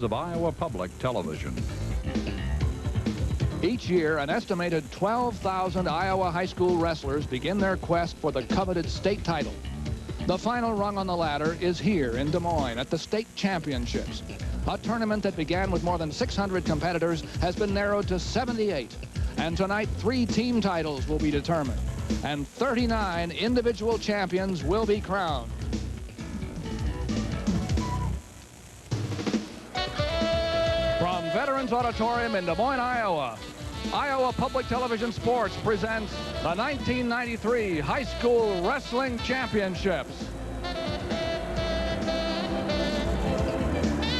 of Iowa Public Television. Each year, an estimated 12,000 Iowa high school wrestlers begin their quest for the coveted state title. The final rung on the ladder is here in Des Moines at the state championships. A tournament that began with more than 600 competitors has been narrowed to 78. And tonight, 3 team titles will be determined. And 39 individual champions will be crowned. From Veterans Auditorium in Des Moines, Iowa, Iowa Public Television Sports presents the 1993 High School Wrestling Championships.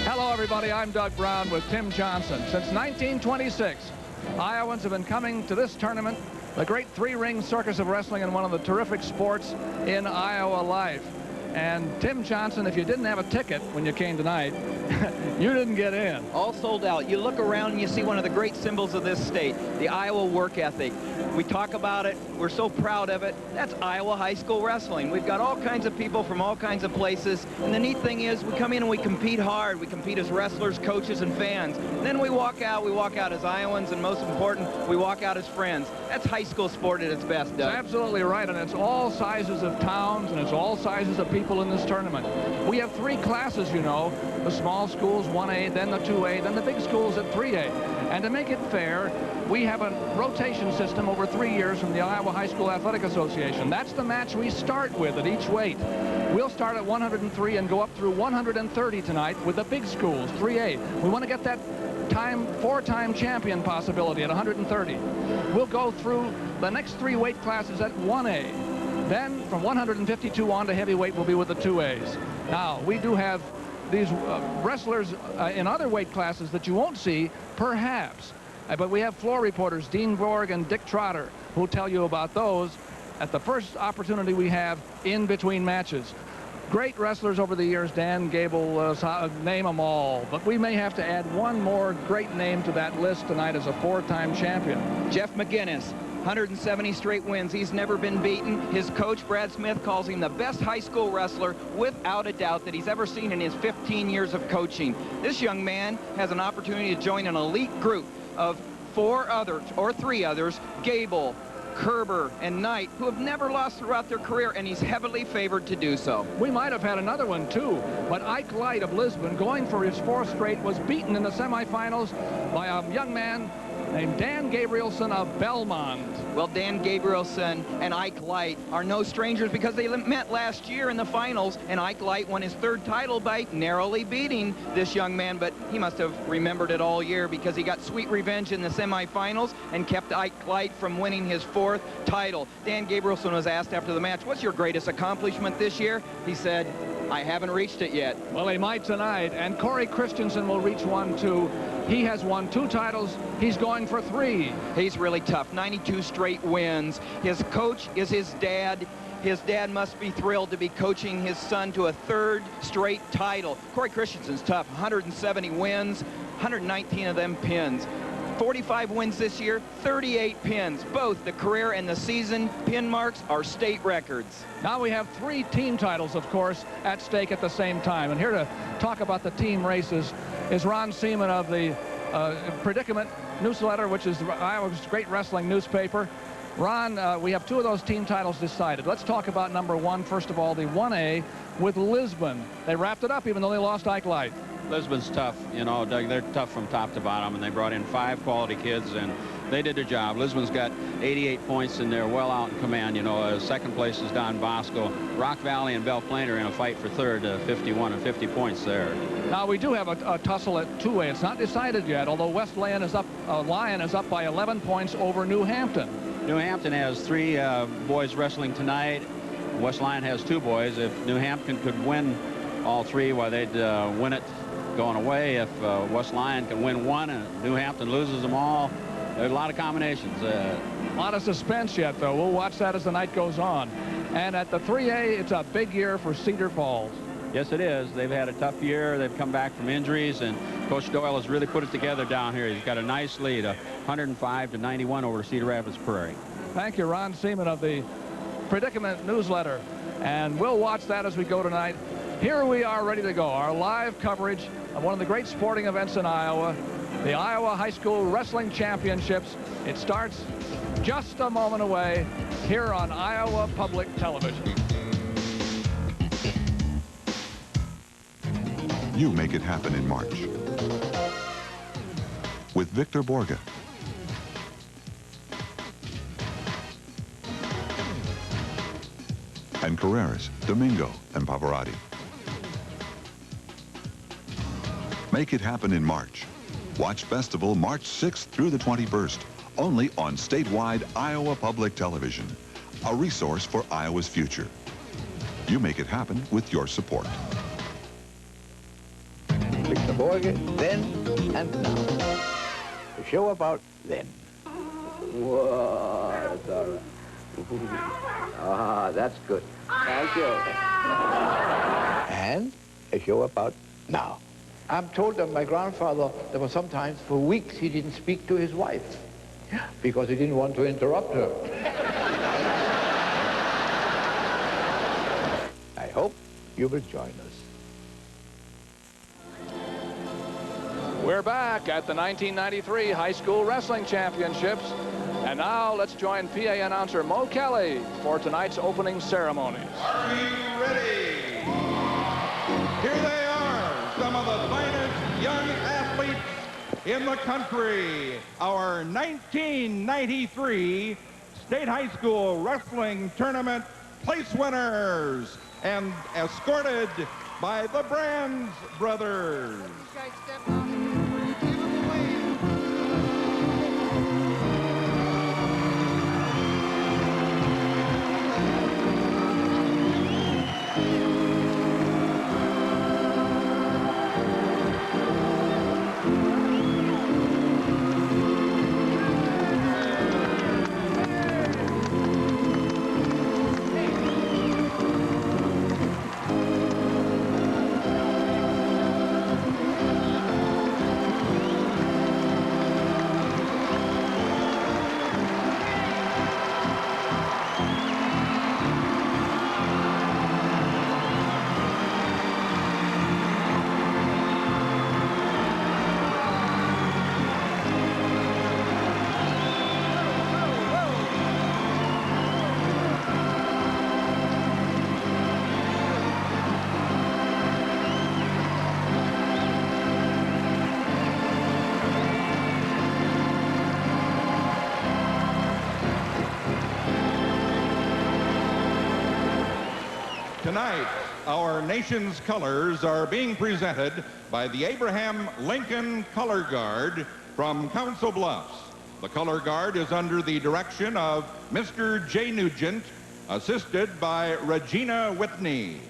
Hello, everybody. I'm Doug Brown with Tim Johnson. Since 1926, Iowans have been coming to this tournament, the great 3-ring circus of wrestling, and one of the terrific sports in Iowa life. And Tim Johnson, if you didn't have a ticket when you came tonight, you didn't get in. All sold out. You look around and you see one of the great symbols of this state, the Iowa work ethic. We talk about it. We're so proud of it. That's Iowa high school wrestling. We've got all kinds of people from all kinds of places. And the neat thing is we come in and we compete hard. We compete as wrestlers, coaches, and fans. And then we walk out. We walk out as Iowans, and most important, we walk out as friends. That's high school sport at its best, Doug. That's absolutely right, and it's all sizes of towns, and it's all sizes of people in this tournament. We have 3 classes, you know, the small schools, 1A, then the 2A, then the big schools at 3A. And to make it fair, we have a rotation system over 3 years from the Iowa High School Athletic Association. That's the match we start with at each weight. We'll start at 103 and go up through 130 tonight with the big schools, 3A. We want to get that 4-time champion possibility at 130. We'll go through the next 3 weight classes at 1A. Then from 152 on to heavyweight will be with the 2As. Now, we do have these wrestlers in other weight classes that you won't see, perhaps. But we have floor reporters, Dean Borg and Dick Trotter, who will tell you about those at the first opportunity we have in between matches. Great wrestlers over the years, Dan Gable, name them all. But we may have to add one more great name to that list tonight as a 4-time champion. Jeff McGinnis, 170 straight wins. He's never been beaten. His coach, Brad Smith, calls him the best high school wrestler without a doubt that he's ever seen in his 15 years of coaching. This young man has an opportunity to join an elite group of 4 others, or 3 others, Gable, Kerber, and Knight, who have never lost throughout their career, and he's heavily favored to do so. We might have had another one, too, but Ike Light of Lisbon, going for his 4th straight, was beaten in the semifinals by a young man named Dan Gabrielson of Belmont. Well, Dan Gabrielson and Ike Light are no strangers because they met last year in the finals, and Ike Light won his 3rd title by narrowly beating this young man, but he must have remembered it all year because he got sweet revenge in the semifinals and kept Ike Light from winning his 4th title. Dan Gabrielson was asked after the match, what's your greatest accomplishment this year? He said, I haven't reached it yet. Well, he might tonight, and Corey Christensen will reach one, too. He has won 2 titles. He's going for 3. He's really tough. 92 straight wins. His coach is his dad. His dad must be thrilled to be coaching his son to a 3rd straight title. Corey Christensen's tough. 170 wins, 119 of them pins. 45 wins this year, 38 pins. Both the career and the season pin marks are state records. Now we have 3 team titles, of course, at stake at the same time. And here to talk about the team races is Ron Seaman of the Predicament newsletter, which is Iowa's great wrestling newspaper. Ron, we have 2 of those team titles decided. Let's talk about number 1, first of all, the 1A with Lisbon. They wrapped it up even though they lost Ike Light. Lisbon's tough, you know, Doug. They're tough from top to bottom, and they brought in 5 quality kids, and they did their job. Lisbon's got 88 points, and they're well out in command. You know, 2nd place is Don Bosco. Rock Valley and Belle Plaine are in a fight for 3rd, 51 and 50 points there. Now, we do have a tussle at 2A. It's not decided yet, although West Lyon is up by 11 points over New Hampton. New Hampton has 3 boys wrestling tonight. West Lyon has 2 boys. If New Hampton could win all 3, well, they'd win it going away. If West Lyon can win 1 and New Hampton loses them all, there's a lot of combinations. A lot of suspense yet, though. We'll watch that as the night goes on. And at the 3A, it's a big year for Cedar Falls. Yes, it is. They've had a tough year. They've come back from injuries, and Coach Doyle has really put it together down here. He's got a nice lead, 105 to 91 over Cedar Rapids Prairie. Thank you, Ron Seaman of the Predicament newsletter. And we'll watch that as we go tonight. Here we are ready to go. Our live coverage of one of the great sporting events in Iowa, the Iowa High School Wrestling Championships. It starts just a moment away here on Iowa Public Television. You make it happen in March with Victor Borga. And Carreras, Domingo, and Pavarotti. Make it happen in March. Watch Festival March 6th through the 21st, only on statewide Iowa Public Television, a resource for Iowa's future. You make it happen with your support. Victor Borge, then and now. The show about then. Whoa, that's all right. Ah, that's good. Thank you. And a show about now. I'm told that my grandfather, there were sometimes for weeks he didn't speak to his wife because he didn't want to interrupt her. I hope you will join us. We're back at the 1993 High School Wrestling Championships. And now let's join PA announcer Mo Kelly for tonight's opening ceremonies. Are you ready? Here they are, some of the finest young athletes in the country. Our 1993 State High School Wrestling Tournament place winners and escorted by the Brands brothers. Tonight, our nation's colors are being presented by the Abraham Lincoln Color Guard from Council Bluffs. The Color Guard is under the direction of Mr. J. Nugent, assisted by Regina Whitney.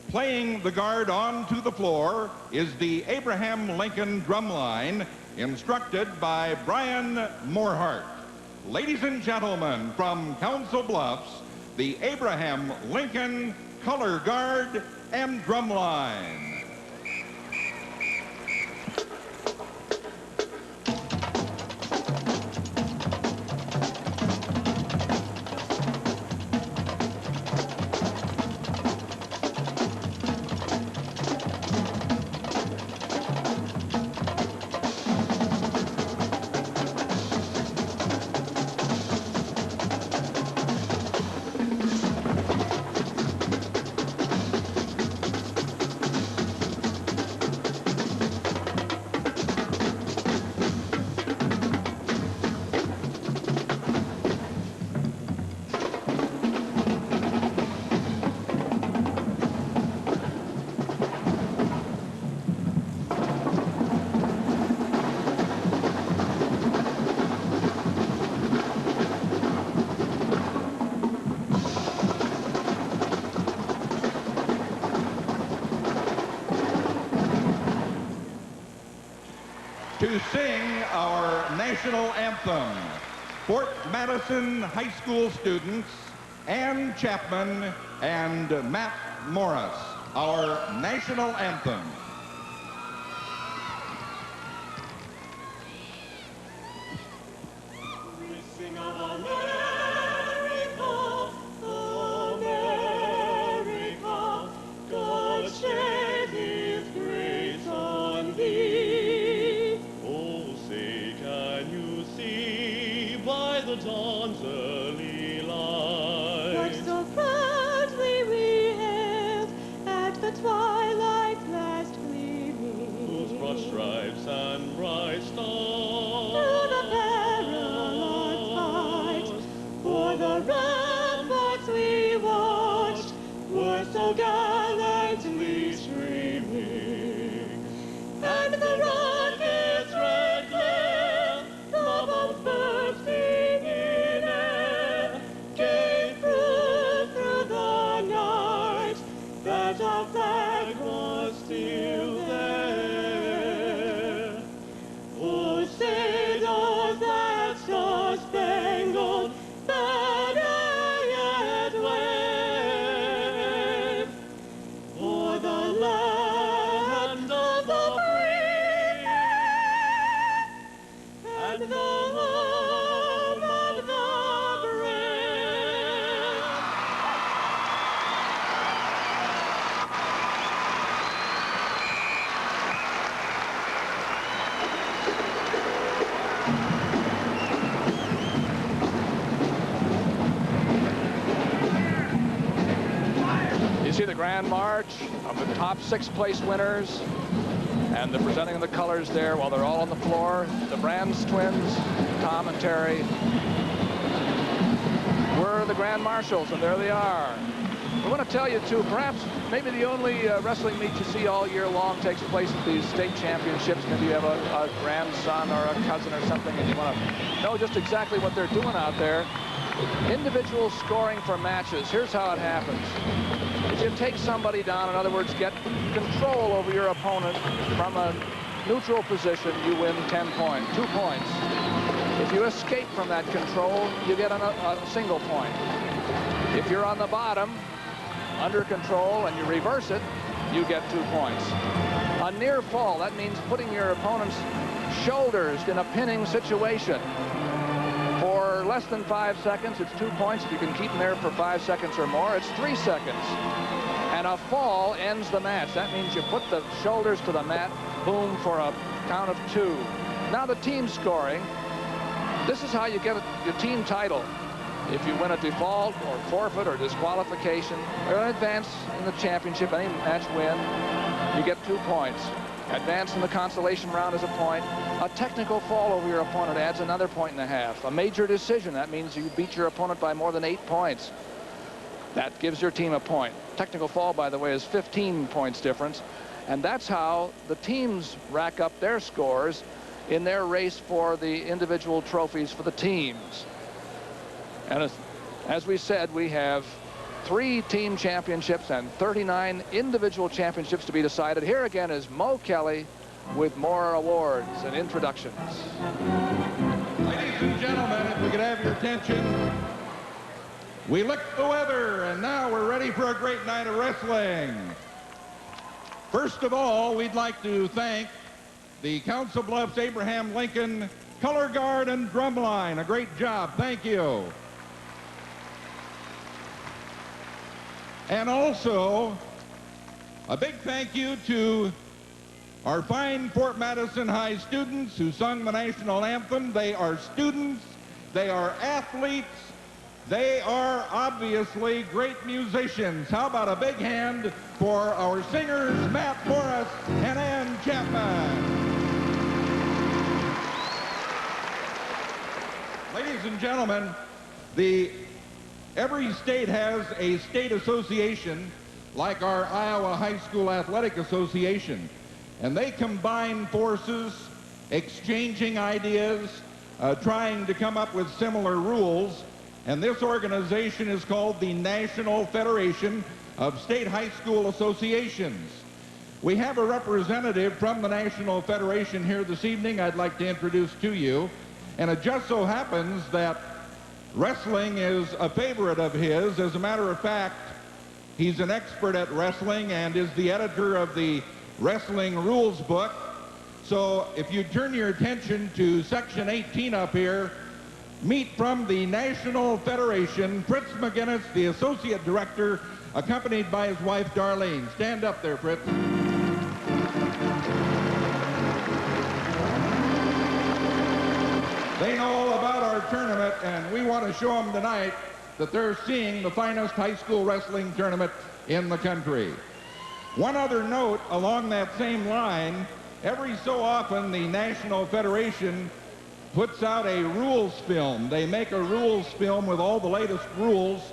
Playing the guard onto the floor is the Abraham Lincoln Drumline, instructed by Brian Morehart. Ladies and gentlemen, from Council Bluffs, the Abraham Lincoln Color Guard and Drumline. To sing our national anthem, Fort Madison High School students Ann Chapman and Matt Morris, our national anthem. We sing of America, America, God save the dawn's early light. What so proudly we hailed at the twilight's last gleaming, Whose broad stripes and bright stars through the perilous fight, for the ramparts we watched were so gallantly streaming, and the rocket's red glare, the bombs bursting in air, gave proof through the night that our flag was still there. Oh, say does that star-spangled banner yet wave o'er the land of the free and the home of the brave? You see the Grand March of the top 6 place winners, and they're presenting the colors there while they're all on the floor. The Brands twins, Tom and Terry, were the Grand Marshals, and there they are. I want to tell you, too, perhaps maybe the only wrestling meet you see all year long takes place at these state championships. Maybe you have a grandson or a cousin or something, and you want to know just exactly what they're doing out there. Individual scoring for matches. Here's how it happens. If you take somebody down, in other words, get control over your opponent from a neutral position, you win 10 points, 2 points. If you escape from that control, you get a single point. If you're on the bottom, under control, and you reverse it, you get 2 points. A near fall, that means putting your opponent's shoulders in a pinning situation. For less than 5 seconds, it's 2 points. If you can keep them there for 5 seconds or more, it's 3 seconds. And a fall ends the match. That means you put the shoulders to the mat, boom, for a count of 2. Now the team scoring. This is how you get your team title. If you win a default or forfeit or disqualification or an advance in the championship, any match win, you get 2 points. Advance in the consolation round is a point. A technical fall over your opponent adds another 1.5 points. A major decision, that means you beat your opponent by more than 8 points. That gives your team a point. Technical fall, by the way, is 15 points difference. And that's how the teams rack up their scores in their race for the individual trophies for the teams. And as we said, we have 3 team championships and 39 individual championships to be decided. Here again is Mo Kelly with more awards and introductions. Ladies and gentlemen, if we could have your attention. We licked the weather, and now we're ready for a great night of wrestling. First of all, we'd like to thank the Council Bluffs Abraham Lincoln Color Guard and Drumline. A great job. Thank you. And also, a big thank you to our fine Fort Madison High students who sung the national anthem. They are students, they are athletes, they are obviously great musicians. How about a big hand for our singers, Matt Morris and Ann Chapman. Ladies and gentlemen, every state has a state association like our Iowa High School Athletic Association, and they combine forces, exchanging ideas, trying to come up with similar rules, and this organization is called the National Federation of State High School Associations. We have a representative from the National Federation here this evening I'd like to introduce to you, and it just so happens that wrestling is a favorite of his. As a matter of fact, he's an expert at wrestling and is the editor of the Wrestling Rules book. So if you turn your attention to section 18 up here, meet from the National Federation, Fritz McGinnis, the Associate Director, accompanied by his wife, Darlene. Stand up there, Fritz. They know all about our tournament, and we want to show them tonight that they're seeing the finest high school wrestling tournament in the country. One other note along that same line, every so often the National Federation puts out a rules film. They make a rules film with all the latest rules,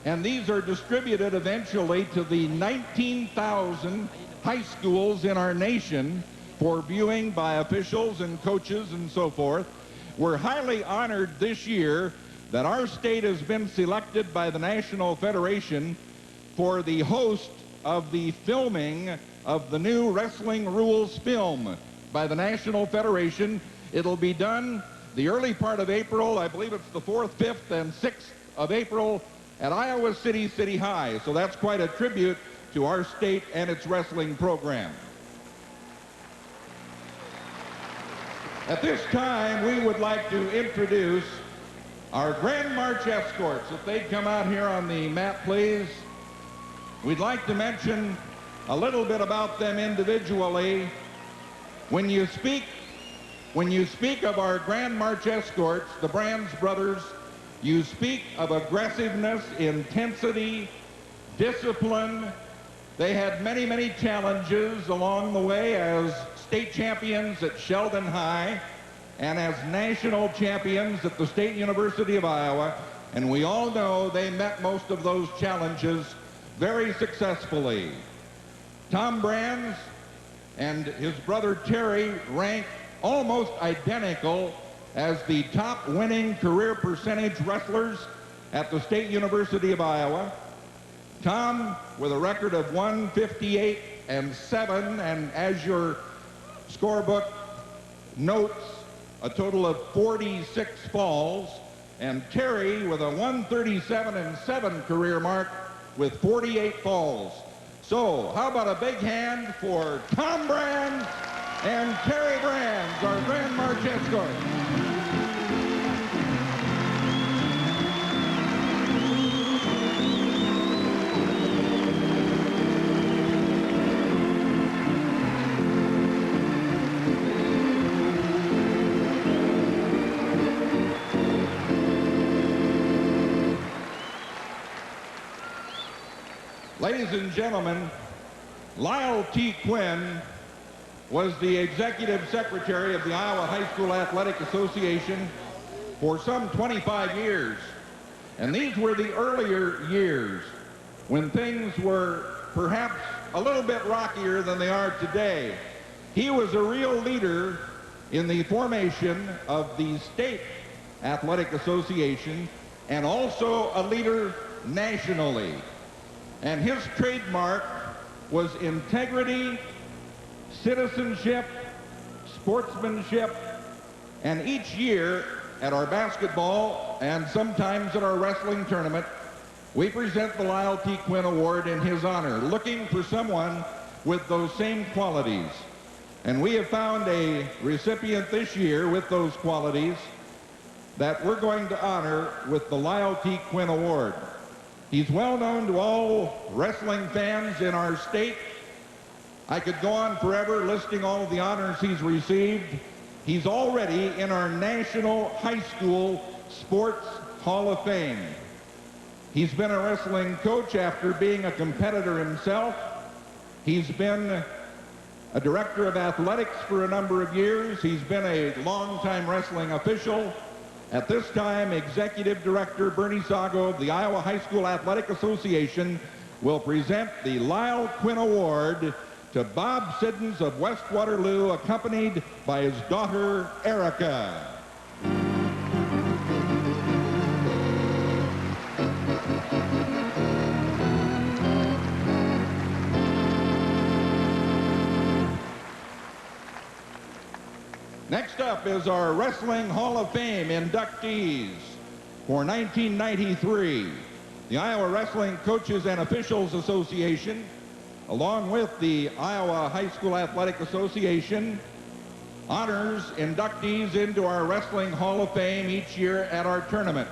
and these are distributed eventually to the 19,000 high schools in our nation for viewing by officials and coaches and so forth. We're highly honored this year that our state has been selected by the National Federation for the host of the filming of the new wrestling rules film by the National Federation. It'll be done the early part of April. I believe it's the 4th, 5th, and 6th of April at Iowa City City High. So that's quite a tribute to our state and its wrestling program. At this time, we would like to introduce our Grand March escorts. If they'd come out here on the mat, please. We'd like to mention a little bit about them individually. When you speak of our Grand March escorts, the Brands brothers, you speak of aggressiveness, intensity, discipline. They had many, many challenges along the way as state champions at Sheldon High and as national champions at the State University of Iowa, and we all know they met most of those challenges very successfully. Tom Brands and his brother Terry rank almost identical as the top winning career percentage wrestlers at the State University of Iowa. Tom with a record of 158 and 7, and as your scorebook notes, a total of 46 falls, and Terry with a 137 and 7 career mark with 48 falls. So how about a big hand for Tom Brands and Terry Brands, our Grand March escort. Ladies and gentlemen, Lyle T. Quinn was the executive secretary of the Iowa High School Athletic Association for some 25 years. And these were the earlier years when things were perhaps a little bit rockier than they are today. He was a real leader in the formation of the State Athletic Association and also a leader nationally. And his trademark was integrity, citizenship, sportsmanship, and each year at our basketball and sometimes at our wrestling tournament, we present the Lyle T. Quinn Award in his honor, looking for someone with those same qualities. And we have found a recipient this year with those qualities that we're going to honor with the Lyle T. Quinn Award. He's well known to all wrestling fans in our state. I could go on forever listing all of the honors he's received. He's already in our National High School Sports Hall of Fame. He's been a wrestling coach after being a competitor himself. He's been a director of athletics for a number of years. He's been a longtime wrestling official. At this time, Executive Director Bernie Sago of the Iowa High School Athletic Association will present the Lyle Quinn Award to Bob Siddons of West Waterloo, accompanied by his daughter, Erica. Next up is our Wrestling Hall of Fame inductees for 1993. The Iowa Wrestling Coaches and Officials Association, along with the Iowa High School Athletic Association, honors inductees into our Wrestling Hall of Fame each year at our tournament.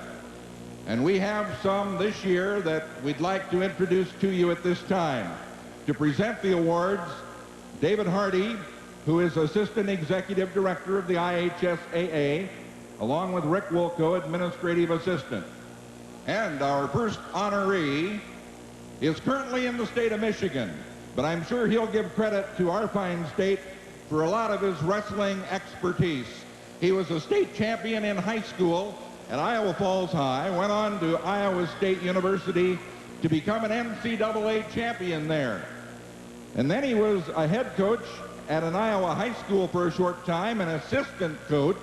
And we have some this year that we'd like to introduce to you at this time. To present the awards, David Hardy, who is Assistant Executive Director of the IHSAA, along with Rick Wilco, administrative assistant. And our first honoree is currently in the state of Michigan, but I'm sure he'll give credit to our fine state for a lot of his wrestling expertise. He was a state champion in high school at Iowa Falls High, went on to Iowa State University to become an NCAA champion there. And then he was a head coach at an Iowa high school for a short time, an assistant coach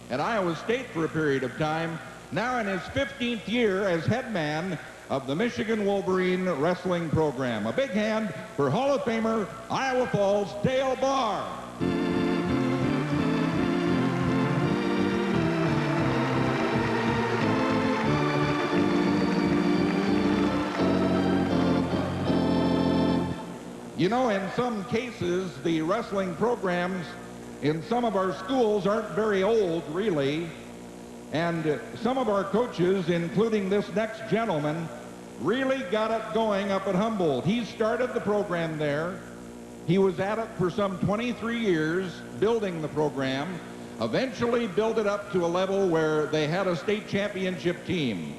at Iowa State for a period of time, now in his 15th year as head man of the Michigan Wolverine wrestling program. A big hand for Hall of Famer Iowa Falls Dale Barr. You know, in some cases, the wrestling programs in some of our schools aren't very old, really. And some of our coaches, including this next gentleman, really got it going up at Humboldt. He started the program there. He was at it for some 23 years, building the program, eventually built it up to a level where they had a state championship team.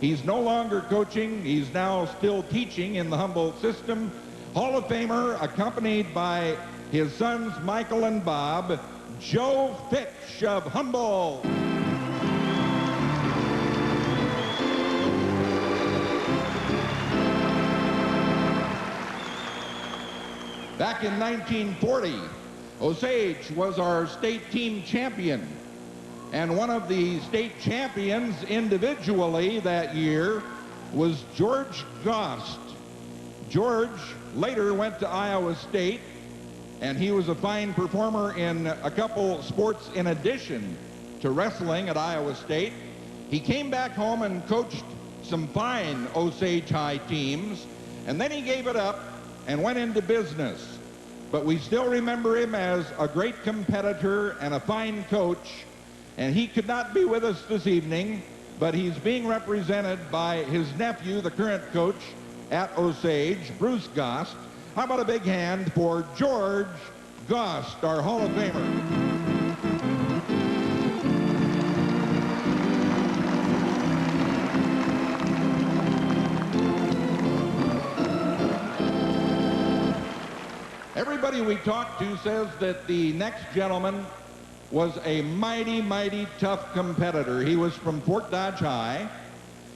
He's no longer coaching. He's now still teaching in the Humboldt system. Hall of Famer, accompanied by his sons Michael and Bob, Joe Fitch of Humboldt. Back in 1940, Osage was our state team champion. And one of the state champions individually that year was George Gost. George later went to Iowa State, and he was a fine performer in a couple sports in addition to wrestling at Iowa State. He came back home and coached some fine Osage High teams, and then he gave it up and went into business. But we still remember him as a great competitor and a fine coach, and he could not be with us this evening, but he's being represented by his nephew, the current coach at Osage, Bruce Gost. How about a big hand for George Gost, our Hall of Famer. Everybody we talked to says that the next gentleman was a mighty, mighty tough competitor. He was from Fort Dodge High.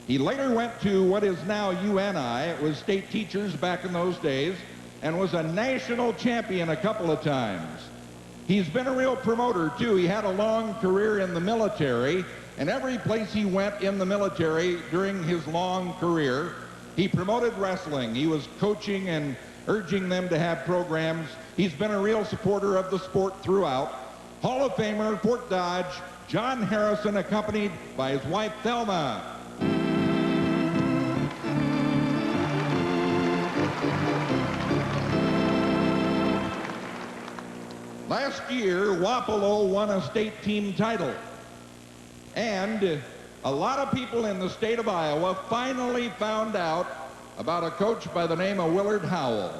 He later went to what is now UNI. It was state teachers back in those days, and was a national champion a couple of times. He's been a real promoter, too. He had a long career in the military, and every place he went in the military during his long career, he promoted wrestling. He was coaching and urging them to have programs. He's been a real supporter of the sport throughout. Hall of Famer, Fort Dodge, John Harrison, accompanied by his wife, Thelma. Last year, Wapello won a state team title. And a lot of people in the state of Iowa finally found out about a coach by the name of Willard Howell.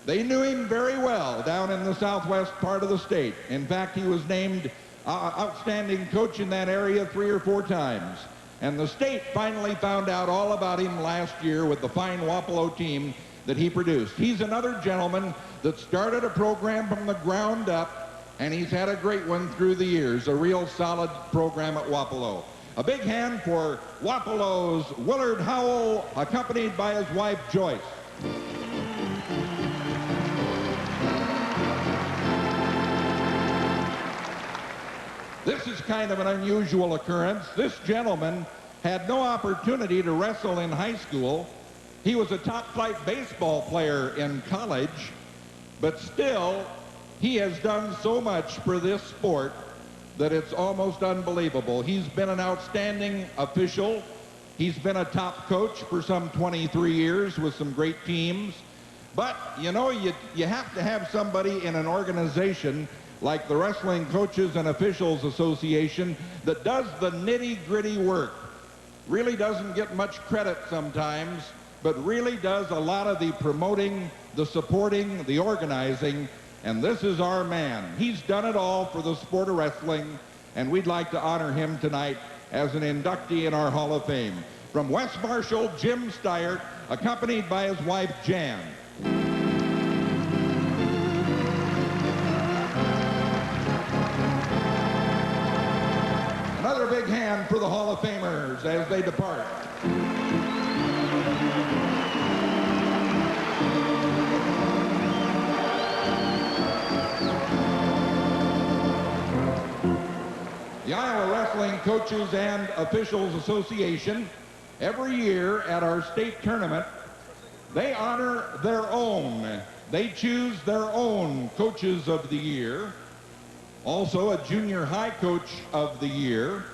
They knew him very well down in the southwest part of the state. In fact, he was named outstanding coach in that area 3 or 4 times. And the state finally found out all about him last year with the fine Wapello team that he produced. He's another gentleman that started a program from the ground up, and he's had a great one through the years, a real solid program at Wapello. A big hand for Wapello's Willard Howell, accompanied by his wife, Joyce. This is kind of an unusual occurrence. This gentleman had no opportunity to wrestle in high school. He was a top-flight baseball player in college, but still, he has done so much for this sport that it's almost unbelievable. He's been an outstanding official. He's been a top coach for some 23 years with some great teams. But, you know, you have to have somebody in an organization like the Wrestling Coaches and Officials Association that does the nitty-gritty work. Really doesn't get much credit sometimes, but really does a lot of the promoting, the supporting, the organizing, and this is our man. He's done it all for the sport of wrestling, and we'd like to honor him tonight as an inductee in our Hall of Fame. From West Marshall, Jim Steyert, accompanied by his wife, Jan. Another big hand for the Hall of Famers as they depart. The Iowa Wrestling Coaches and Officials Association, every year at our state tournament, they honor their own. They choose their own Coaches of the Year, also a Junior High Coach of the Year,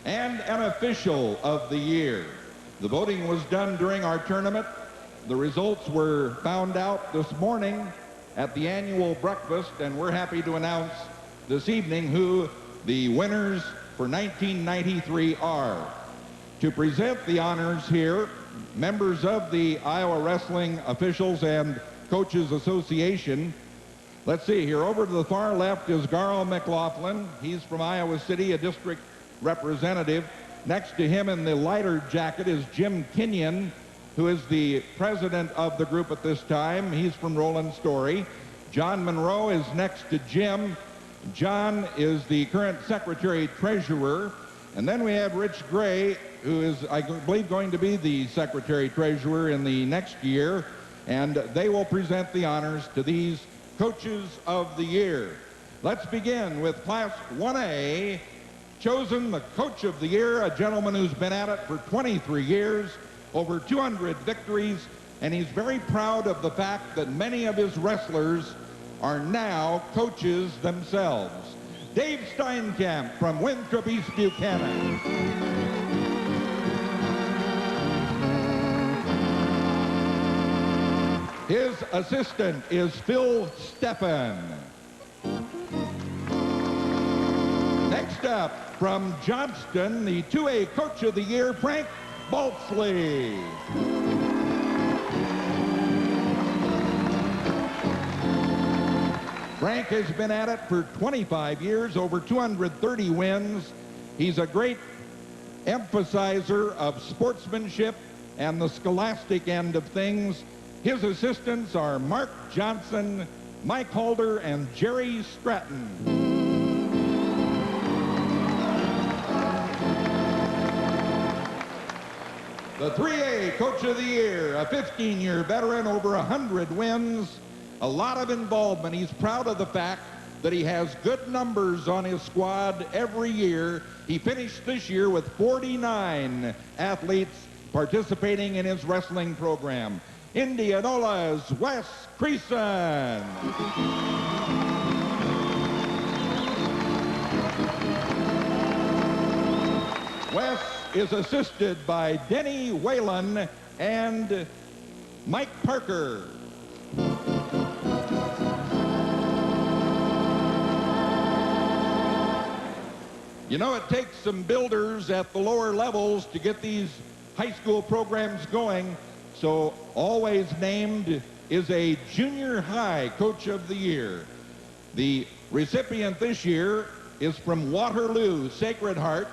and an Official of the Year. The voting was done during our tournament. The results were found out this morning at the annual breakfast, and we're happy to announce this evening who the winners for 1993 are. To present the honors here, members of the Iowa Wrestling Officials and Coaches Association. Let's see here, over to the far left is Garl McLaughlin. He's from Iowa City, a district representative. Next to him in the lighter jacket is Jim Kenyon, who is the president of the group at this time. He's from Roland Story. John Monroe is next to Jim. John is the current secretary treasurer. And then we have Rich Gray, who is, I believe, going to be the secretary treasurer in the next year. And they will present the honors to these Coaches of the Year. Let's begin with Class 1A, chosen the Coach of the Year, a gentleman who's been at it for 23 years, over 200 victories, and he's very proud of the fact that many of his wrestlers are now coaches themselves. Dave Steinkamp from Winthrop East Buchanan. His assistant is Phil Steffen. Next up, from Johnston, the 2A Coach of the Year, Frank Baltzley. Frank has been at it for 25 years, over 230 wins. He's a great emphasizer of sportsmanship and the scholastic end of things. His assistants are Mark Johnson, Mike Halder, and Jerry Stratton. The 3A Coach of the Year, a 15-year veteran, over 100 wins, a lot of involvement. He's proud of the fact that he has good numbers on his squad every year. He finished this year with 49 athletes participating in his wrestling program. Indianola's Wes Creason. Wes is assisted by Denny Whalen and Mike Parker. You know, it takes some builders at the lower levels to get these high school programs going, so always named is a Junior High Coach of the Year. The recipient this year is from Waterloo, Sacred Heart.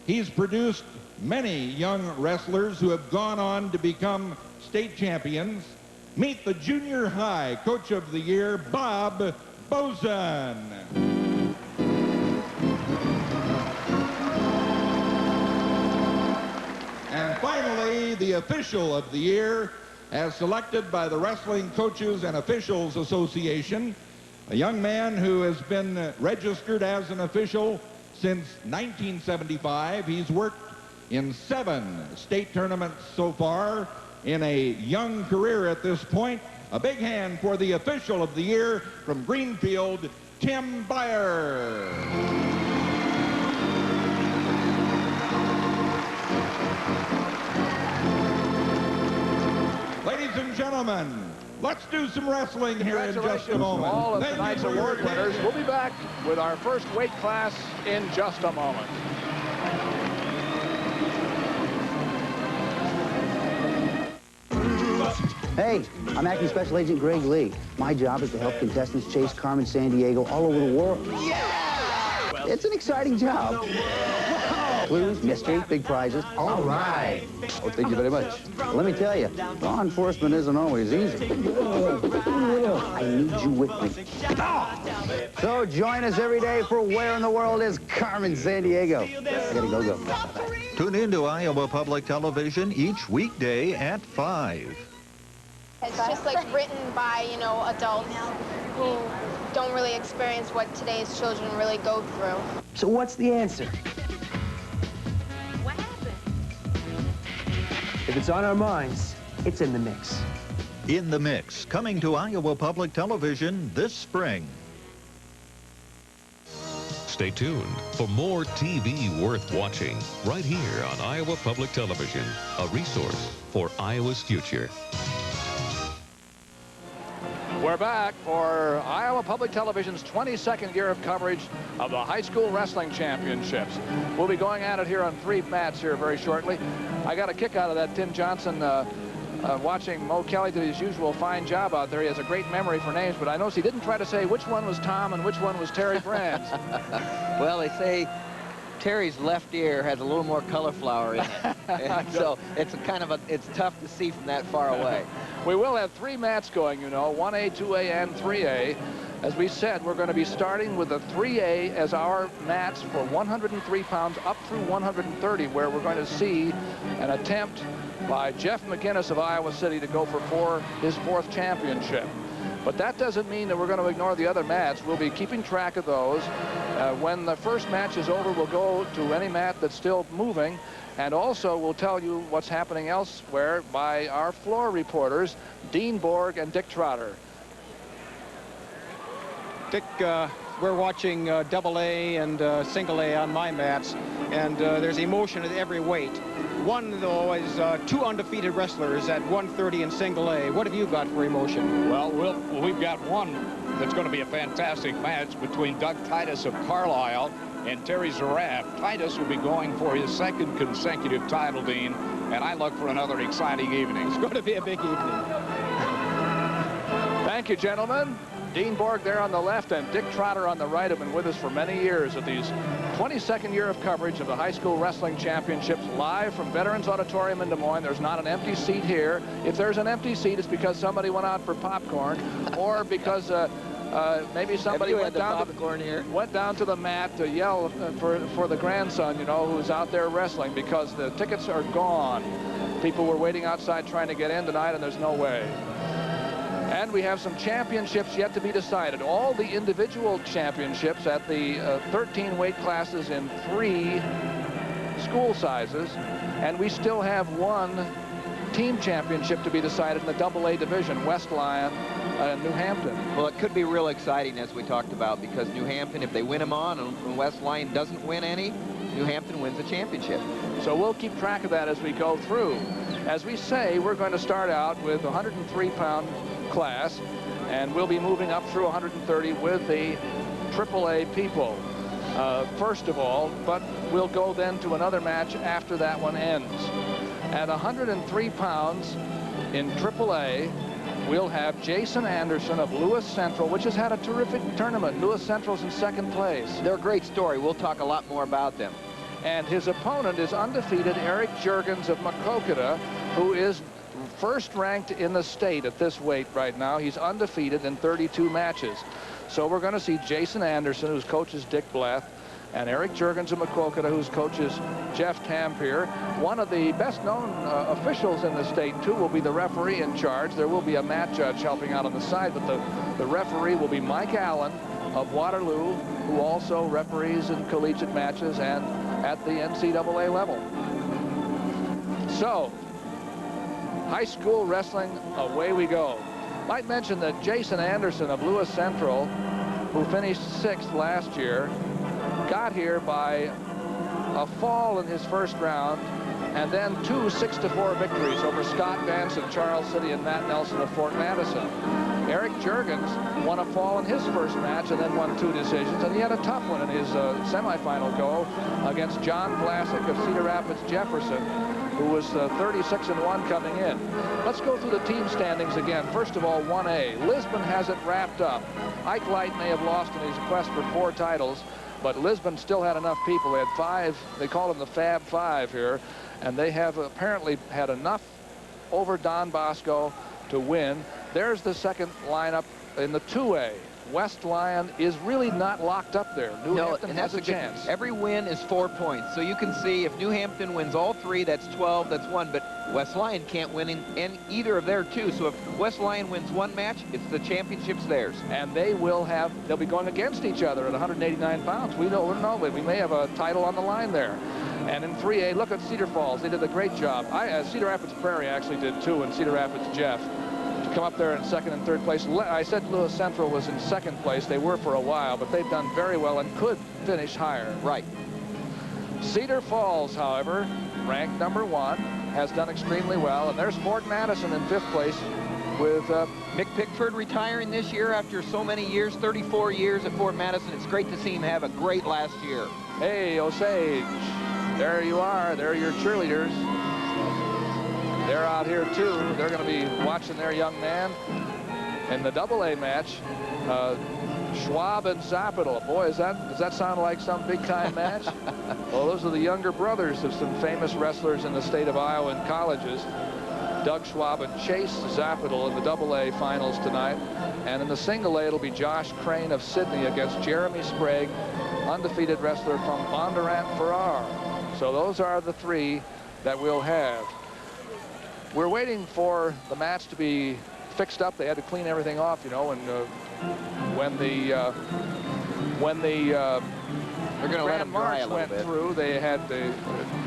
He's produced many young wrestlers who have gone on to become state champions. Meet the Junior High Coach of the Year, Bob Bozen. And finally, the Official of the Year, as selected by the Wrestling Coaches and Officials Association, a young man who has been registered as an official since 1975. He's worked in 7 state tournaments so far in a young career at this point. A big hand for the Official of the Year from Greenfield, Tim Beyer. Ladies and gentlemen, let's do some wrestling here in just a moment. All of tonight's award winners. We'll be back with our first weight class in just a moment. Hey, I'm Acting Special Agent Greg Lee. My job is to help contestants chase Carmen Sandiego all over the world. Yeah! It's an exciting job. Clues, mystery, big prizes. All right. Oh, thank you very much. Let me tell you, law enforcement isn't always easy. I need you with me. So join us every day for Where in the World is Carmen Sandiego. I gotta go. Tune in to Iowa Public Television each weekday at 5. It's just like written by, you know, adults who don't really experience what today's children really go through. So what's the answer? What happened? If it's on our minds, it's in the mix. In the Mix, coming to Iowa Public Television this spring. Stay tuned for more TV worth watching right here on Iowa Public Television, a resource for Iowa's future. We're back for Iowa Public Television's 22nd year of coverage of the high school wrestling championships. We'll be going at it here on 3 mats here very shortly. I got a kick out of that Tim Johnson watching Mo Kelly do his usual fine job out there. He has a great memory for names, but I noticed he didn't try to say which one was Tom and which one was Terry Franz. Well, they say Terry's left ear has a little more cauliflower in it. And so it's it's tough to see from that far away. We will have 3 mats going, you know, 1A, 2A, and 3A. As we said, we're going to be starting with the 3A as our mats for 103 pounds up through 130, where we're going to see an attempt by Jeff McGinnis of Iowa City to go for his 4th championship. But that doesn't mean that we're going to ignore the other mats. We'll be keeping track of those. When the first match is over, we'll go to any mat that's still moving. And also, we'll tell you what's happening elsewhere by our floor reporters, Dean Borg and Dick Trotter. Dick, we're watching double A and single A on my mats, and there's emotion at every weight. One, though, is 2 undefeated wrestlers at 130 in single A. What have you got for emotion? Well, we've got one that's going to be a fantastic match between Doug Titus of Carlisle and Terry Zaraf. Titus will be going for his 2nd consecutive title, Dean, and I look for another exciting evening. It's going to be a big evening. Thank you, gentlemen. Dean Borg there on the left and Dick Trotter on the right have been with us for many years at these 22nd year of coverage of the high school wrestling championships live from Veterans Auditorium in Des Moines. There's not an empty seat here. If there's an empty seat, it's because somebody went out for popcorn or because maybe somebody went down to the mat to yell for the grandson, you know, who's out there wrestling, because the tickets are gone. People were waiting outside trying to get in tonight, and there's no way. And we have some championships yet to be decided. All the individual championships at the 13 weight classes in 3 school sizes. And we still have 1 team championship to be decided in the AA division, West Lyon and New Hampton. Well, it could be real exciting, as we talked about, because New Hampton, if they win them on and West Lyon doesn't win any, New Hampton wins the championship. So we'll keep track of that as we go through. As we say, we're going to start out with a 103-pound class, and we'll be moving up through 130 with the AAA people first of all, but we'll go then to another match after that one ends. At 103 pounds in AAA, we'll have Jason Anderson of Lewis Central, which has had a terrific tournament. Lewis Central's in 2nd place. They're a great story. We'll talk a lot more about them. And his opponent is undefeated Eric Juergens of Makokata, who is 1st ranked in the state at this weight right now. He's undefeated in 32 matches. So we're going to see Jason Anderson, whose coach is Dick Bleth, and Eric Juergens of Makokata, whose coach is Jeff Tampier. One of the best-known officials in the state, too, will be the referee in charge. There will be a mat judge helping out on the side, but the referee will be Mike Allen of Waterloo, who also referees in collegiate matches and at the NCAA level. So, high school wrestling, away we go. Might mention that Jason Anderson of Lewis Central, who finished 6th last year, got here by a fall in his 1st round, and then 2 6-4 victories over Scott Vance of Charles City and Matt Nelson of Fort Madison. Eric Juergens won a fall in his 1st match and then won 2 decisions, and he had a tough one in his semifinal go against John Vlasic of Cedar Rapids Jefferson, who was 36-1 coming in. Let's go through the team standings again. First of all, 1A. Lisbon has it wrapped up. Ike Light may have lost in his quest for 4 titles, But Lisbon still had enough people. They had 5, they call them the Fab 5 here, and they have apparently had enough over Don Bosco to win. There's the second lineup in the 2A. West Lyon is really not locked up there. New Hampton has a chance. Every win is 4 points. So you can see if New Hampton wins all 3, that's 12, that's 1. But West Lyon can't win in either of their 2. So if West Lyon wins 1 match, it's the championship's theirs. And they'll be going against each other at 189 pounds. We don't know, but we may have a title on the line there. And in 3A, look at Cedar Falls. They did a great job. Cedar Rapids Prairie actually did too, and Cedar Rapids Jeff. To come up there in 2nd and 3rd place. I said Lewis Central was in 2nd place. They were for a while, but they've done very well and could finish higher. Right. Cedar Falls, however, ranked number 1, has done extremely well. And there's Fort Madison in 5th place with Mick Pickford retiring this year after so many years, 34 years at Fort Madison. It's great to see him have a great last year. Hey, Osage, there you are. There are your cheerleaders. They're out here too. They're going to be watching their young man in the AA match. Schwab and Zappital. Boy, does that sound like some big-time match? Well, those are the younger brothers of some famous wrestlers in the state of Iowa in colleges. Doug Schwab and Chase Zappital in the AA finals tonight. And in the single A, it'll be Josh Crane of Sydney against Jeremy Sprague, undefeated wrestler from Bondurant Farrar. So those are the 3 that we'll have. We're waiting for the match to be fixed up. They had to clean everything off, you know, and when the they're going to let them dry a little went bit. through, they had to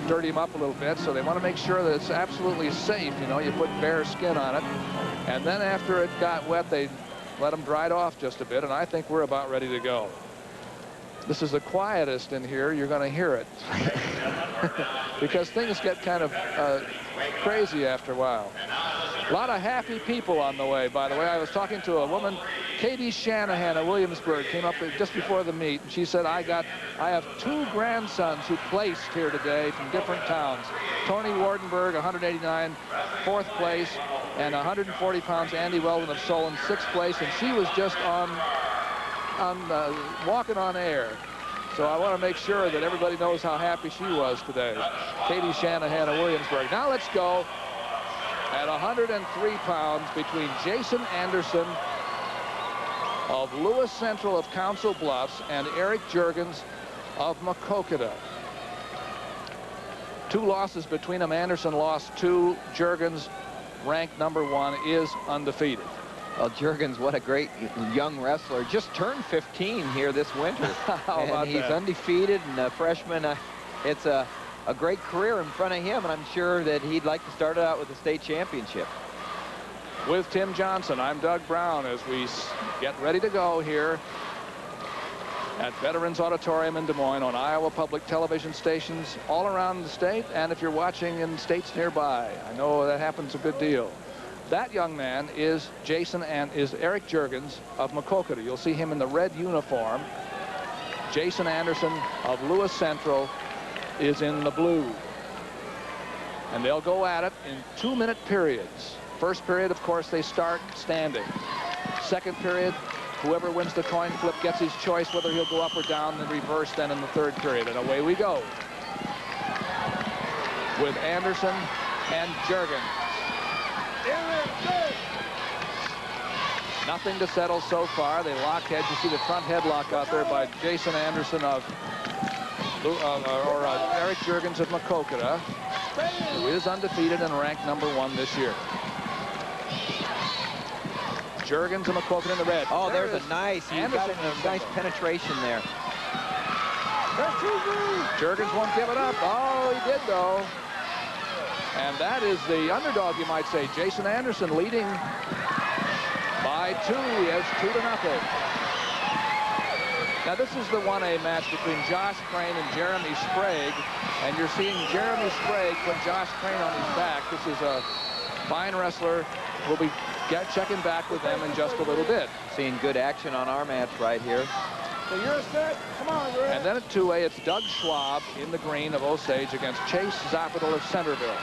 dirty them up a little bit, so they want to make sure that it's absolutely safe. You know, you put bare skin on it, and then after it got wet, they let them dry it off just a bit, and I think we're about ready to go. This is the quietest in here. You're going to hear it because things get kind of crazy after a while. A lot of happy people on the way, by the way. I was talking to a woman, Katie Shanahan of Williamsburg, came up just before the meet, and she said, I have 2 grandsons who placed here today from different towns. Tony Wardenberg, 189, 4th place, and 140 pounds, Andy Weldon of Solon, 6th place, and she was just walking on air. So I want to make sure that everybody knows how happy she was today. Katie Shanahan of Williamsburg. Now let's go at 103 pounds between Jason Anderson of Lewis Central of Council Bluffs and Eric Juergens of Maquoketa. 2 losses between them. Anderson lost 2. Juergens, ranked number 1, is undefeated. Well, Juergens, what a great young wrestler. Just turned 15 here this winter. How about he's that? Undefeated and a freshman. It's a great career in front of him, and I'm sure that he'd like to start it out with a state championship. With Tim Johnson, I'm Doug Brown as we get ready to go here at Veterans Auditorium in Des Moines on Iowa Public Television stations all around the state, and if you're watching in states nearby. I know that happens a good deal. That young man is Eric Juergens of Maquoketa. You'll see him in the red uniform. Jason Anderson of Lewis Central is in the blue. And they'll go at it in 2-minute periods. First period, of course, they start standing. Second period, whoever wins the coin flip gets his choice whether he'll go up or down, and reverse then in the 3rd period. And away we go with Anderson and Juergens. Nothing to settle so far. They lock heads. You see the front headlock out there by Jason Anderson of Eric Juergens of Maquoketa, who is undefeated and ranked number 1 this year. Juergens and Maquoketa in the red. Oh, there's a nice penetration there. Juergens won't give it up. Oh, he did, though. And that is the underdog, you might say. Jason Anderson leading by 2. He has 2-0. Now, this is the 1A match between Josh Crane and Jeremy Sprague. And you're seeing Jeremy Sprague put Josh Crane on his back. This is a fine wrestler. We'll be checking back with them in just a little bit. Seeing good action on our match right here. So you're set. Come on, Greg. And then at 2A, it's Doug Schwab in the green of Osage against Chase Zappital of Centerville.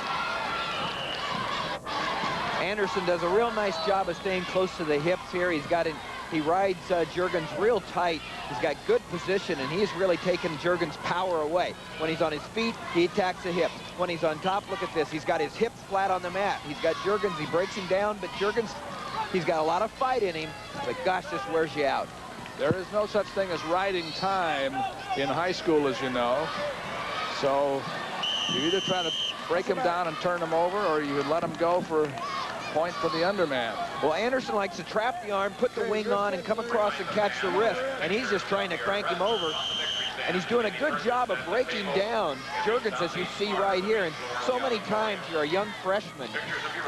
Anderson does a real nice job of staying close to the hips here. He's got He rides Juergens real tight. He's got good position, and he's really taken Juergens' power away. When he's on his feet, he attacks the hips. When he's on top, look at this. He's got his hips flat on the mat. He's got Juergens. He breaks him down, but Juergens, he's got a lot of fight in him. But gosh, this wears you out. There is no such thing as riding time in high school, as you know. So you either try to break him down and turn him over, or you let him go for point for the underman. Well, Anderson likes to trap the arm, put the wing on, and come across and catch the wrist. And he's just trying to crank him over. And he's doing a good job of breaking down Juergens, as you see right here. And so many times you're a young freshman.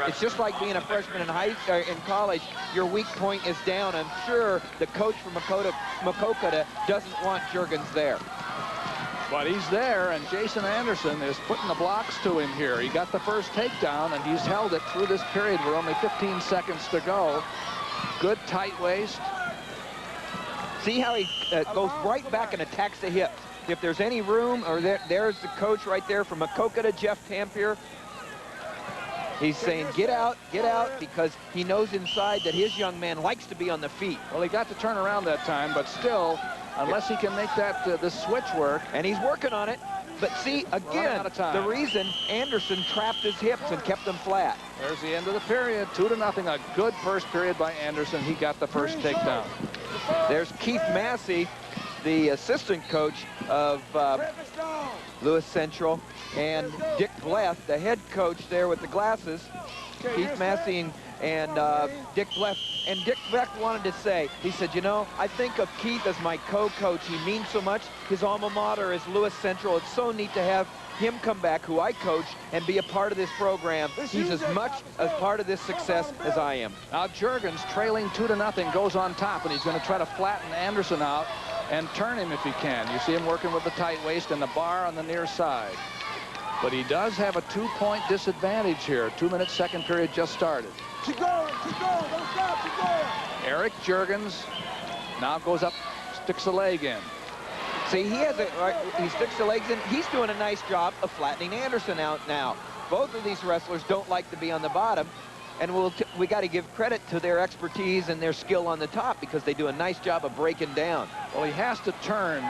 It's just like being a freshman in college. Your weak point is down. I'm sure the coach from Maquoketa doesn't want Juergens there. But he's there, and Jason Anderson is putting the blocks to him here. He got the first takedown, and he's held it through this period. We're only 15 seconds to go. Good tight waist. See how he goes right back and attacks the hips. If there's any room, or there's the coach right there from Maquoketa, Jeff Tampier. He's saying, get out, because he knows inside that his young man likes to be on the feet. Well, he got to turn around that time, but still, unless he can make that the switch work. And he's working on it. But see, again, the reason Anderson trapped his hips and kept them flat. There's the end of the period, 2-0. A good first period by Anderson. He got the first takedown. There's Keith Massey, the assistant coach of Lewis Central, and Dick Bleth, the head coach there with the glasses. Keith Massey and Dick Bleth. And Dick Bleth wanted to say, he said, you know, I think of Keith as my co-coach. He means so much. His alma mater is Lewis Central. It's so neat to have him come back, who I coached, and be a part of this program. He's as much a part of this success as I am. Now Juergens, trailing 2-0, goes on top, and he's going to try to flatten Anderson out and turn him if he can. You see him working with the tight waist and the bar on the near side. But he does have a 2-point disadvantage here. 2-minute second period just started. Keep going, don't stop, keep going. Eric Juergens now goes up, sticks a leg in. See, he sticks the legs in. He's doing a nice job of flattening Anderson out now. Both of these wrestlers don't like to be on the bottom, and we got to give credit to their expertise and their skill on the top, because they do a nice job of breaking down. Well, he has to turn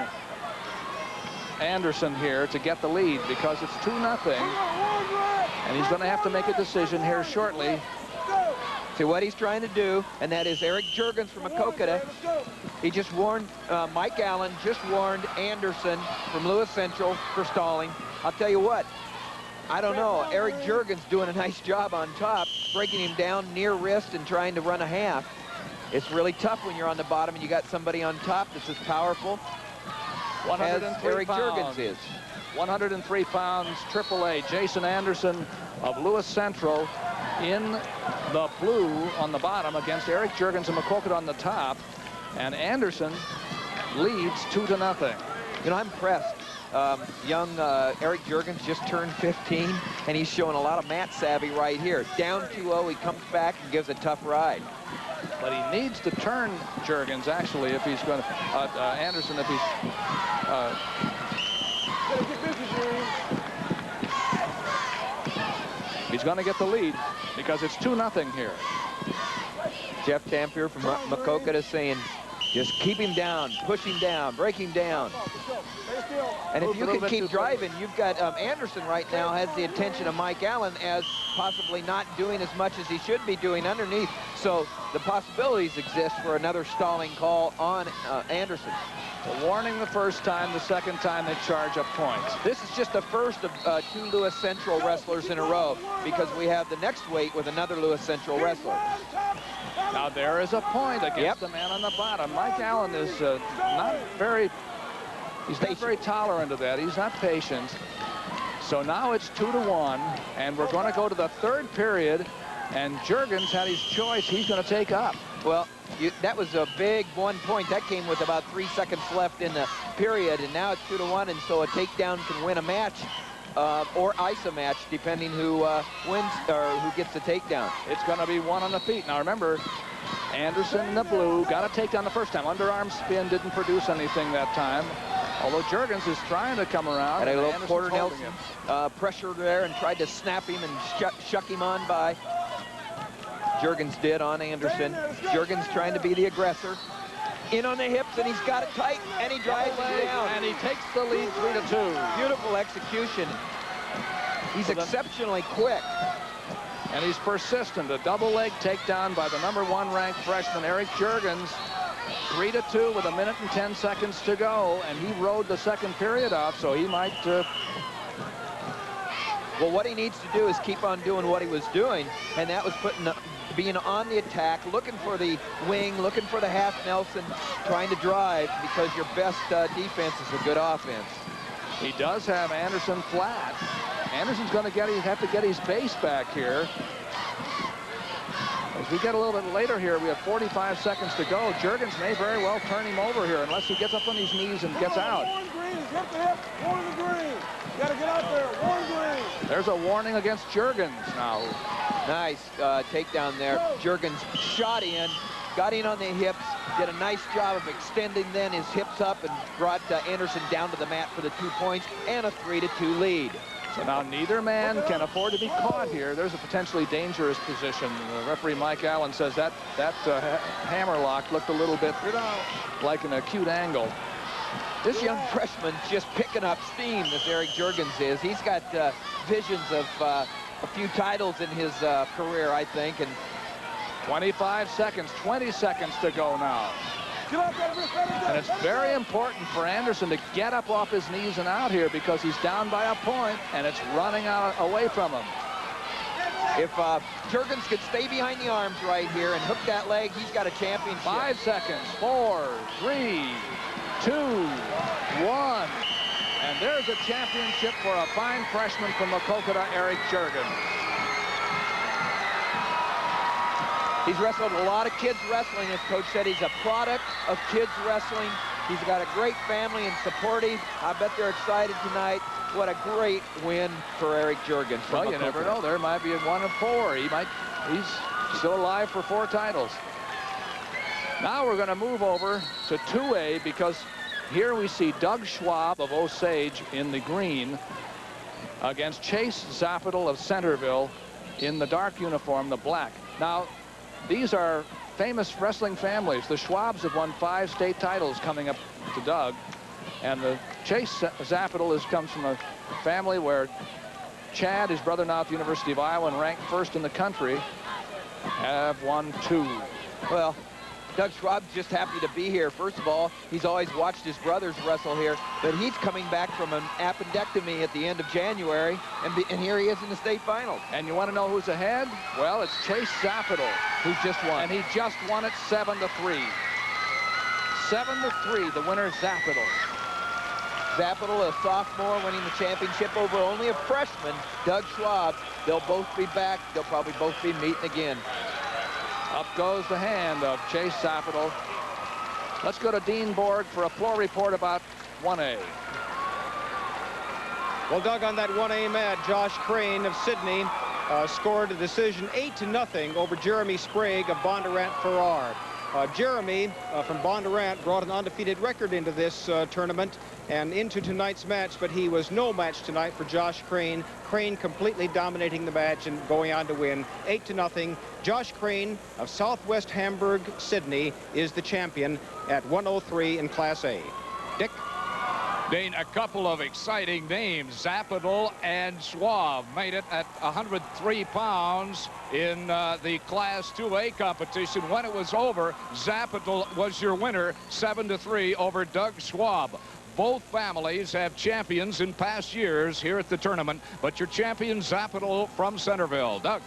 Anderson here to get the lead, because it's 2-0, and he's going to have to make a decision here shortly. See what he's trying to do, and that is Eric Juergens from Maquoketa. He just warned, Mike Allen just warned Anderson from Lewis Central for stalling. I'll tell you what, I don't know. Eric Juergens doing a nice job on top, breaking him down near wrist and trying to run a half. It's really tough when you're on the bottom and you got somebody on top that's as powerful as Eric Juergens is. 103 pounds, AAA, Jason Anderson of Lewis Central in the blue on the bottom against Eric Juergens and Maquoketa on the top. And Anderson leads 2-0. You know, I'm impressed. Young Eric Juergens just turned 15, and he's showing a lot of mat savvy right here. Down 2-0, he comes back and gives a tough ride. But he needs to turn Juergens, actually, if he's going to, Anderson, if he's, he's going to get the lead, because it's 2-0 here. Jeff Tampier from Maquoketa saying, just keep him down, push him down, break him down. And if you can keep driving, you've got Anderson right now has the attention of Mike Allen as possibly not doing as much as he should be doing underneath. So the possibilities exist for another stalling call on Anderson. A warning the first time, the second time they charge up points. This is just the first of 2 Lewis Central wrestlers in a row, because we have the next weight with another Lewis Central wrestler. Now there is a point against the man on the bottom. Mike Allen is not very, he's not very tolerant of that. He's not patient. So now it's 2-1, and we're going to go to the third period, and Juergens had his choice. He's going to take up. Well, that was a big 1 point. That came with about 3 seconds left in the period, and now it's 2-1, and so a takedown can win a match. Or ice a match, depending who wins or who gets the takedown. It's going to be one on the feet. Now remember, Anderson in the blue got a takedown the first time. Underarm spin didn't produce anything that time. Although Juergens is trying to come around. Had a little Porter Nelson pressure there and tried to snap him and shuck him on by. Juergens did on Anderson. Juergens trying to be the aggressor. In on the hips, and he's got it tight, and he drives it down. And he takes the lead 3-2. Beautiful execution. He's exceptionally quick. And he's persistent. A double leg takedown by the #1 ranked freshman, Eric Juergens. 3-2 with 1 minute and 10 seconds to go. And he rode the second period off, so he might... Well, what he needs to do is keep on doing what he was doing, and that was being on the attack, looking for the wing, looking for the half Nelson, trying to drive, because your best defense is a good offense. He does have Anderson flat. Anderson's going to have to get his base back here. As we get a little bit later here, we have 45 seconds to go. Juergens may very well turn him over here unless he gets up on his knees and gets out. Hip to hip, warn the green. You gotta get out there, warn green. There's a warning against Juergens now. Nice takedown there. Juergens shot in, got in on the hips, did a nice job of extending then his hips up and brought Anderson down to the mat for the 2 points and a 3-2 lead. So now neither man can afford to be caught here. There's a potentially dangerous position. Referee Mike Allen says that hammerlock looked a little bit like an acute angle. This young freshman just picking up steam, this Eric Juergens is. He's got visions of a few titles in his career, I think. And 25 seconds, 20 seconds to go now. And it's very important for Anderson to get up off his knees and out here, because he's down by a point and it's running away from him. If Juergens could stay behind the arms right here and hook that leg, he's got a championship. 5 seconds, 4, 3, 2, 1. And there's a championship for a fine freshman from Maquoketa, Eric Juergens. He's wrestled a lot of kids wrestling. As Coach said, he's a product of kids wrestling. He's got a great family and supportive. I bet they're excited tonight. What a great win for Eric Juergens. Well, you never know. There might be 1 of 4. He's still alive for 4 titles. Now we're going to move over to 2A, because here we see Doug Schwab of Osage in the green against Chase Zapital of Centerville in the dark uniform, the black. Now, these are famous wrestling families. The Schwabs have won 5 state titles coming up to Doug. And the Chase Zapital comes from a family where Chad, his brother now at the University of Iowa and ranked 1st in the country, have won 2. Well, Doug Schwab's just happy to be here. First of all, he's always watched his brothers wrestle here, but he's coming back from an appendectomy at the end of January, and here he is in the state finals. And you want to know who's ahead? Well, it's Chase Zapital, who just won. And he just won it 7-3. 7-3, the winner, Zapital. Zapital, a sophomore, winning the championship over only a freshman, Doug Schwab. They'll both be back. They'll probably both be meeting again. Up goes the hand of Chase Zapital. Let's go to Dean Borg for a floor report about 1A. Well, Doug, on that 1A match, Josh Crane of Sydney scored a decision 8-0 over Jeremy Sprague of Bondurant Farrar. Jeremy from Bondurant brought an undefeated record into this tournament and into tonight's match, but he was no match tonight for Josh Crane. Crane completely dominating the match and going on to win 8-0. Josh Crane of Southwest Hamburg, Sydney, is the champion at 103 in Class A. Dick? Dean, a couple of exciting names. Zapital and Schwab made it at 103 pounds in the Class 2A competition. When it was over, Zapital was your winner, 7-3 over Doug Schwab. Both families have champions in past years here at the tournament, but your champion, Zapital from Centerville. Doug.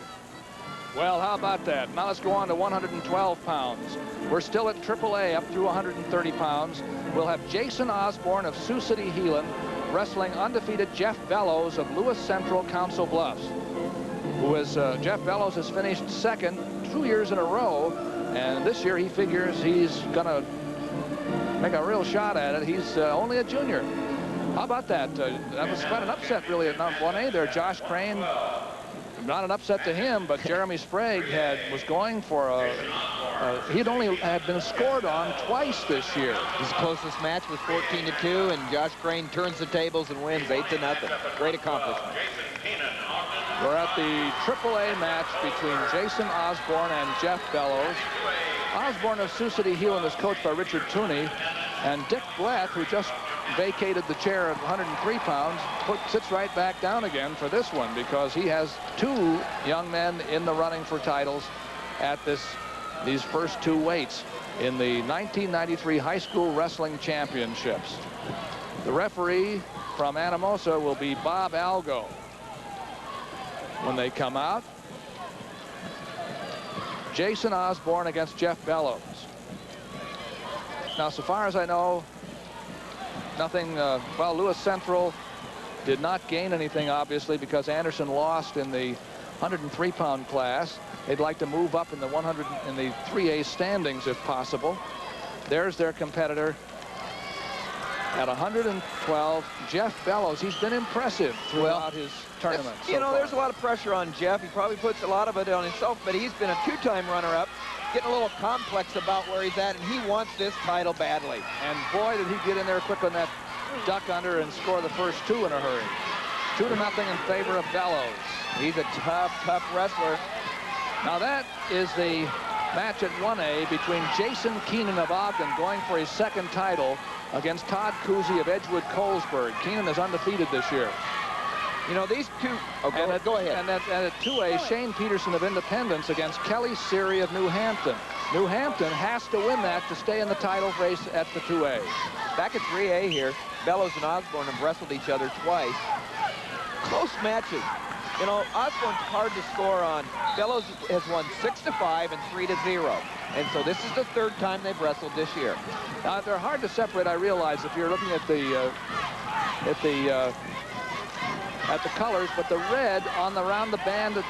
Well, how about that? Now let's go on to 112 pounds. We're still at AAA up through 130 pounds. We'll have Jason Osborne of Sioux City, Heelan, wrestling undefeated Jeff Bellows of Lewis Central, Council Bluffs, who is, Jeff Bellows has finished 2nd 2 years in a row, and this year he figures he's going to make a real shot at it. He's only a junior. How about that? That was quite an upset, really, at 1A there. Josh Crane, not an upset to him, but Jeremy Sprague was going for he'd only had been scored on twice this year. His closest match was 14-2, and Josh Crane turns the tables and wins 8-0. Great accomplishment. We're at the AAA match between Jason Osborne and Jeff Bellows. Osborne of Sioux City Hewin is coached by Richard Tooney, and Dick Black, who just vacated the chair at 103 pounds, sits right back down again for this one because he has 2 young men in the running for titles at these first 2 weights in the 1993 High School Wrestling Championships. The referee from Anamosa will be Bob Algo. When they come out, Jason Osborne against Jeff Bellows. Now, so far as I know, nothing, well, Lewis Central did not gain anything, obviously, because Anderson lost in the 103-pound class. They'd like to move up in the 3A standings if possible. There's their competitor at 112, Jeff Bellows. He's been impressive throughout his tournament. You know, there's a lot of pressure on Jeff. He probably puts a lot of it on himself, but he's been a 2-time runner-up, getting a little complex about where he's at, and he wants this title badly. And boy, did he get in there quick on that duck under and score the first 2 in a hurry. 2-0 in favor of Bellows. He's a tough, tough wrestler. Now that is the match at 1A between Jason Keenan of Ogden going for his 2nd title against Todd Cousy of Edgewood Colesburg. Keenan is undefeated this year. You know, these 2... go ahead. And at 2A, Shane Peterson of Independence against Kelly Siri of New Hampton. New Hampton has to win that to stay in the title race at the 2A. Back at 3A here, Bellows and Osborne have wrestled each other twice. Close matches. You know, Osborne's hard to score on. Bellows has won 6-5 and 3-0. And so this is the 3rd time they've wrestled this year. Now, they're hard to separate, I realize, if you're looking at the colors, but the red around the band,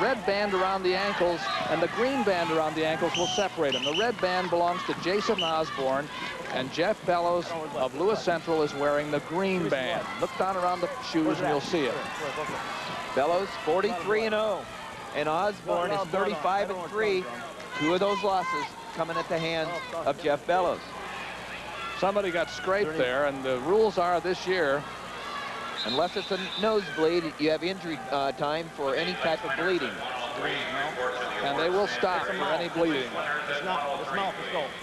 red band around the ankles and the green band around the ankles will separate them. The red band belongs to Jason Osborne, and Jeff Bellows of Lewis Central is wearing the green band. Look down around the shoes and you'll see it. Bellows 43-0, and Osborne is 35-3. 2 of those losses coming at the hands of Jeff Bellows. Somebody got scraped there, and the rules are this year, unless it's a nosebleed, you have injury time for any type of bleeding. And they will stop for any bleeding.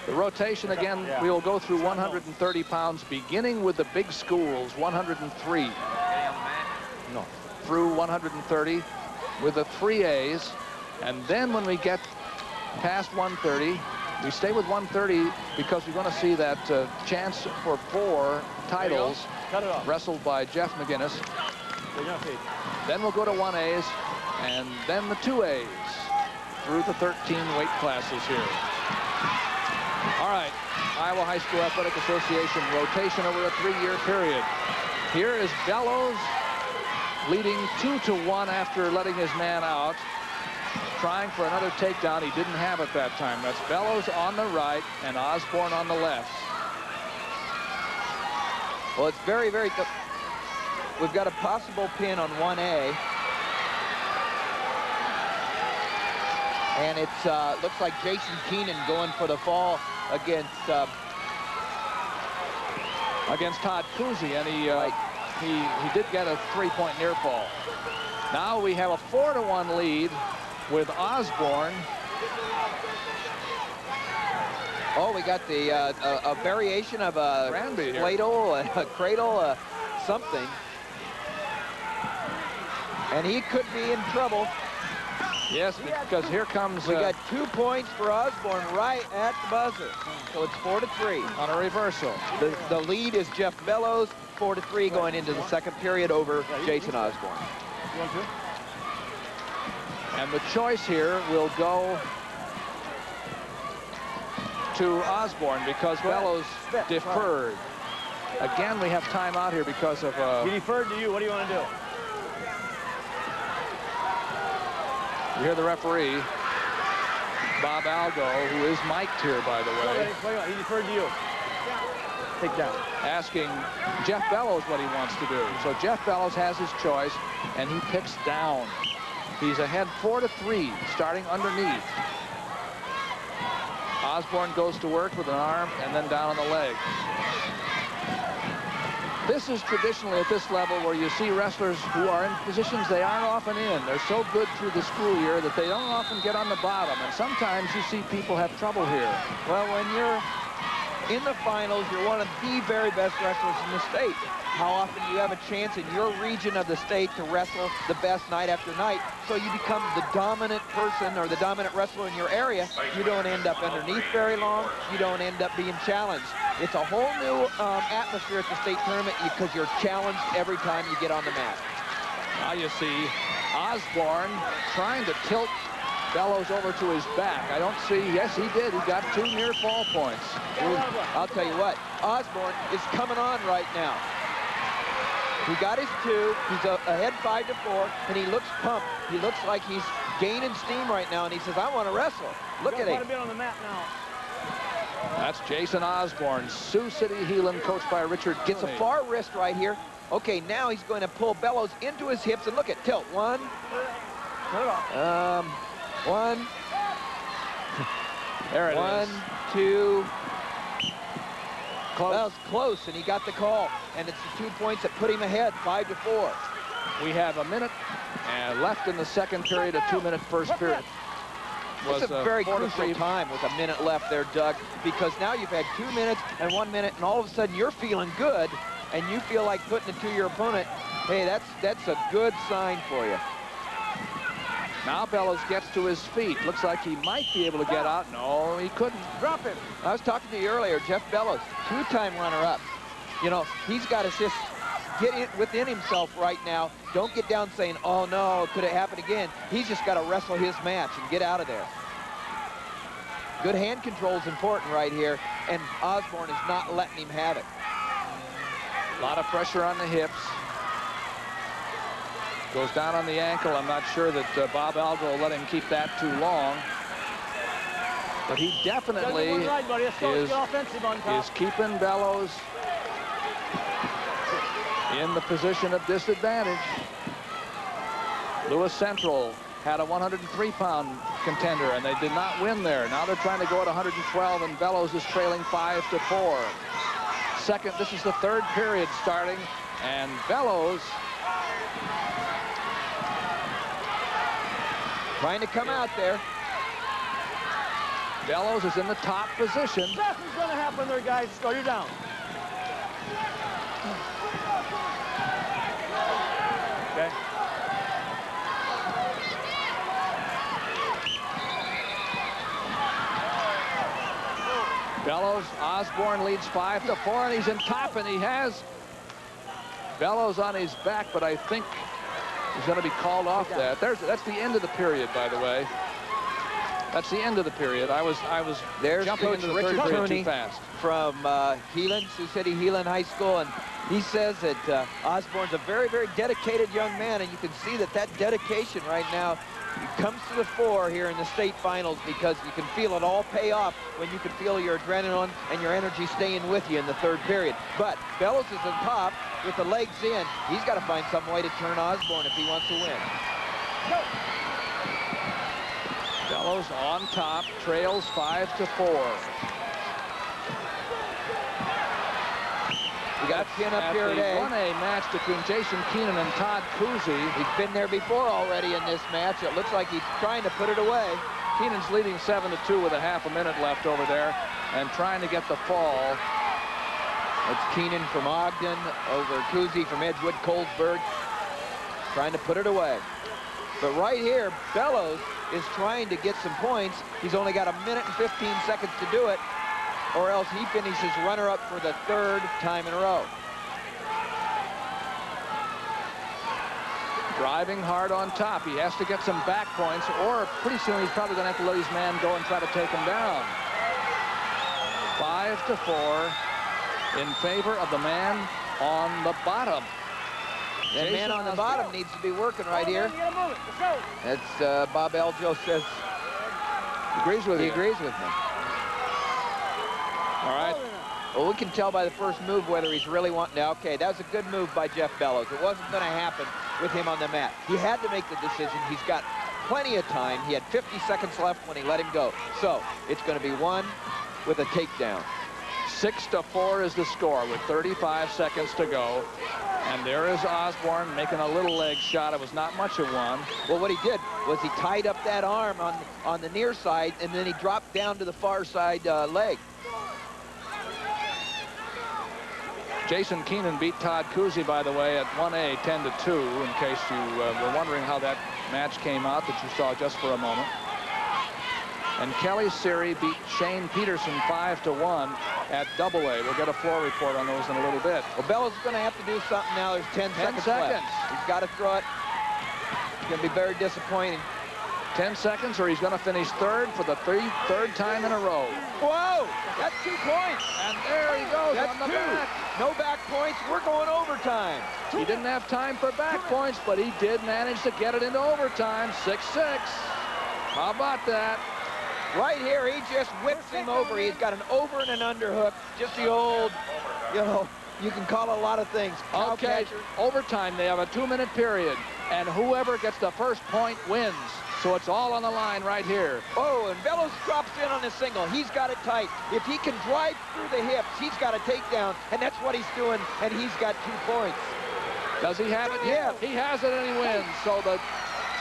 The rotation again, we will go through 130 pounds, beginning with the big schools, 103. Through 130 with the 3As, and then when we get past 130, we stay with 130 because we're going to see that chance for 4 titles wrestled by Jeff McGinnis. Then we'll go to 1As and then the 2As through the 13 weight classes here. All right, Iowa High School Athletic Association rotation over a 3-year period. Here is Bellows leading 2-1 after letting his man out, trying for another takedown. He didn't have it that time. That's Bellows on the right and Osborne on the left. Well, it's very, very tough. We've got a possible pin on 1A. And it looks like Jason Keenan going for the fall against Todd Cousy, and he did get a 3-point near fall. Now we have a 4-1 lead with Osborne. Oh, we got the a variation of a ladle, a cradle, something. And he could be in trouble. Yes, because here comes... We got 2 points for Osborne right at the buzzer. So it's 4-3. On a reversal. The lead is Jeff Bellows, 4-3 going into the 2nd period over Jason Osborne. And the choice here will go to Osborne because Bellows deferred. Again, we have timeout here because of... He deferred to you. What do you want to do? You hear the referee, Bob Algo, who is mic'd here, by the way. He deferred to you. Take down. Asking Jeff Bellows what he wants to do. So Jeff Bellows has his choice, and he picks down. He's ahead 4-3, starting underneath. Osborne goes to work with an arm and then down on the leg. This is traditionally at this level where you see wrestlers who are in positions they aren't often in. They're so good through the school year that they don't often get on the bottom, and sometimes you see people have trouble here. Well, when you're in the finals, you're one of the very best wrestlers in the state. How often do you have a chance in your region of the state to wrestle the best night after night? So you become the dominant person or the dominant wrestler in your area. You don't end up underneath very long. You don't end up being challenged. It's a whole new atmosphere at the state tournament because you're challenged every time you get on the mat. Now you see Osborne trying to tilt Bellows over to his back. I don't see, yes, he did. He got 2 near fall points. I'll tell you what, Osborne is coming on right now. He got his 2, he's ahead 5-4, and he looks pumped. He looks like he's gaining steam right now, and he says, I want to wrestle. Look at him. Quite a bit on the mat now. That's Jason Osborne, Sioux City Heelan, coached by Richard Gets a Cooney. far wrist right here. Okay, now he's going to pull Bellows into his hips, and look at tilt. 1. There it is. 1, 2. Close. That was close, and he got the call. And it's the 2 points that put him ahead, 5-4. We have a minute left in the second period, a 2-minute first period. It's a very crucial time with a minute left there, Doug, because now you've had 2 minutes and 1 minute, and all of a sudden you're feeling good, and you feel like putting it to your opponent. Hey, that's a good sign for you. Now Bellows gets to his feet. Looks like he might be able to get out. No, he couldn't. Drop him. I was talking to you earlier, Jeff Bellows, 2-time runner-up. You know, he's got to just get it within himself right now. Don't get down saying, oh no, could it happen again? He's just got to wrestle his match and get out of there. Good hand control is important right here, and Osborne is not letting him have it. A lot of pressure on the hips. Goes down on the ankle. I'm not sure that Bob Algo will let him keep that too long. But he definitely is keeping Bellows in the position of disadvantage. Lewis Central had a 103-pound contender, and they did not win there. Now they're trying to go at 112, and Bellows is trailing 5-4. This is the third period starting, and Bellows trying to come out there. Bellows is in the top position. Nothing's going to happen there, guys. Go, you're down. Okay. Bellows, Osborne leads 5-4, and he's in top, and he has Bellows on his back, but I think he's going to be called off that. That's the end of the period, by the way. That's the end of the period. I was There's jumping Coach into the Richard third period Cooney too fast. From Heelan, Sioux City Heelan High School, and he says that Osborne's a very, very dedicated young man, and you can see that dedication right now comes to the fore here in the state finals, because you can feel it all pay off when you can feel your adrenaline and your energy staying with you in the third period. But Bellows is on top with the legs in. He's got to find some way to turn Osborne if he wants to win. Go. Bellows on top, trails 5-4. We got a pin up here at today. the 1A match between Jason Keenan and Todd Cousy. He's been there before already in this match. It looks like he's trying to put it away. Keenan's leading 7-2 with a half a minute left over there and trying to get the fall. It's Keenan from Ogden over Cousy from Edgewood, Colesburg, trying to put it away. But right here, Bellows is trying to get some points. He's only got 1 minute and 15 seconds to do it, or else he finishes runner-up for the third time in a row. Driving hard on top. He has to get some back points, or pretty soon he's probably going to have to let his man go and try to take him down. 5-4 in favor of the man on the bottom. That man on the bottom needs to be working right here. That's Bob Aljo says. Agrees with He agrees with me. All right. Well, we can tell by the first move whether he's really wanting to. Okay, that was a good move by Jeff Bellows. It wasn't going to happen with him on the mat. He had to make the decision. He's got plenty of time. He had 50 seconds left when he let him go. So it's going to be one with a takedown. 6-4 is the score with 35 seconds to go. And there is Osborne making a little leg shot. It was not much of one. Well, what he did was he tied up that arm on the near side, and then he dropped down to the far side leg. Jason Keenan beat Todd Cousy, by the way, at 1A 10-2, in case you were wondering how that match came out that you saw just for a moment. And Kelly Siri beat Shane Peterson 5-1 at AA. We'll get a floor report on those in a little bit. Well, Bellows is going to have to do something now. There's 10 seconds left. He's got to throw it. It's going to be very disappointing. 10 seconds, or he's going to finish third for the third time in a row. Whoa! That's 2 points. And there he goes. That's on the back. No back points. We're going overtime. He didn't have time for back points, but he did manage to get it into overtime. 6-6. How about that? Right here, he just whips him over. He's got an over and an underhook. Just the old, you know, you can call it a lot of things. Okay, overtime. They have a 2-minute period, and whoever gets the first point wins. So it's all on the line right here. Oh, and Bellows drops in on the single. He's got it tight. If he can drive through the hips, he's got a takedown, and that's what he's doing, and he's got 2 points. Does he have it? Yeah. He has it, and he wins.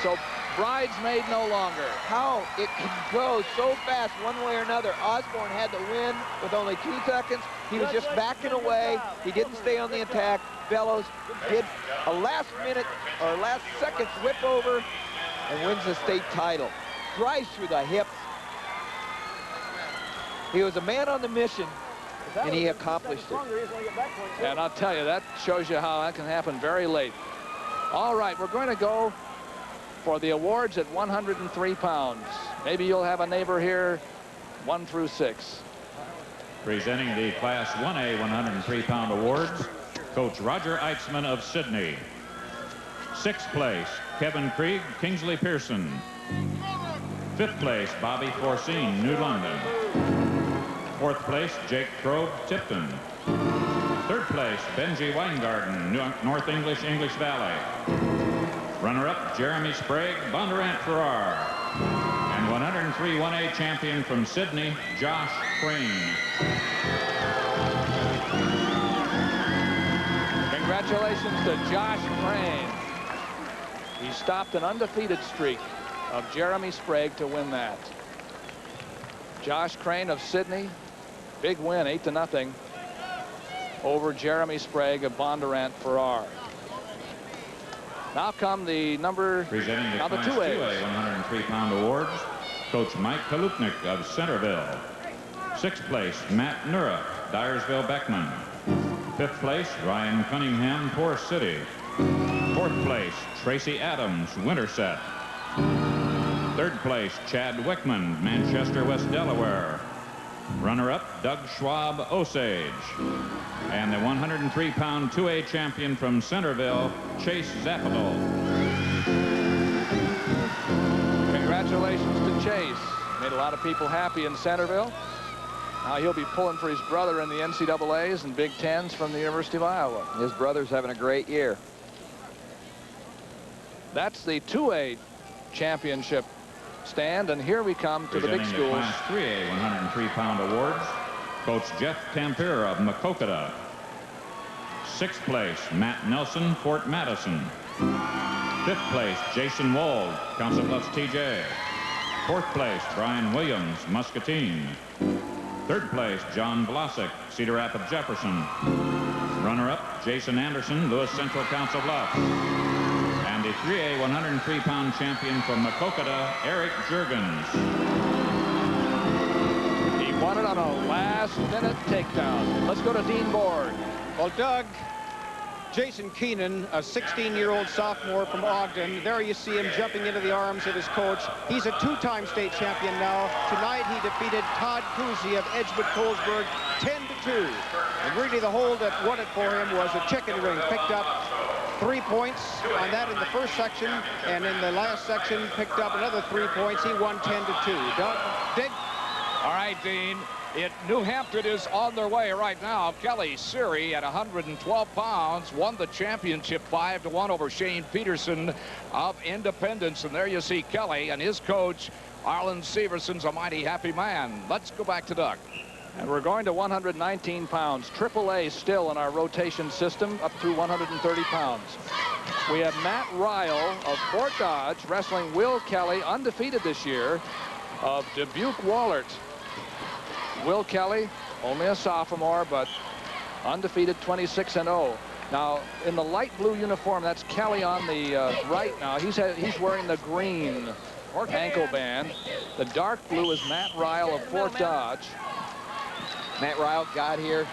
So bridesmaid no longer. How it can go so fast one way or another. Osborne had the win with only 2 seconds. He was just backing away. He didn't stay on the attack. Bellows did a last-minute or last-second whip over and wins the state title. Drives through the hips. He was a man on the mission, and he accomplished it. And I'll tell you, that shows you how that can happen very late. All right, we're going to go for the awards at 103 pounds. Maybe you'll have a neighbor here, 1 through 6. Presenting the Class 1A 103-pound awards, Coach Roger Eitzman of Sydney. 6th place, Kevin Krieg, Kingsley Pearson. 5th place, Bobby Forcine, New London. 4th place, Jake Probe, Tipton. 3rd place, Benji Weingarten, North English Valley. Runner-up, Jeremy Sprague, Bondurant Farrar. And 103 1A champion from Sydney, Josh Crane. Congratulations to Josh Crane. He stopped an undefeated streak of Jeremy Sprague to win that. Josh Crane of Sydney, big win, 8-0 over Jeremy Sprague of Bondurant Farrar. Now come the Presenting the Class 2A 103-pound awards, Coach Mike Kalupnik of Centerville. 6th place, Matt Nura, Dyersville Beckman. 5th place, Ryan Cunningham, Forest City. 4th place, Tracy Adams, Winterset. 3rd place, Chad Wickman, Manchester, West Delaware. Runner-up, Doug Schwab, Osage. And the 103-pound 2A champion from Centerville, Chase Zappedal. Congratulations to Chase. Made a lot of people happy in Centerville. Now he'll be pulling for his brother in the NCAAs and Big Tens from the University of Iowa. His brother's having a great year. That's the 2A championship stand, and here we come to the big schools. Class 3A 103-pound awards, Coach Jeff Tampier of Maquoketa. 6th place, Matt Nelson, Fort Madison. 5th place, Jason Wald, Council Bluffs TJ. 4th place, Brian Williams, Muscatine. 3rd place, John Vlasic, Cedar Rapids Jefferson. Runner-up, Jason Anderson, Lewis Central Council Bluffs. And the 3A 103-pound champion from Maquoketa, Eric Juergens. He won it on a last-minute takedown. Let's go to Dean Board. Well, Doug, Jason Keenan, a 16-year-old sophomore from Ogden. There you see him jumping into the arms of his coach. He's a 2-time state champion now. Tonight he defeated Todd Cousy of Edgewood-Colesburg 10-2. And really the hole that won it for him was a chicken ring. Picked up 3 points on that in the first section, and in the last section picked up another 3 points. He won 10-2. Doug, Dick? All right, Dean. New Hampton is on their way right now. Kelly Siri at 112 pounds won the championship 5-1 over Shane Peterson of Independence. And there you see Kelly and his coach, Arlen Severson's a mighty happy man. Let's go back to Doug. And we're going to 119 pounds. AAA still in our rotation system, up through 130 pounds. We have Matt Ryle of Fort Dodge wrestling Will Kelly, undefeated this year, of Dubuque Wahlert. Will Kelly, only a sophomore, but undefeated, 26-0. Now, in the light blue uniform, that's Kelly on the right now. He's wearing the green ankle band. The dark blue is Matt Ryle of Fort Dodge. Matt Ryle got here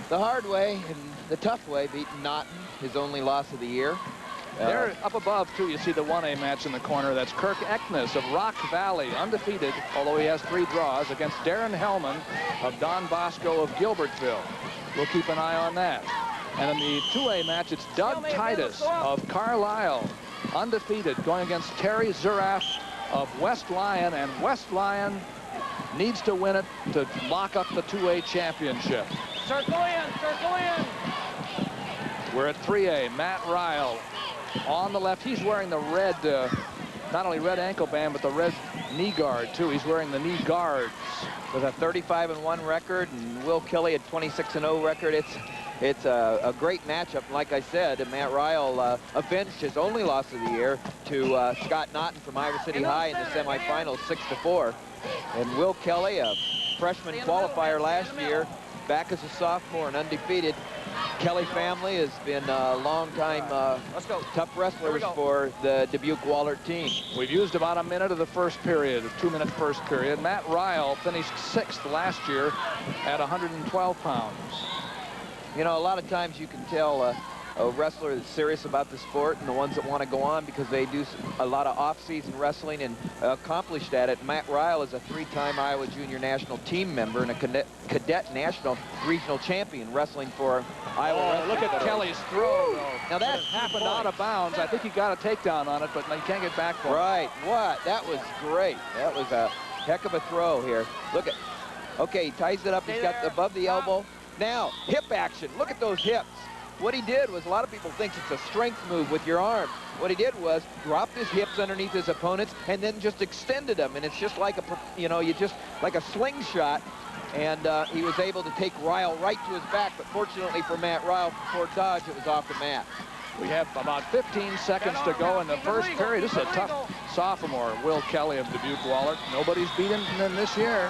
the hard way and the tough way, beating Naughton, his only loss of the year. There up above, too, you see the 1A match in the corner. That's Kirk Eknes of Rock Valley, undefeated, although he has 3 draws, against Darren Hellman of Don Bosco of Gilbertville. We'll keep an eye on that. And in the 2A match, it's Doug Titus of Carlisle, undefeated, going against Terry Zuraff of West Lyon, and West Lyon needs to win it to lock up the 2A championship. Circle in, circle in. We're at 3A. Matt Ryle on the left. He's wearing the red, not only red ankle band, but the red knee guard, too. He's wearing the knee guards. With a 35-1 record, and Will Kelly a 26-0 record. It's a great matchup. Like I said, Matt Ryle avenged his only loss of the year to Scott Naughton from Iowa City High in the semifinals, 6-4. And Will Kelly, a freshman qualifier last year, back as a sophomore and undefeated. Kelly family has been long-time tough wrestlers for the Dubuque Wahlert team. We've used about a minute of the first period, a 2-minute first period. Matt Ryle finished 6th last year at 112 pounds. You know, a lot of times you can tell a wrestler that's serious about the sport and the ones that want to go on because they do a lot of off-season wrestling and accomplished at it. Matt Ryle is a 3-time Iowa Junior National Team member and a cadet national regional champion wrestling for Iowa. Look at Kelly's throw, though. Now that happened out of bounds. I think he got a takedown on it, but he can't get back for it. Right. What? That was great. That was a heck of a throw here. Look at. Okay, he ties it up. He's got above the elbow. Now, hip action. Look at those hips. What he did was, a lot of people think it's a strength move with your arm. What he did was dropped his hips underneath his opponents and then just extended them. And it's just like like a slingshot. And he was able to take Ryle right to his back. But fortunately for Matt Ryle from Fort Dodge, it was off the mat. We have about 15 seconds to go in the first period. This is a tough sophomore, Will Kelly of Dubuque Wahlert. Nobody's beaten him this year.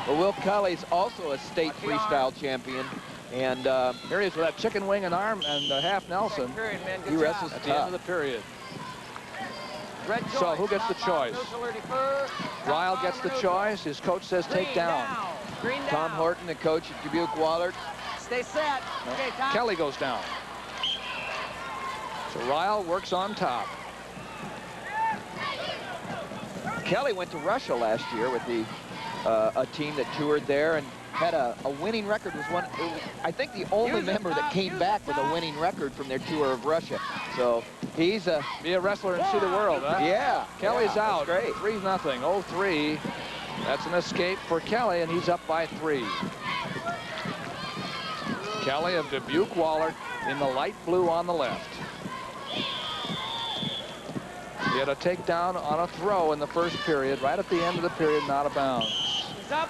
Well, Will Kelly's also a state freestyle champion. And here he is with that chicken wing and arm and half Nelson. He wrestles at the end of the period. So who gets the choice? Ryle gets the choice. His coach says take down. Tom Horton, the coach at Dubuque Wahlert. Stay set. Okay, Tom. Kelly goes down. So Ryle works on top. Kelly went to Russia last year with the a team that toured there and had a winning record. I think the only member that came back with a winning record from their tour of Russia. So he's be a wrestler and see the world, huh? Yeah. Kelly's out. Great. 3-0. 0-3. That's an escape for Kelly, and he's up by 3. Kelly of Dubuque Wahlert in the light blue on the left. He had a takedown on a throw in the first period, right at the end of the period, and out of bounds. He's up.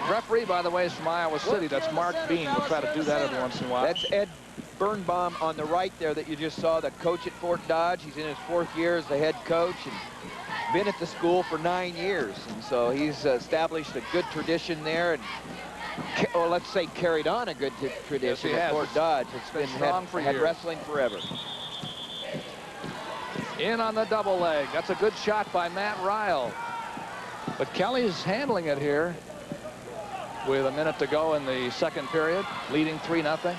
Referee, by the way, is from Iowa City. That's Mark Bean. We'll try to do that every once in a while. That's Ed Birnbaum on the right there that you just saw, the coach at Fort Dodge. He's in his 4th year as the head coach and been at the school for 9 years. And so he's established a good tradition there and, or let's say, carried on a good tradition at Fort Dodge. It's been had wrestling forever. In on the double leg. That's a good shot by Matt Ryle. But Kelly's handling it here with a minute to go in the second period, leading 3-0.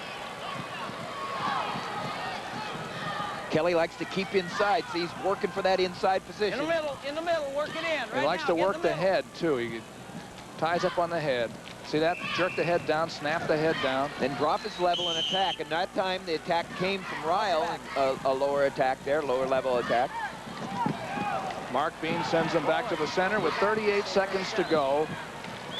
Kelly likes to keep inside. See, he's working for that inside position. In the middle, work it in. Right he likes now, to work the head, too. He ties up on the head. See that? Jerk the head down, snap the head down. Then drop his level and attack. And that time, the attack came from Ryle, a lower attack there, lower level attack. Mark Bean sends him back to the center with 38 seconds to go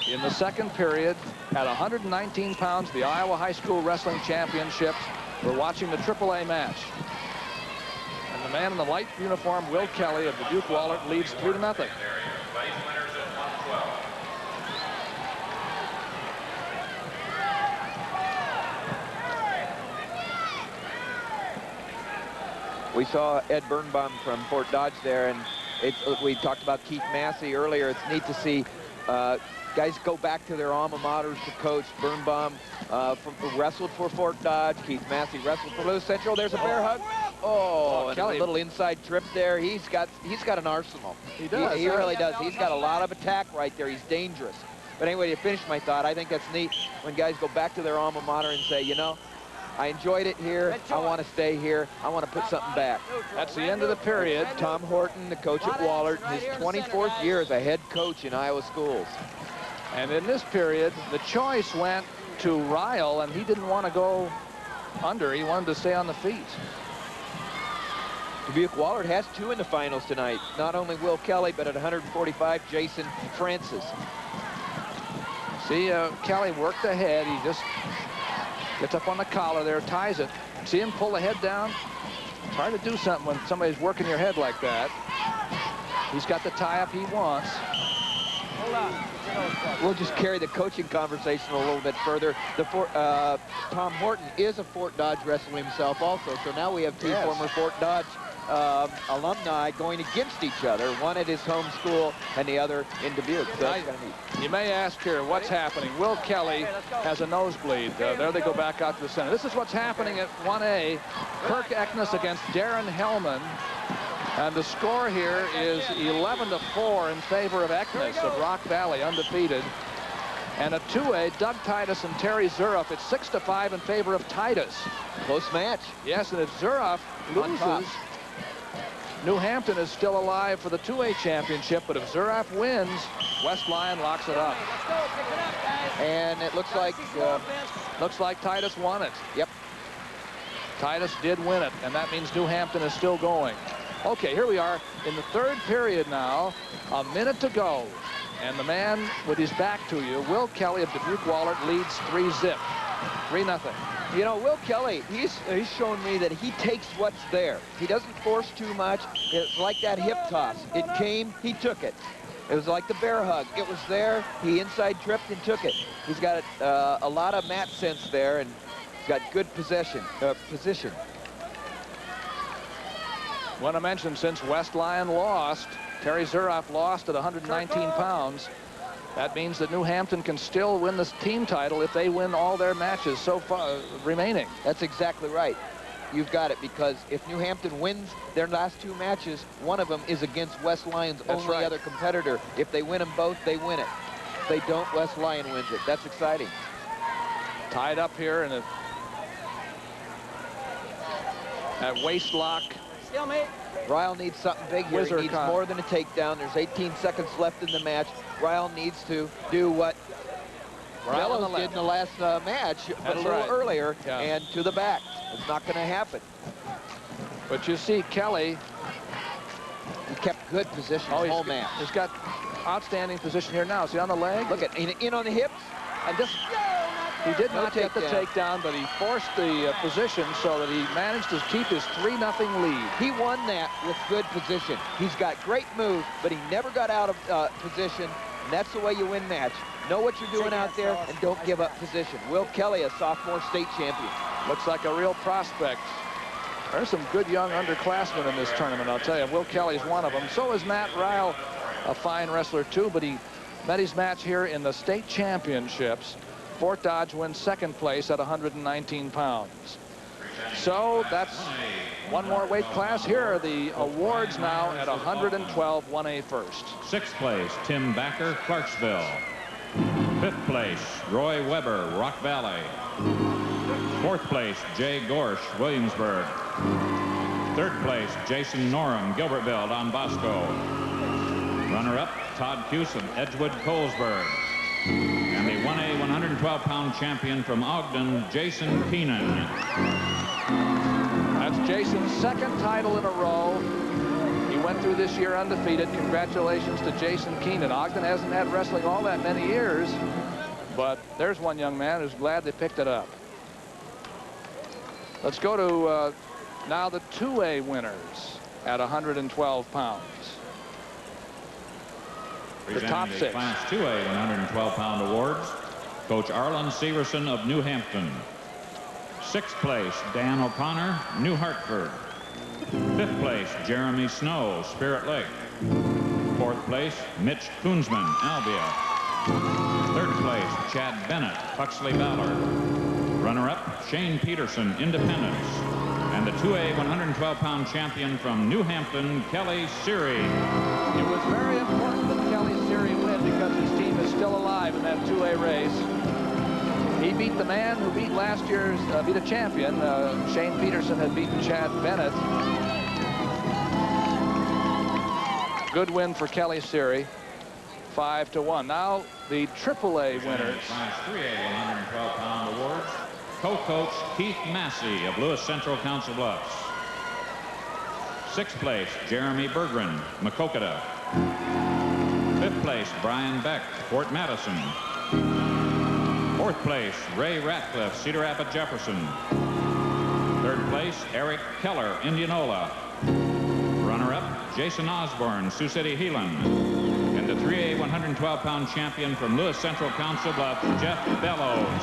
in the second period. At 119 pounds, the Iowa High School Wrestling Championships. We're watching the AAA match. And the man in the light uniform, Will Kelly of Dubuque Wahlert, leads 3-0. We saw Ed Birnbaum from Fort Dodge there, and we talked about Keith Massey earlier. It's neat to see guys go back to their alma maters to coach. Birnbaum wrestled for Fort Dodge. Keith Massey wrestled for Lewis Central. There's a bear hug. Oh, and a little inside trip there. He's got an arsenal. He does. He really does. He's got a lot of attack right there. He's dangerous. But anyway, to finish my thought, I think that's neat when guys go back to their alma mater and say, you know, I enjoyed it here. I want to stay here. I want to put something back. That's the end of the period. Tom Horton, the coach at Wahlert, his 24th year as a head coach in Iowa schools. And in this period, the choice went to Ryle, and he didn't want to go under. He wanted to stay on the feet. Dubuque Wahlert has 2 in the finals tonight. Not only Will Kelly, but at 145, Jason Francis. See, Kelly worked ahead. He just gets up on the collar there, ties it. See him pull the head down? It's hard to do something when somebody's working your head like that. He's got the tie-up he wants. Hold on. We'll just carry the coaching conversation a little bit further. Tom Horton is a Fort Dodge wrestler himself also, so now we have 2 former Fort Dodge alumni going against each other, one at his home school and the other in Dubuque. So that's kind of neat. You may ask here, what's happening? Will Kelly has a nosebleed. There they go back out to the center. This is what's happening at 1A. Kirk Eckness against Darren Hellman. And the score here is 11-4 in favor of Eckness of Rock Valley, undefeated. And at 2A, Doug Titus and Terry Zuroff, it's 6-5 in favor of Titus. Close match. Yes, and if Zuroff loses, New Hampton is still alive for the 2A championship, but if Zuroff wins, West Lyon locks it up. And it looks like Titus won it. Yep. Titus did win it, and that means New Hampton is still going. Okay, here we are in the 3rd period now. A minute to go. And the man with his back to you, Will Kelly of Dubuque Wahlert, leads 3-zip. 3-0. You know, Will Kelly, he's shown me that he takes what's there. He doesn't force too much. It's like that hip toss. It came, he took it. It was like the bear hug. It was there. He inside tripped and took it. He's got a lot of mat sense there, and he's got good position. Want to mention, since West Lyon lost, Terry Zuroff lost at 119 pounds. That means that New Hampton can still win this team title if they win all their matches so far remaining. That's exactly right. You've got it, because if New Hampton wins their last 2 matches, one of them is against West Lyon's only other competitor. If they win them both, they win it. If they don't, West Lyon wins it. That's exciting. Tied up here in a waist lock. Ryle needs something big here. He needs more than a takedown. There's 18 seconds left in the match. Ryle needs to do what Bellows did in the last match, but a little earlier, and to the back. It's not going to happen. But you see Kelly. He kept good position the whole match. He's got outstanding position here now. See on the leg? Look at in on the hips. And just he did not get the takedown, but he forced the position so that he managed to keep his 3-0 lead. He won that with good position. He's got great moves, but he never got out of position, and that's the way you win match. Know what you're doing out there and don't give up position. Will Kelly, a sophomore state champion. Looks like a real prospect. There's some good young underclassmen in this tournament, I'll tell you. Will Kelly's one of them. So is Matt Ryle, a fine wrestler too, but he met his match here in the state championships. Fort Dodge wins 2nd place at 119 pounds. So that's one more weight class. Here are the awards now at 112, 1A first. 6th place, Tim Backer, Clarksville. 5th place, Roy Weber, Rock Valley. 4th place, Jay Gorsh, Williamsburg. 3rd place, Jason Norum, Gilbertville, Don Bosco. Runner-up, Todd Cusum, Edgewood, Colesburg. And the 1A 112-pound champion from Ogden, Jason Keenan. That's Jason's 2nd title in a row. He went through this year undefeated. Congratulations to Jason Keenan. Ogden hasn't had wrestling all that many years, but there's one young man who's glad they picked it up. Let's go to now the 2A winners at 112 pounds. The top 6. Class 2A 112-pound awards. Coach Arlen Severson of New Hampton. 6th place, Dan O'Connor, New Hartford. Fifth place, Jeremy Snow, Spirit Lake. Fourth place, Mitch Koonsman, Albia. Third place, Chad Bennett, Huxley Ballard. Runner-up, Shane Peterson, Independence. And the 2A 112-pound champion from New Hampton, Kelly Seary. It was very important that Kelly Seary win because his team is still alive in that 2A race. He beat the man who beat last year's, beat a champion. Shane Peterson had beaten Chad Bennett. Good win for Kelly Seary, 5-1. Now the AAA winners. Class 3A 112-pound awards. Co-coach Keith Massey of Lewis Central Council Bluffs. Sixth place, Jeremy Berggren, Maquoketa. Fifth place, Brian Beck, Fort Madison. Fourth place, Ray Ratcliffe, Cedar Rapids Jefferson. Third place, Eric Keller, Indianola. Runner-up, Jason Osborne, Sioux City Heelan. And the 3A 112-pound champion from Lewis Central Council Bluffs, Jeff Bellows.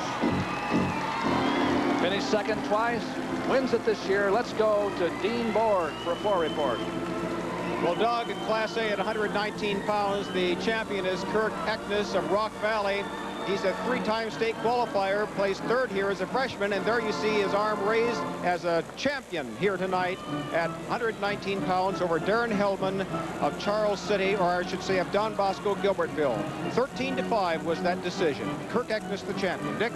Finished second twice, wins it this year. Let's go to Dean Board for a floor report. Well, Doug, in Class A at 119 pounds, the champion is Kirk Eknes of Rock Valley. He's a three-time state qualifier, placed third here as a freshman, and there you see his arm raised as a champion here tonight at 119 pounds over Darren Hellman of Charles City, or I should say of Don Bosco, Gilbertville. 13-5 was that decision. Kirk Eknes, the champion. Dick?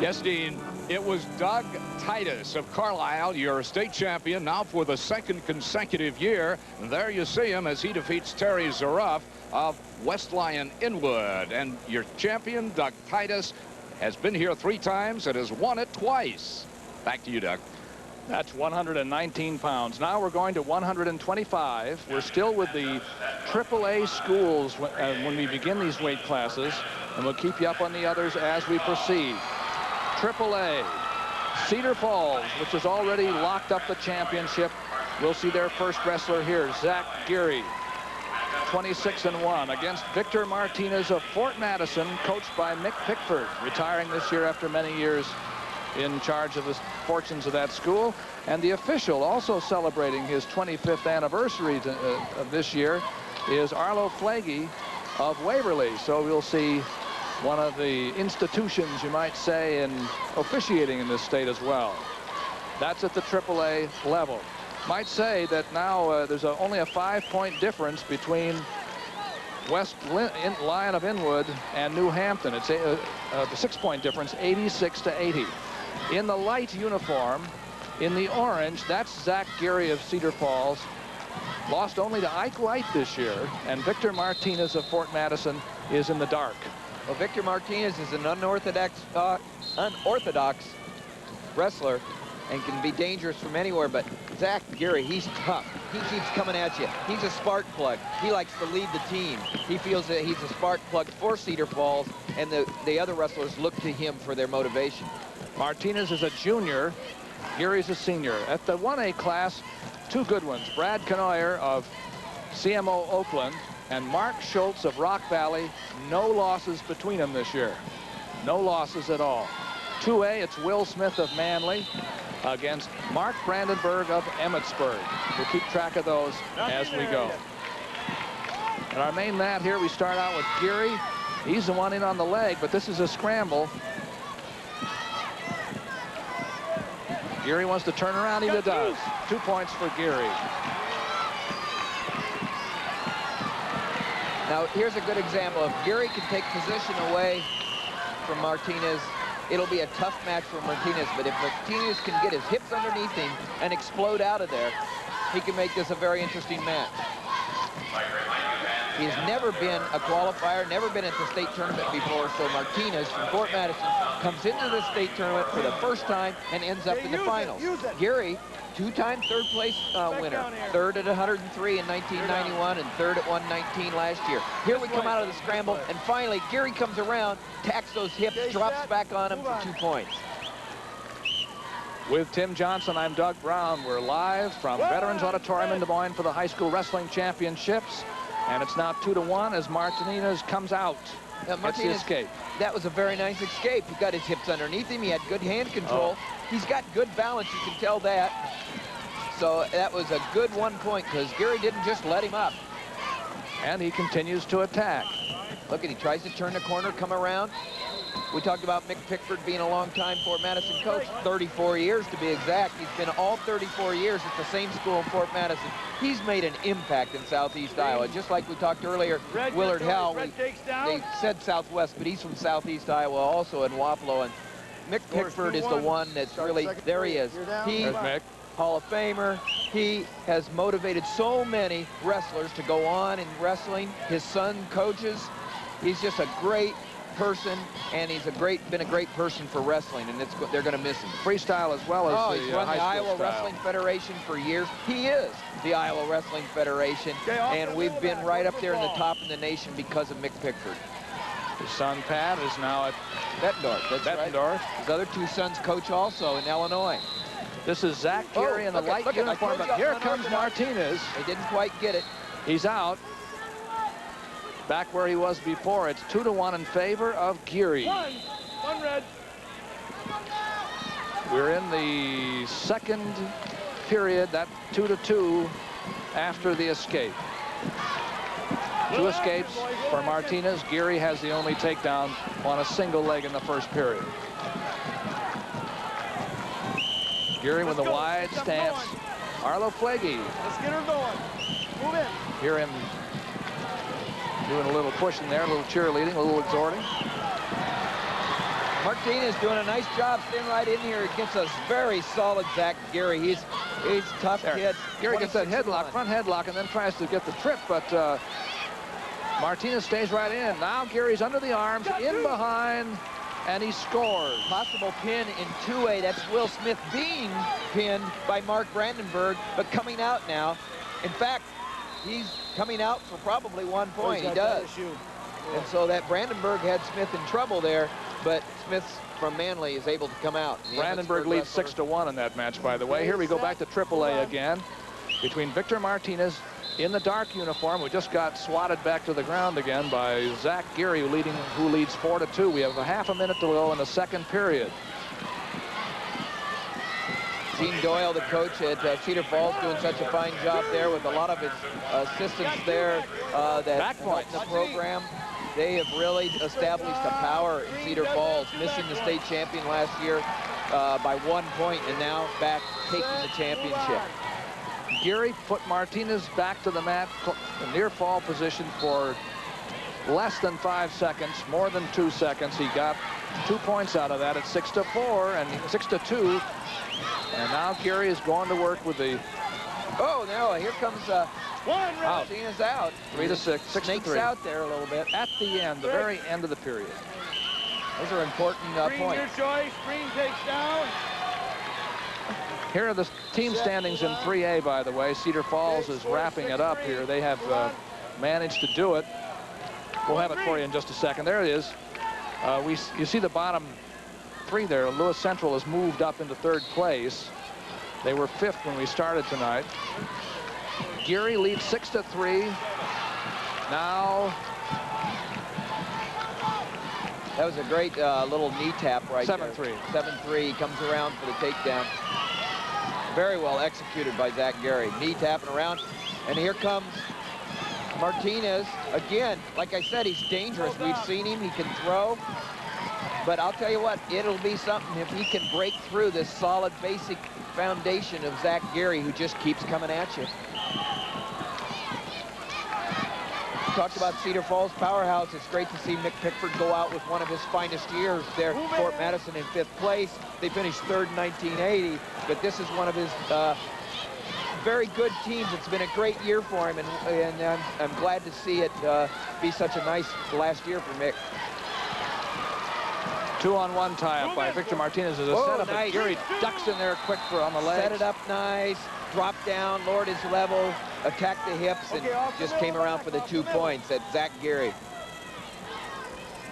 Yes, Dean. It was Doug Titus of Carlisle, your state champion, now for the second consecutive year. And there you see him as he defeats Terry Zaruff of West Lyon Inwood. And your champion, Doug Titus, has been here 3 times and has won it twice. Back to you, Doug. That's 119 pounds. Now we're going to 125. We're still with the AAA schools when we begin these weight classes, and we'll keep you up on the others as we proceed. AAA, Cedar Falls, which has already locked up the championship. We'll see their first wrestler here, Zach Geary, 26-1, against Victor Martinez of Fort Madison, coached by Mick Pickford, retiring this year after many years in charge of the fortunes of that school. And the official also celebrating his 25th anniversary of this year is Arlo Flagey of Waverly. So we'll see one of the institutions, you might say, in officiating in this state as well. That's at the AAA level. Might say that now there's only a 5-point difference between West Lyon of Inwood and New Hampton. It's the 6-point difference, 86-80. In the light uniform, in the orange, that's Zach Geary of Cedar Falls. Lost only to Ike Light this year, and Victor Martinez of Fort Madison is in the dark. Well, Victor Martinez is an unorthodox wrestler and can be dangerous from anywhere, but Zach Geary, he's tough. He keeps coming at you. He's a spark plug. He likes to lead the team. He feels that he's a spark plug for Cedar Falls, and the other wrestlers look to him for their motivation. Martinez is a junior. Geary's a senior. At the 1A class, 2 good ones. Brad Canoyer of CMO Oakland and Mark Schultz of Rock Valley. No losses between them this year. No losses at all. 2A, it's Will Smith of Manly against Mark Brandenburg of Emmetsburg. We'll keep track of those as we go. And our main mat here, we start out with Geary. He's the one in on the leg, but this is a scramble. Geary wants to turn around, he does. 2 points for Geary. Now, here's a good example. If Geary can take position away from Martinez, it'll be a tough match for Martinez. But if Martinez can get his hips underneath him and explode out of there, he can make this a very interesting match. He's never been a qualifier, never been at the state tournament before, so Martinez from Fort Madison comes into the state tournament for the first time and ends up in the finals. Geary, 2-time third-place winner, third at 103 in 1991 and third at 119 last year. Here we come out of the scramble, and finally Geary comes around, tacks those hips, drops back on him for 2 points. With Tim Johnson, I'm Doug Brown. We're live from Veterans Auditorium in Des Moines for the High School Wrestling Championships. And it's now 2-1 as Martinez comes out. That's the escape. That was a very nice escape. He got his hips underneath him. He had good hand control. He's got good balance. You can tell that. So that was a good 1 point because Gary didn't just let him up. And he continues to attack. Look at, he tries to turn the corner, come around. We talked about Mick Pickford being a long-time Fort Madison coach, 34 years to be exact. He's been all 34 years at the same school in Fort Madison. He's made an impact in Southeast Iowa. Just like we talked earlier, Willard Howell, they said Southwest, but he's from Southeast Iowa, also in Wapello. And Mick Pickford is the one that's really, there he is. He's Hall of Famer. He has motivated so many wrestlers to go on in wrestling. His son coaches. He's just a great person, and he's been a great person for wrestling, and they're going to miss him. Freestyle as well as he's run the Iowa Wrestling Federation for years. He is the Iowa Wrestling Federation, and we've been right up there in the top in the nation because of Mick Pickford. His son Pat is now at Bettendorf. That's Bettendorf. Right. His other two sons coach also in Illinois. This is Zach Geary in the light uniform, but here comes Martinez. They didn't quite get it. He's out. Back where he was before. It's 2-1 in favor of Geary. One red. We're in the second period. That 2-2 after the escape. 2 escapes for Martinez. Geary has the only takedown on a single leg in the first period. Geary with a wide stance. Arlo Flagey. Let's get her going. Move in. Hear him doing a little pushing there, a little cheerleading, a little exhorting. Martinez doing a nice job staying right in here against a very solid Zach Geary. He's a tough kid. Geary gets that headlock, front headlock, and then tries to get the trip, but Martinez stays right in. Now Geary's under the arms, in behind, and he scores. Possible pin in 2A. That's Will Smith being pinned by Mark Brandenburg, but coming out now. In fact, he's coming out for probably 1 point. He does. And so that Brandenburg had Smith in trouble there, but Smith from Manly is able to come out. Brandenburg leads 6-1 in that match, by the way. Here we go back to AAA again between Victor Martinez in the dark uniform, who just got swatted back to the ground again by Zach Geary, who leads 4-2. We have a half a minute to go in the second period. Gene Doyle, the coach at Cedar Falls, doing such a fine job there with a lot of his assistants there that helped the program. They have really established a power in Cedar Falls, missing the state champion last year by 1 point, and now back taking the championship. Geary put Martinez back to the mat, in near fall position for less than 5 seconds, more than 2 seconds. He got 2 points out of that at 6-4 and 6-2. And now Geary is going to work with the... Oh, no, here comes Martinez out. 3-6, 6-3. Snakes out there a little bit. At the end, the very end of the period. Those are important points. Your choice. Green takes down. Here are the team standings in 3A, by the way. Cedar Falls is wrapping it up here. They have managed to do it. We'll have it for you in just a second. There it is. You see the bottom 3 there. Lewis Central has moved up into 3rd place. They were 5th when we started tonight. Geary leads 6-3. Now, that was a great little knee tap right 7-3. there. 7-3. Comes around for the takedown. Very well executed by Zach Geary. Knee tapping around, and here comes Martinez again. Like I said, he's dangerous. We've seen him. He can throw. But I'll tell you what, it'll be something if he can break through this solid basic foundation of Zach Geary, who just keeps coming at you. Talked about Cedar Falls powerhouse. It's great to see Mick Pickford go out with one of his finest years there. Fort Madison in 5th place. They finished 3rd in 1980, but this is one of his very good teams. It's been a great year for him, and I'm glad to see it be such a nice last year for Mick. 2-on-1 tie-up by Victor Martinez as a setup. Nice. Geary ducks in there quick on the legs. Set it up nice, dropped down, lowered his level, attacked the hips, and just came around for the 2 points at Zach Geary.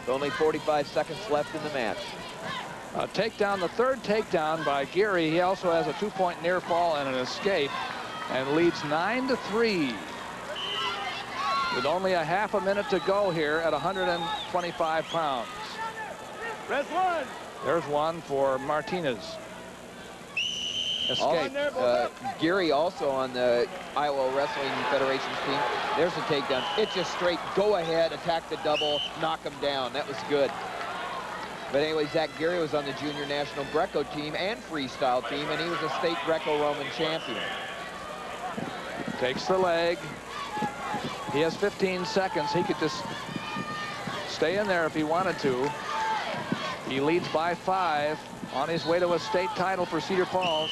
Only 45 seconds left in the match. Takedown, the 3rd takedown by Geary. He also has a 2-point near fall and an escape, and leads 9-3. With only a half a minute to go here at 125 pounds. There's one. There's one for Martinez. escape. Geary also on the Iowa Wrestling Federation's team. There's a takedown. It's just straight go ahead, attack the double, knock him down. That was good. But anyway, Zach Geary was on the junior national Greco team and freestyle team, and he was a state Greco-Roman champion. Takes the leg. He has 15 seconds. He could just stay in there if he wanted to. He leads by 5 on his way to a state title for Cedar Falls.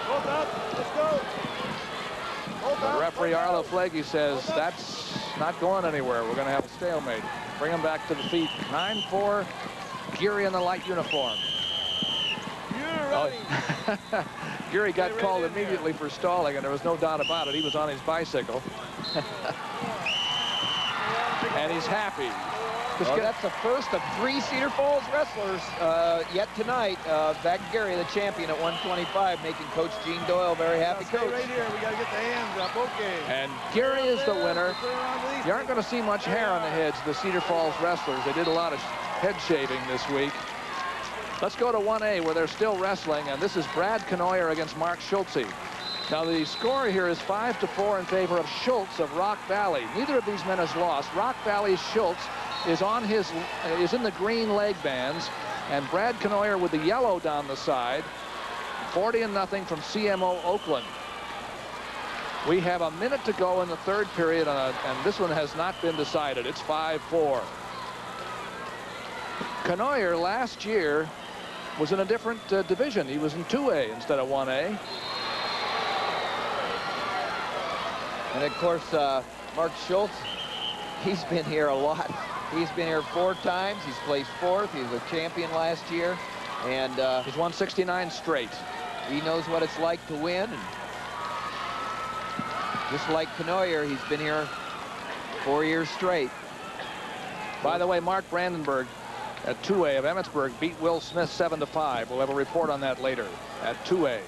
Let's go. The referee Arlo Flagey says that's not going anywhere. We're going to have a stalemate. Bring him back to the feet. 9-4. Geary in the light uniform. Geary got called immediately for stalling, and there was no doubt about it. He was on his bicycle. And he's happy. Well, that's the first of 3 Cedar Falls wrestlers yet tonight. Zach Geary, the champion at 125, making Coach Gene Doyle very happy. Coach. Right here, we got to get the hands up. Okay. And Geary is the winner. You aren't going to see much hair on the heads of the Cedar Falls wrestlers. They did a lot of head shaving this week. Let's go to 1A where they're still wrestling, and this is Brad Knoyer against Mark Schultze. Now the score here is 5-4 in favor of Schultz of Rock Valley. Neither of these men has lost. Rock Valley's Schultz is in the green leg bands, and Brad Knoyer with the yellow down the side. 40-0 from CMO Oakland. We have a minute to go in the third period, and this one has not been decided. It's 5-4. Knoyer last year was in a different division. He was in 2A instead of 1A. And of course, Mark Schultz, he's been here a lot. He's been here 4 times. He's placed 4th. He was a champion last year. And he's won 69 straight. He knows what it's like to win. And just like Knoyer, he's been here 4 years straight. By the way, Mark Brandenburg at 2A of Emmetsburg beat Will Smith 7-5. We'll have a report on that later at 2A.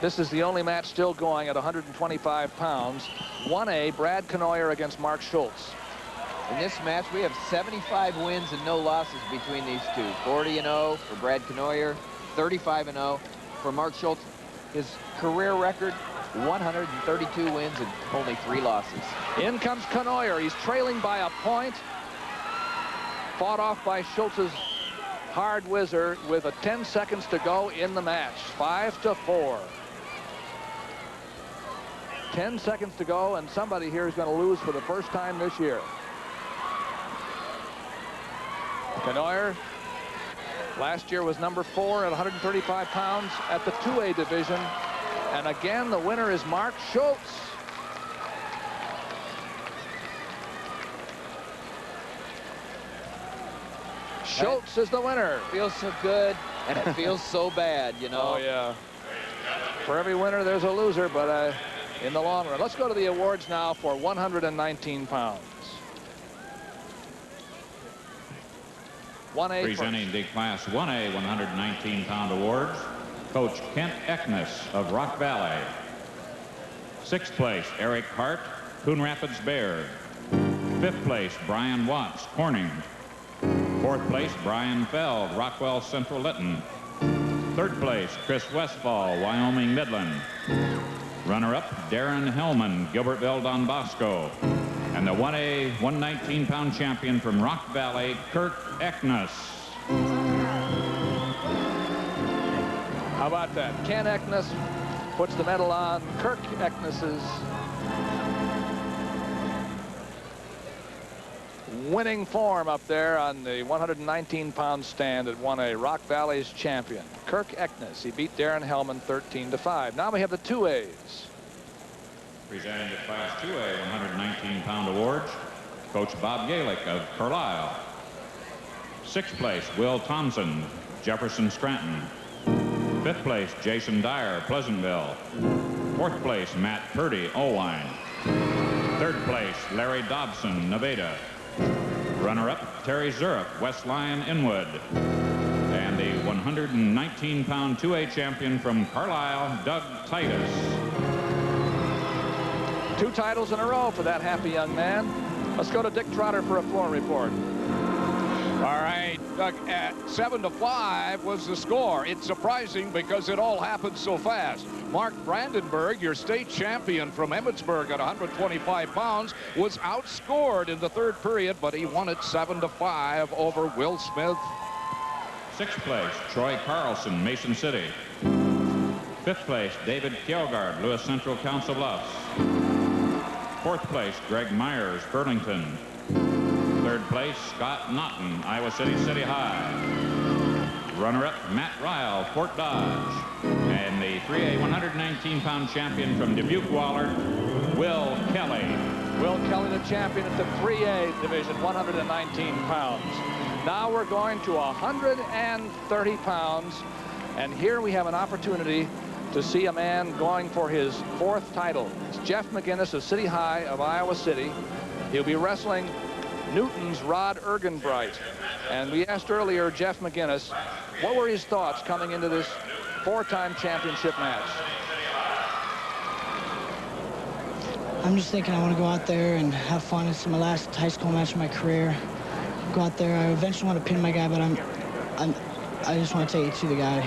This is the only match still going at 125 pounds. 1A, Brad Knoyer against Mark Schultz. In this match, we have 75 wins and no losses between these two. 40-0 for Brad Knoyer, 35-0 for Mark Schultz. His career record, 132 wins and only 3 losses. In comes Knoyer. He's trailing by a point. Fought off by Schultz's hard whizzer with 10 seconds to go in the match. 5-4. 10 seconds to go, and somebody here is going to lose for the first time this year. Knoyer last year was number 4 at 135 pounds at the 2A division. And again, the winner is Mark Schultz. Schultz is the winner. Feels so good, and it feels so bad, you know. Oh, yeah. For every winner, there's a loser, but in the long run. Let's go to the awards now for 119 pounds. 1A presenting the Class 1A 119-pound awards, Coach Kent Ekness of Rock Valley. 6th place, Eric Hart, Coon Rapids Bayard. 5th place, Brian Watts, Corning. 4th place, Brian Feld, Rockwell Central Lytton. 3rd place, Chris Westfall, Wyoming Midland. Runner-up, Darren Hellman, Gilbertville Don Bosco. And the 1A 119-pound champion from Rock Valley, Kirk Ekness. How about that? Ken Ekness puts the medal on Kirk Ekness's winning form up there on the 119-pound stand at 1A. Rock Valley's champion, Kirk Ekness. He beat Darren Hellman 13-5. Now we have the 2As. Presenting the Class 2A 119-pound awards, Coach Bob Galick of Carlisle. 6th place, Will Thompson, Jefferson Scranton. 5th place, Jason Dyer, Pleasantville. 4th place, Matt Purdy, Owine. 3rd place, Larry Dobson, Nevada. Runner-up, Terry Zurich, West Lyon, Inwood. And the 119-pound 2A champion from Carlisle, Doug Titus. 2 titles in a row for that happy young man. Let's go to Dick Trotter for a floor report. All right. At 7-5 was the score. It's surprising because it all happened so fast. Mark Brandenburg, your state champion from Emmetsburg at 125 pounds, was outscored in the third period, but he won it 7-5 over Will Smith. Sixth place, Troy Carlson, Mason City. Fifth place, David Kjelgaard, Lewis Central, Council Bluffs. Fourth place, Greg Myers, Burlington. Third place, Scott Naughton, Iowa City, City High. Runner-up, Matt Ryle, Fort Dodge. And the 3A 119-pound champion from Dubuque Waller, Will Kelly. Will Kelly, the champion at the 3A division, 119 pounds. Now we're going to 130 pounds. And here we have an opportunity to see a man going for his fourth title. It's Jeff McGinnis of City High of Iowa City. He'll be wrestling Newton's Rod Ergenbright. And we asked earlier Jeff McGinnis, what were his thoughts coming into this four-time championship match? I'm just thinking I want to go out there and have fun. It's my last high school match of my career. Go out there. I eventually want to pin my guy, but I just want to take it to the guy.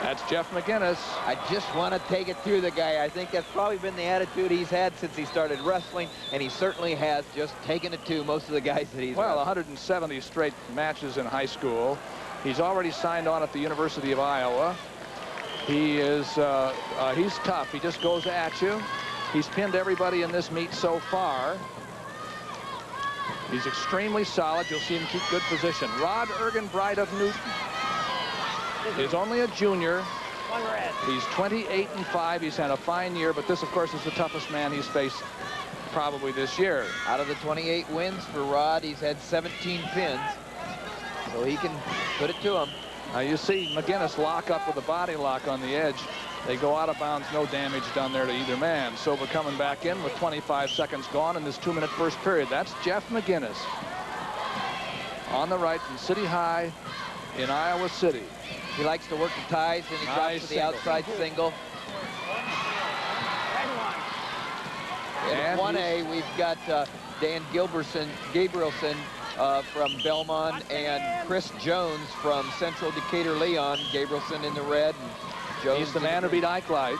That's Jeff McGinnis. I just want to take it through the guy. I think that's probably been the attitude he's had since he started wrestling, and he certainly has just taken it to most of the guys that he's Well, 170 straight matches in high school. He's already signed on at the University of Iowa. He is, he's tough. He just goes at you. He's pinned everybody in this meet so far. He's extremely solid. You'll see him keep good position. Rod Ergenbright of Newton is only a junior. He's 28-5. He's had a fine year, but this, of course, is the toughest man he's faced probably this year. Out of the 28 wins for Rod, he's had 17 pins, so he can put it to him. Now you see McGinnis lock up with a body lock on the edge. They go out of bounds, no damage done there to either man. Silva coming back in with 25 seconds gone in this 2-minute first period. That's Jeff McGinnis on the right from City High in Iowa City. He likes to work the ties, and he drops to the outside single. In 1A, we've got Dan Gabrielson from Belmont and Chris Jones from Central Decatur Leon. Gabrielson in the red. And Jones He's the man who beat Ike Light.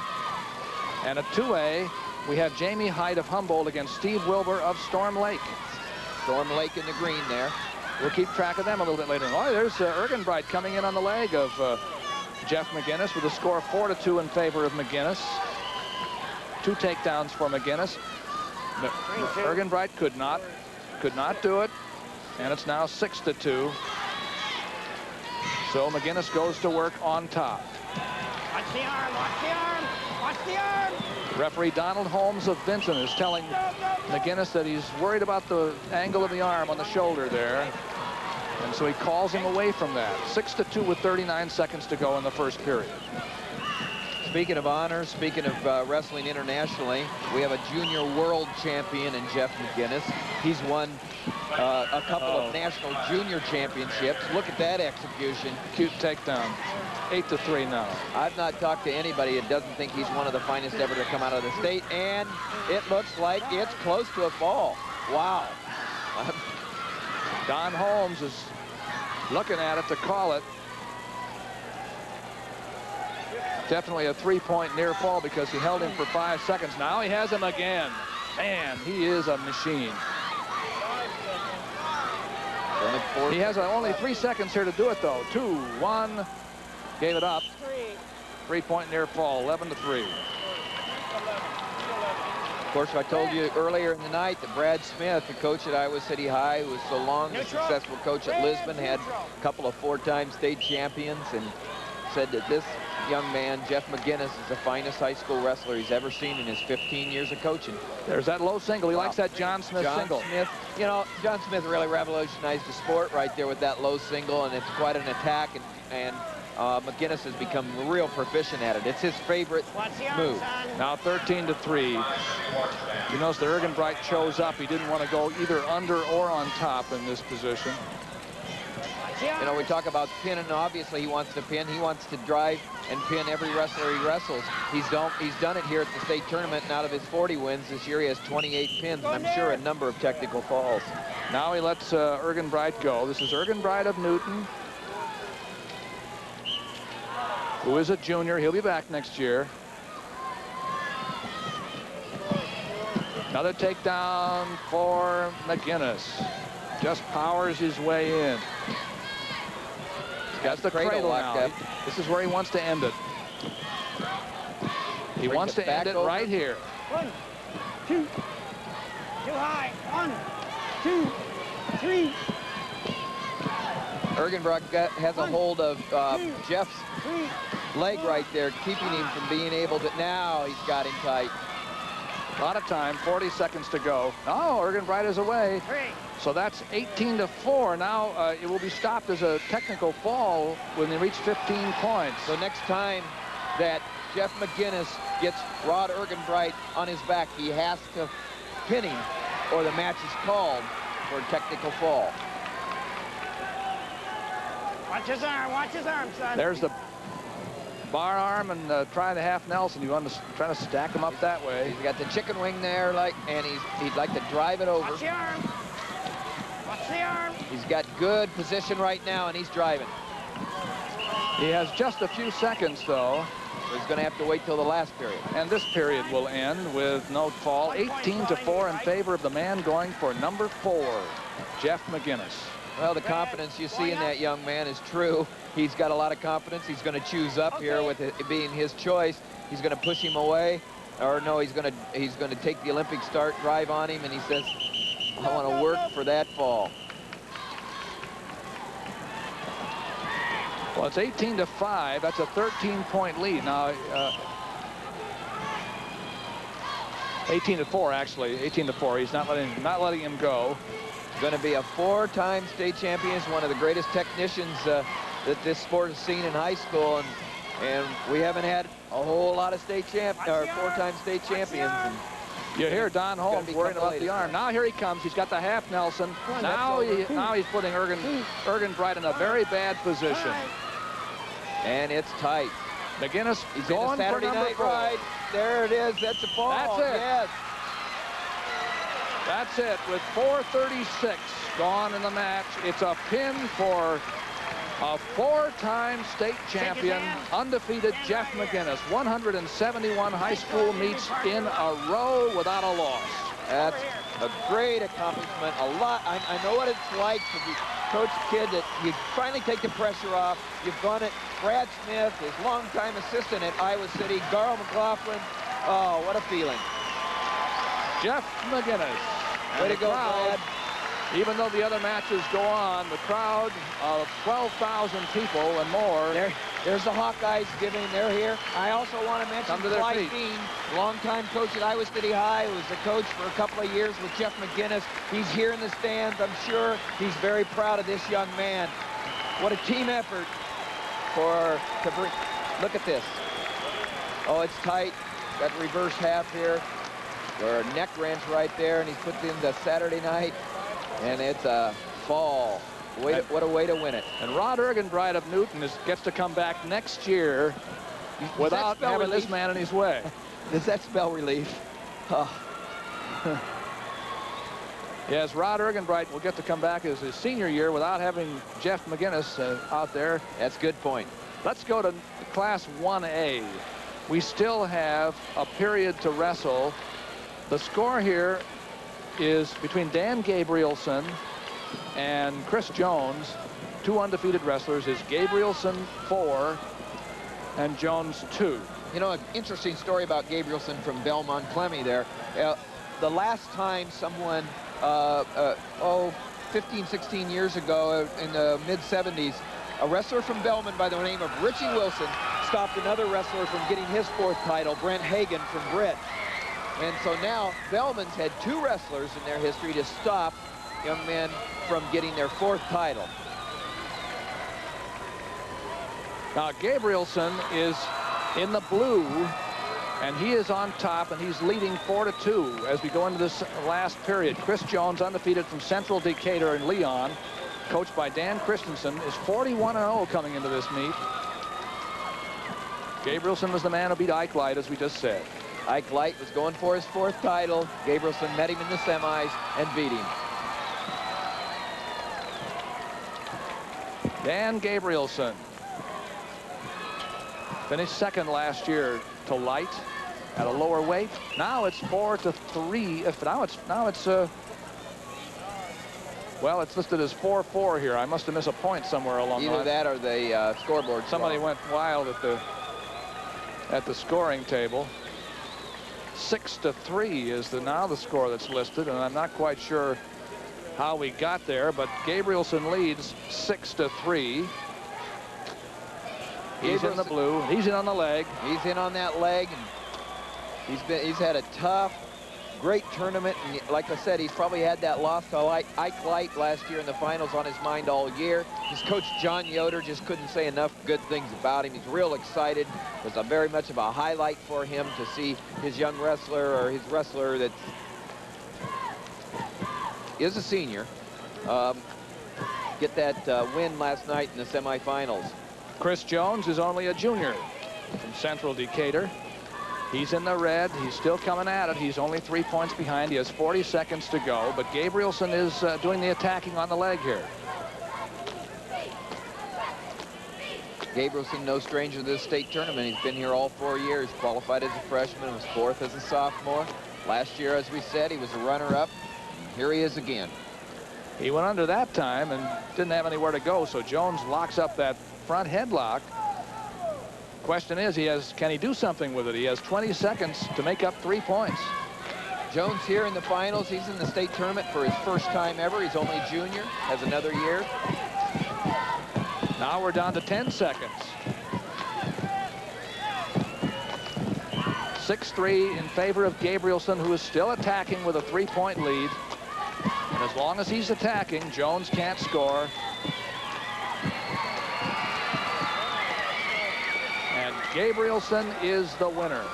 And at 2A, we have Jamie Hyde of Humboldt against Steve Wilbur of Storm Lake. Storm Lake in the green there. We'll keep track of them a little bit later. Oh, there's Ergenbright coming in on the leg of Jeff McGinnis with a score of 4-2 in favor of McGinnis. 2 takedowns for McGinnis. Ergenbright could not do it, and it's now 6-2. So McGinnis goes to work on top. Watch the arm, watch the arm, watch the arm. Referee Donald Holmes of Vinton is telling McGinnis that he's worried about the angle of the arm on the shoulder there. And so he calls him away from that. 6-2 with 39 seconds to go in the first period. Speaking of honors, speaking of wrestling internationally, we have a junior world champion in Jeff McGinnis. He's won a couple of national junior championships. Look at that execution. Cute takedown. 8-3 now. I've not talked to anybody that doesn't think he's one of the finest ever to come out of the state, and it looks like it's close to a fall. Wow. Don Holmes is looking at it to call it. Definitely a 3-point near fall because he held him for 5 seconds. Now he has him again. Man, he is a machine. He has only 3 seconds here to do it, though. 2, 1, gave it up. 3-point near fall, 11-3. Of course, I told you earlier in the night that Brad Smith, the coach at Iowa City High, who was so long a successful coach at Lisbon, had a couple of 4-time state champions, and said that this young man, Jeff McGinnis, is the finest high school wrestler he's ever seen in his 15 years of coaching. There's that low single. He likes that John Smith single. Smith, you know, John Smith really revolutionized the sport right there with that low single, and it's quite an attack, and McGinnis has become real proficient at it. It's his favorite move. Now 13-3. You notice that Ergenbright chose up. He didn't want to go either under or on top in this position. You know, we talk about pin, and obviously he wants to pin. He wants to drive and pin every wrestler he wrestles. He's done it here at the state tournament, and out of his 40 wins this year, he has 28 pins, and I'm sure a number of technical falls. Now he lets Ergenbright go. This is Ergenbright of Newton, who is a junior. He'll be back next year. Another takedown for McGinnis. Just powers his way in. He's got the cradle now. This is where he wants to end it. He wants to end it right here. 1, 2, too high. 1, 2, 3. Ergenbright has a hold of Jeff's leg right there, keeping him from being able to. Now he's got him tight. A lot of time, 40 seconds to go. Oh, Ergenbright is away. So that's 18-4. Now it will be stopped as a technical fall when they reach 15 points. So next time that Jeff McGinnis gets Rod Ergenbright on his back, he has to pin him or the match is called for a technical fall. Watch his arm, son. There's the bar arm and try the half Nelson. You want to try to stack him up that way. He's got the chicken wing there, and he'd like to drive it over. Watch the arm. Watch the arm. He's got good position right now, and he's driving. He has just a few seconds, though. So he's going to have to wait till the last period. And this period will end with no fall. 18-4 in favor of the man going for number 4, Jeff McGinnis. Well, the confidence you see in that young man is true. He's got a lot of confidence. He's going to choose up here with it being his choice. He's going to push him away. Or no, he's going to take the Olympic start drive on him, and he says, I want to work for that fall. Well, it's 18-5. That's a 13-point lead. Now, 18-4, actually. 18-4. He's not letting him go. Going to be a 4-time state champion. He's one of the greatest technicians that this sport has seen in high school, and we haven't had a whole lot of state champions, or 4-time state champions. And you hear Don Holmes worrying about the arm. Now here he comes. He's got the half Nelson. Now he's putting Ergenbright in a very bad position. And it's tight. McGinnis, he's going in a Saturday for number night 4. ride. There it is. That's a fall. That's it. Yes. That's it. With 4:36 gone in the match, it's a pin for a 4-time state champion, undefeated Jeff McGinnis. 171 high school meets in a row without a loss. That's a great accomplishment. A lot. I know what it's like to be coach kid that you finally take the pressure off. You've done it. Brad Smith, his longtime assistant at Iowa City, Garl McLaughlin. Oh, what a feeling. Jeff McGinnis. Way to go, Brad. Even though the other matches go on, the crowd of 12,000 people and more. There's the Hawkeyes giving. They're here. I also want to mention Clyde Dean, longtime coach at Iowa City High, who was the coach for a couple of years with Jeff McGinnis. He's here in the stands. I'm sure he's very proud of this young man. What a team effort to bring. Look at this. Oh, it's tight. Got reverse half here. There are neck wrench right there, and he's put in the Saturday night, and it's a fall. What a way to win it. And Rod Ergenbright of Newton gets to come back next year without having this man in his way. Does that spell relief? Oh. Yes, Rod Ergenbright will get to come back as his senior year without having Jeff McGinnis out there. That's a good point. Let's go to Class 1A. We still have a period to wrestle. The score here is between Dan Gabrielson and Chris Jones. 2 undefeated wrestlers is Gabrielson 4 and Jones 2. You know, an interesting story about Gabrielson from Belmont Clemmy there. The last time someone, 15, 16 years ago in the mid-70s, a wrestler from Belmont by the name of Richie Wilson stopped another wrestler from getting his 4th title, Brent Hagan from Britt. And so now Belmont's had 2 wrestlers in their history to stop young men from getting their 4th title. Now Gabrielson is in the blue, and he is on top, and he's leading 4-2 as we go into this last period. Chris Jones, undefeated from Central Decatur in Leon, coached by Dan Christensen, is 41-0 coming into this meet. Gabrielson was the man who beat Ike Light, as we just said. Ike Light was going for his 4th title. Gabrielson met him in the semis and beat him. Dan Gabrielson finished second last year to Light at a lower weight. Now it's 4-3. Well, it's listed as 4-4 here. I must have missed a point somewhere along the line. Either that or the scoreboard. Somebody went wild at the scoring table. 6-3 is now the score that's listed, and I'm not quite sure how we got there, but Gabrielson leads 6-3. He's in the blue. He's in on the leg. He's in on that leg. And he's had a tough, great tournament. And like I said, he's probably had that loss to Ike Light last year in the finals on his mind all year. His coach, John Yoder, just couldn't say enough good things about him. He's real excited. It was very much of a highlight for him to see his young wrestler, or his wrestler that is a senior, get that win last night in the semifinals. Chris Jones is only a junior from Central Decatur. He's in the red. He's still coming at it. He's only 3 points behind. He has 40 seconds to go, but Gabrielson is doing the attacking on the leg here. Gabrielson, no stranger to this state tournament. He's been here all 4 years. Qualified as a freshman, was fourth as a sophomore. Last year, as we said, he was a runner-up. Here he is again. He went under that time and didn't have anywhere to go, so Jones locks up that front headlock. Question is, can he do something with it? He has 20 seconds to make up 3 points. Jones here in the finals. He's in the state tournament for his first time ever. He's only a junior, has another year. Now we're down to 10 seconds. 6-3 in favor of Gabrielson, who is still attacking with a 3-point lead. And as long as he's attacking, Jones can't score. And Gabrielson is the winner.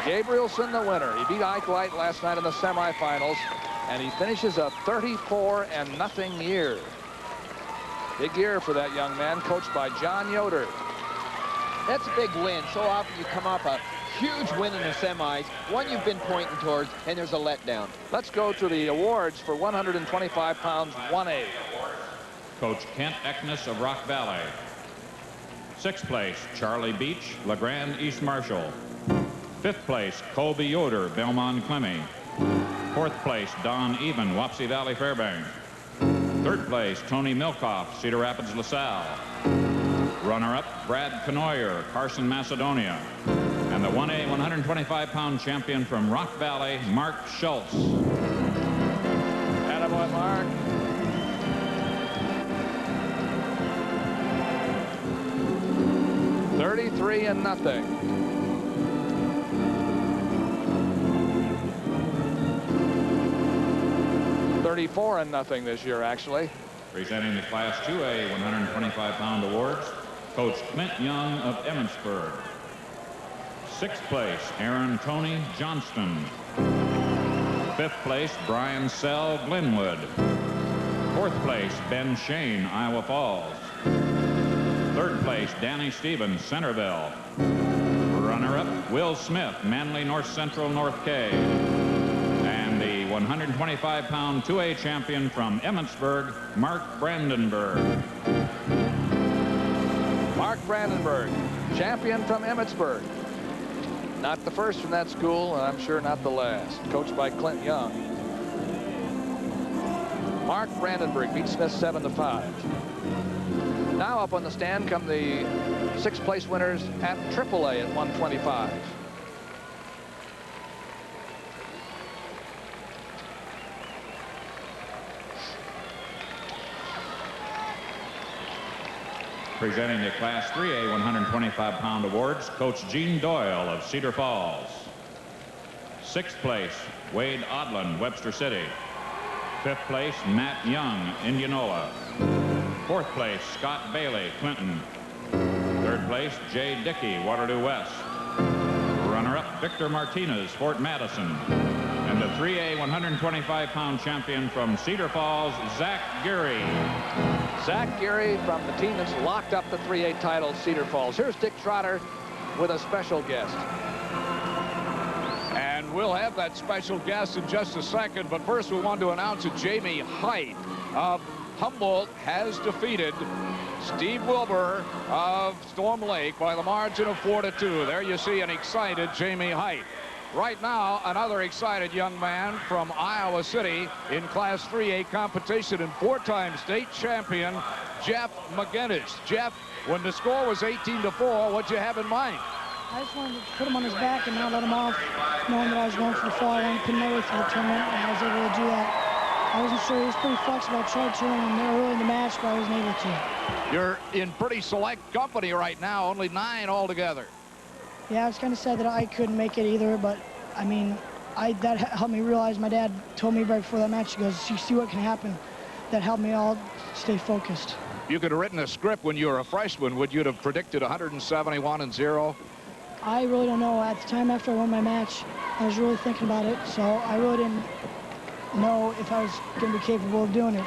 Gabrielson the winner. He beat Ike Light last night in the semifinals, and he finishes a 34-0 year. Big year for that young man, coached by John Yoder. That's a big win. So often you come off a huge win in the semis, one you've been pointing towards, and there's a letdown. Let's go to the awards for 125 pounds 1A. Coach Kent Eckness of Rock Valley. Sixth place, Charlie Beach, LeGrand East Marshall. Fifth place, Colby Yoder, Belmont Clemmy. Fourth place, Don Even, Wapsie Valley Fairbanks. Third place, Tony Milkoff, Cedar Rapids LaSalle. Runner-up, Brad Canoyer, Carson, Macedonia. And the 1A 125-pound champion from Rock Valley, Mark Schultz. Attaboy, Mark. $33-0. 34-0 this year, actually. Presenting the Class 2A 125-pound awards, Coach Clint Young of Emmitsburg. Sixth place, Aaron Tony Johnston. Fifth place, Brian Sell, Glenwood. Fourth place, Ben Shane, Iowa Falls. Third place, Danny Stevens, Centerville. Runner-up, Will Smith, Manly North Central, North K. And the 125-pound 2A champion from Emmitsburg, Mark Brandenburg. Mark Brandenburg, champion from Emmitsburg. Not the first from that school, and I'm sure not the last. Coached by Clint Young. Mark Brandenburg beat Smith 7-5. Now up on the stand come the sixth place winners at AAA at 125. Presenting the Class 3A 125-pound awards, Coach Gene Doyle of Cedar Falls. Sixth place, Wade Odlin, Webster City. Fifth place, Matt Young, Indianola. Fourth place, Scott Bailey, Clinton. Third place, Jay Dickey, Waterloo West. Runner-up, Victor Martinez, Fort Madison. And the 3A 125-pound champion from Cedar Falls, Zach Geary. Zach Geary from the team that's locked up the 3A title, Cedar Falls. Here's Dick Trotter with a special guest. And And we'll have that special guest in just a second. But first, we want to announce that Jamie Height of Humboldt has defeated Steve Wilbur of Storm Lake by the margin of 4-2. There you see an excited Jamie Height. Right now, another excited young man from Iowa City in Class 3A competition and four-time state champion, Jeff McGinnis. Jeff, when the score was 18-4, what'd you have in mind? I just wanted to put him on his back and not let him off, knowing that I was going for the fall. I wanted to pin my way through the tournament, and I was able to do that. I wasn't sure. He was pretty flexible. I tried to, and they were early in the match, but I wasn't able to. You're in pretty select company right now, only 9 altogether. Yeah, I was kind of sad that I couldn't make it either, but, I mean, that helped me realize. My dad told me right before that match, he goes, you see what can happen. That helped me all stay focused. You could have written a script when you were a freshman. Would you have predicted 171-0? I really don't know. At the time after I won my match, I was really thinking about it, so I really didn't know if I was going to be capable of doing it.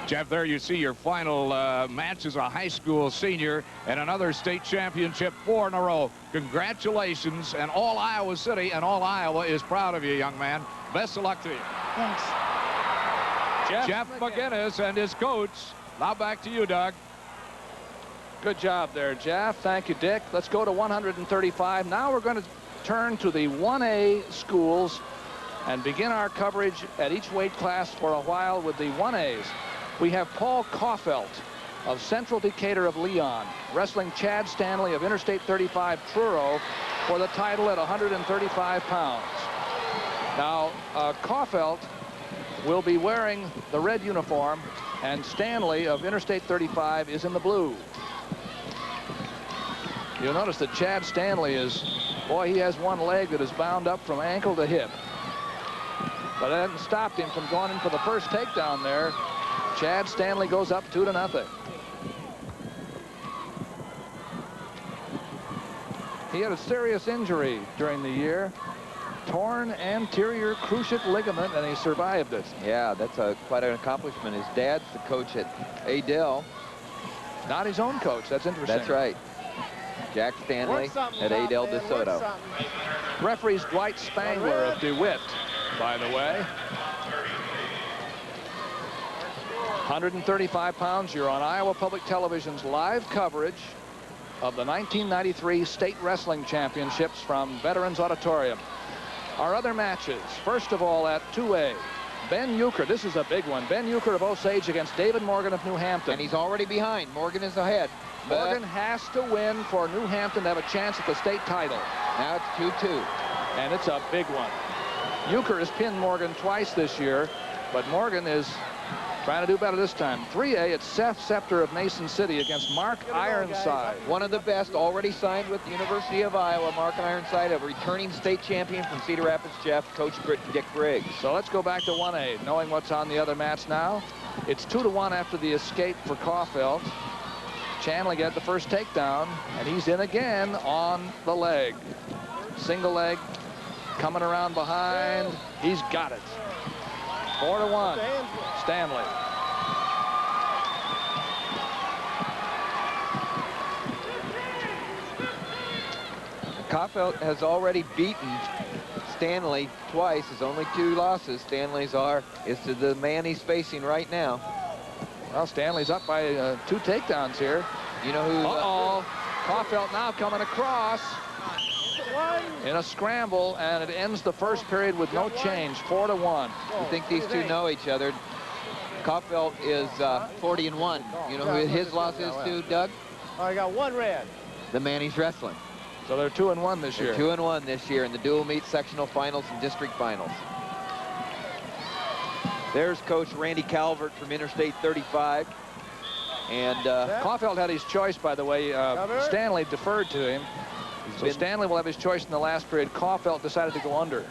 Jeff, there you see your final match as a high school senior and another state championship, 4 in a row. Congratulations, and all Iowa City and all Iowa is proud of you, young man. Best of luck to you. Thanks. Jeff McGinnis and his coach. Now back to you, Doug. Good job there, Jeff. Thank you, Dick. Let's go to 135. Now we're going to turn to the 1A schools and begin our coverage at each weight class for a while with the 1As. We have Paul Kaufelt of Central Decatur of Leon wrestling Chad Stanley of Interstate 35 Truro for the title at 135 pounds. Now, Kaufelt will be wearing the red uniform, and Stanley of Interstate 35 is in the blue. You'll notice that Chad Stanley is, boy, he has one leg that is bound up from ankle to hip. But that hasn't stopped him from going in for the first takedown there. Chad Stanley goes up 2-0. He had a serious injury during the year. Torn anterior cruciate ligament, and he survived it. Yeah, that's quite an accomplishment. His dad's the coach at Adel. Not his own coach. That's interesting. That's right. Jack Stanley at Adel DeSoto. Referee's Dwight Spangler of DeWitt, by the way. 135 pounds. You're on Iowa Public Television's live coverage of the 1993 State Wrestling Championships from Veterans Auditorium. Our other matches, first of all at 2A, Ben Euchre, this is a big one. Ben Euchre of Osage against David Morgan of New Hampton. And he's already behind. Morgan is ahead. Morgan has to win for New Hampton to have a chance at the state title. Now it's 2-2. And it's a big one. Euchre has pinned Morgan twice this year, but Morgan is trying to do better this time. 3A, it's Seth Scepter of Mason City against Mark Ironside. One of the best, already signed with the University of Iowa. Mark Ironside, a returning state champion from Cedar Rapids, Jeff, Coach Dick Briggs. So let's go back to 1A, knowing what's on the other mats now. It's 2-1 after the escape for Kaufelt. Chanley got the first takedown, and he's in again on the leg. Single leg coming around behind. He's got it. 4-1. Stanley. Kaufelt has already beaten Stanley twice. His only 2 losses. Stanley's is to the man he's facing right now. Well, Stanley's up by 2 takedowns here. You know who? Uh-oh. Kaufelt now coming across in a scramble, and it ends the first period with no change, 4-1. I think these two know each other. Kaufelt is 40-1. You know who his loss is to, Doug? I got 1 red. The man he's wrestling. So they're 2-1 this year. 2-1 this year in the dual meet sectional finals and district finals. There's Coach Randy Calvert from Interstate 35. And Kaufelt had his choice, by the way. Stanley deferred to him. So Stanley will have his choice in the last period. Kaufelt decided to go under.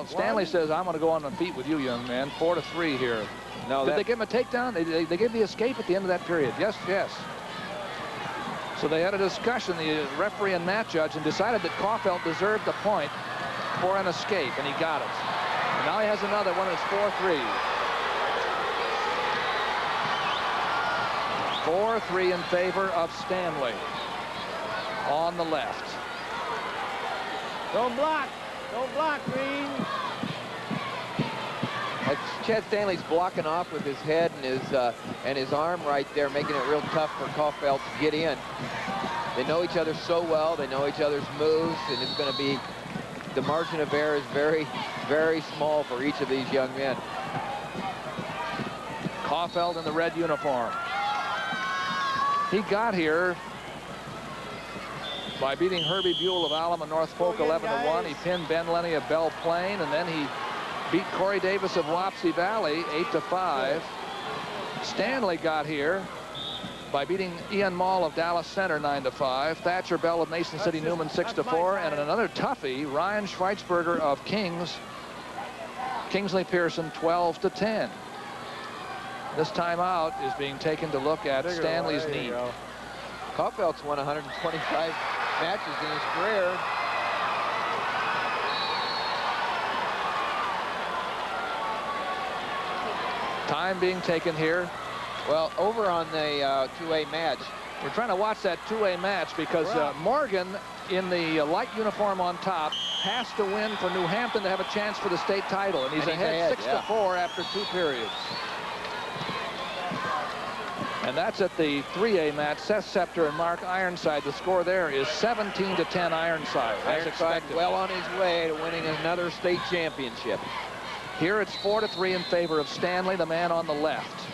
Stanley says, I'm going to go on my feet with you, young man. 4-3 here. No, did they give him a takedown? They gave the escape at the end of that period. Yes, yes. So they had a discussion, the referee and mat judge, and decided that Kaufelt deserved a point for an escape, and he got it. And now he has another one. It's 4-3. 4-3 in favor of Stanley on the left. Don't block. Don't block, Green. Chad Stanley's blocking off with his head and his arm right there, making it real tough for Caulfield to get in. They know each other so well. They know each other's moves, and it's going to be, the margin of error is very, very small for each of these young men. Caulfield in the red uniform. He got here by beating Herbie Buell of Alum and North Polk 11-1. He pinned Ben Lenny of Belle Plaine, and then he beat Corey Davis of Wapsie Valley 8-5. Stanley got here by beating Ian Mall of Dallas Center 9-5. Thatcher Bell of Mason City Newman 6-4. And another toughie, Ryan Schweitzberger of Kingsley Pearson 12-10. This timeout is being taken to look at Stanley's knee. Caulfield's won 125 matches in his career. Time being taken here. Well, over on the 2A match. We're trying to watch that 2A match because Morgan in the light uniform on top has to win for New Hampton to have a chance for the state title. And he's ahead 6-4 after 2 periods. And that's at the 3A match. Seth Scepter and Mark Ironside. The score there is 17-10 Ironside. As expected. Well on his way to winning another state championship. Here it's 4-3 in favor of Stanley, the man on the left.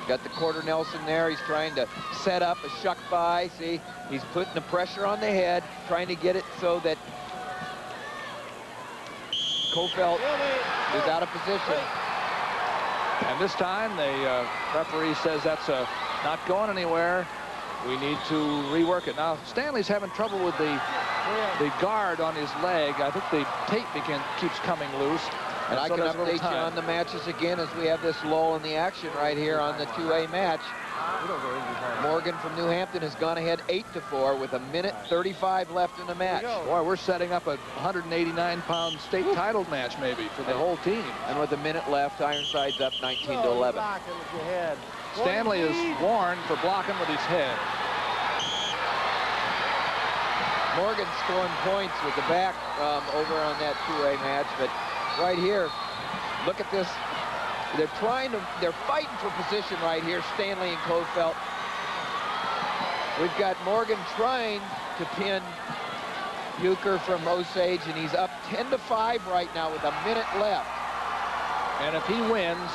Got the quarter Nelson there. He's trying to set up a shuck by. See, he's putting the pressure on the head, trying to get it so that Caulfield is out of position. And this time the referee says that's not going anywhere. We need to rework it. Now Stanley's having trouble with the guard on his leg. I think the tape keeps coming loose. And I can update you on the matches again as we have this lull in the action right here on the 2A match. Morgan from New Hampton has gone ahead 8-4 with 1:35 left in the match. Boy, we're setting up a 189-pound state title match maybe for the whole team. And with a minute left, Ironside's up 19-11. Stanley is warned for blocking with his head. Morgan scoring points with the back over on that 2A match, but right here, look at this. They're fighting for position right here, Stanley and Caulfield. We've got Morgan trying to pin Euchre from Osage, and he's up 10-5 right now with a minute left. And if he wins,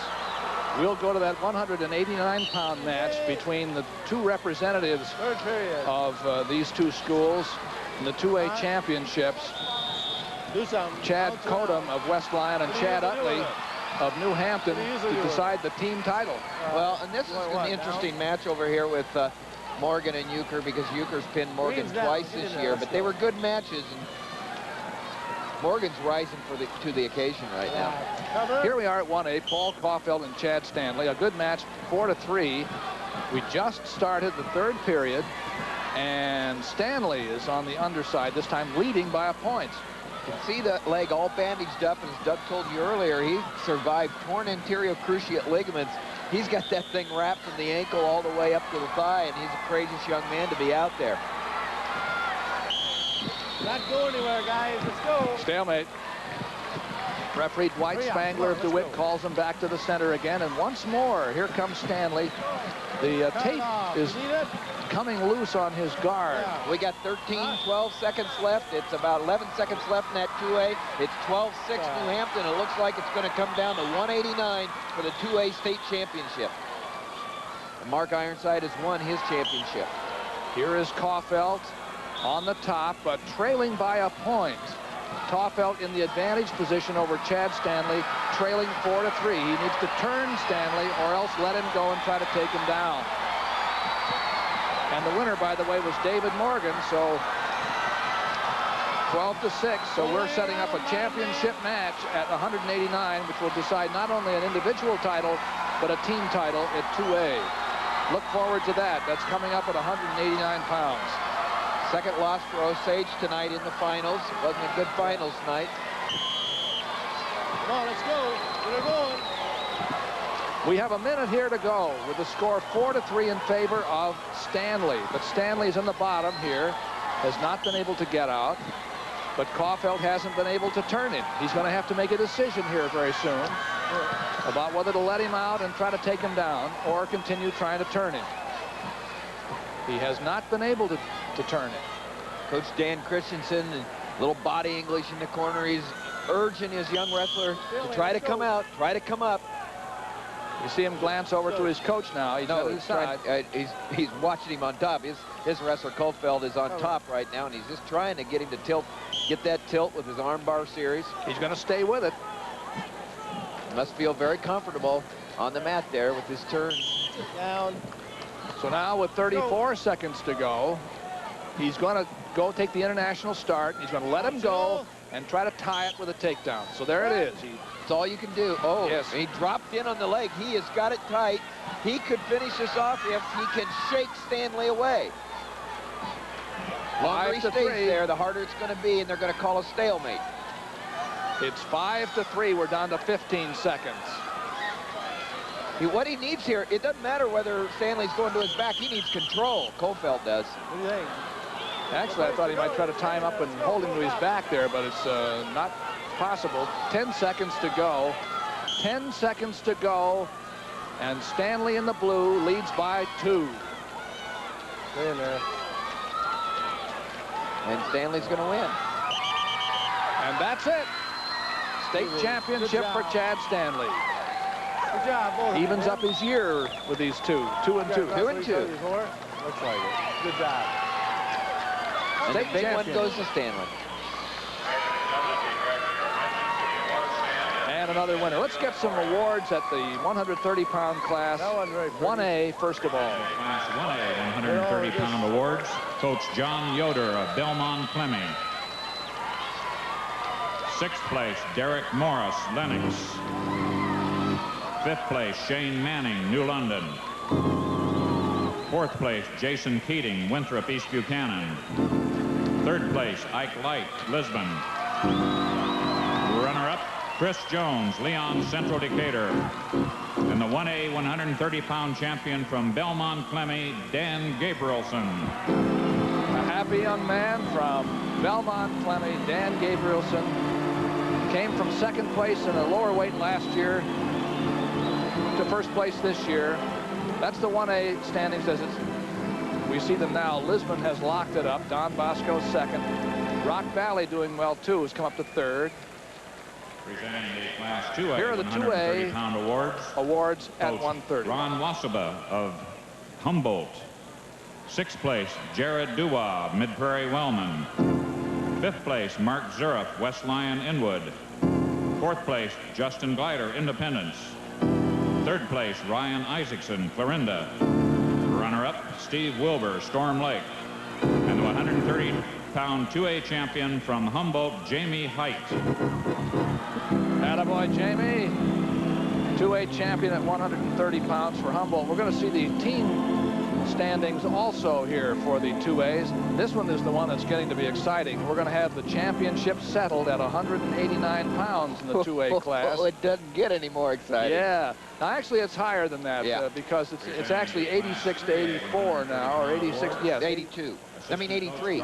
we'll go to that 189-pound match between the two representatives of these two schools in the 2A championships. Chad Kodum of West Lyon and Chad Utley of New Hampton to decide the team title. Well, and this is an interesting match over here with Morgan and Euchre, because Euchre's pinned Morgan twice this year, but they were good matches, and Morgan's rising to the occasion right now. Here we are at 1A, Paul Caulfield and Chad Stanley. A good match, 4-3. We just started the 3rd period, and Stanley is on the underside, this time leading by a point. You can see that leg all bandaged up, and as Doug told you earlier, he survived torn anterior cruciate ligaments. He's got that thing wrapped from the ankle all the way up to the thigh, and he's a courageous young man to be out there. Not go anywhere, guys. Let's go. Stalemate. Referee Dwight Spangler of DeWitt calls him back to the center again, and once more, here comes Stanley. The tape is coming loose on his guard. We got 12 seconds left. It's about 11 seconds left in that 2A. It's 12-6 New Hampton. It looks like it's going to come down to 189 for the 2A state championship. And Mark Ironside has won his championship. Here is Caulfield on the top, but trailing by a point. Caulfield in the advantage position over Chad Stanley, trailing 4-3. He needs to turn Stanley or else let him go and try to take him down. And the winner, by the way, was David Morgan, so 12-6. So we're setting up a championship match at 189, which will decide not only an individual title, but a team title at 2A. Look forward to that. That's coming up at 189 pounds. Second loss for Osage tonight in the finals. Wasn't a good finals night. Come on, let's go. Get her going. We have a minute here to go with the score 4-3 in favor of Stanley. But Stanley's in the bottom here, has not been able to get out. But Caulfield hasn't been able to turn him. He's going to have to make a decision here very soon about whether to let him out and try to take him down or continue trying to turn him. He has not been able to turn him. Coach Dan Christensen, a little body English in the corner. He's urging his young wrestler to try to come out, try to come up. You see him glance over to his coach now. He's on his side. He's watching him on top. His wrestler Caulfield is on top right now, and he's just trying to get him to tilt, get that tilt with his armbar series. He's going to stay with it. Must feel very comfortable on the mat there with his turn. Down. So now with 34 seconds to go, he's going to go take the international start. He's going to let him go and try to tie it with a takedown. So there it is. It's all you can do. Oh, yes. He dropped in on the leg. He has got it tight. He could finish this off if he can shake Stanley away. The longer he stays there, the harder it's going to be, and they're going to call a stalemate. It's 5-3. We're down to 15 seconds. What he needs here, it doesn't matter whether Stanley's going to his back. He needs control. Caulfield does. What do you think? Actually, I thought he might try to tie him up and hold him to his back there, but it's not possible. 10 seconds to go. 10 seconds to go. And Stanley in the blue leads by 2. Stay in there. And Stanley's going to win. And that's it. State championship for Chad Stanley. Good job, both. Evens up his year with these two. 2-2. 2-2. Looks like it. Good job. And the big one goes to Stanley. And another winner. Let's get some awards at the 130-pound class. 1A, first of all. Class 1A, 130-pound awards. Coach John Yoder of Belmont Fleming. 6th place, Derek Morris, Lennox. 5th place, Shane Manning, New London. 4th place, Jason Keating, Winthrop, East Buchanan. 3rd place, Ike Light, Lisbon. Runner-up, Chris Jones, Leon, Central Decatur. And the 1A 130-pound champion from Belmont Clemmy, Dan Gabrielson. A happy young man from Belmont Clemmy, Dan Gabrielson. Came from 2nd place in a lower weight last year to 1st place this year. That's the 1A standings as it's. We see them now. Lisbon has locked it up. Don Bosco 2nd. Rock Valley doing well too. Has come up to 3rd. Presenting the class 2A. Here are the 2A pound awards. Awards at 130. Ron Wasaba of Humboldt. 6th place, Jared Duwa, Mid-Prairie Wellman. 5th place, Mark Zurif, West Lyon Inwood. 4th place, Justin Glider, Independence. 3rd place, Ryan Isaacson, Clarinda. Runner-up, Steve Wilbur, Storm Lake. And the 130-pound 2A champion from Humboldt, Jamie Height. Attaboy, Jamie. 2A champion at 130 pounds for Humboldt. We're going to see the team standings also here for the 2As. This one is the one that's getting to be exciting. We're going to have the championship settled at 189 pounds in the 2A class. Well, it doesn't get any more exciting. Yeah. Now, actually, it's higher than that because it's actually 86 to 84 now, or 86. Yes. 82. I mean 83.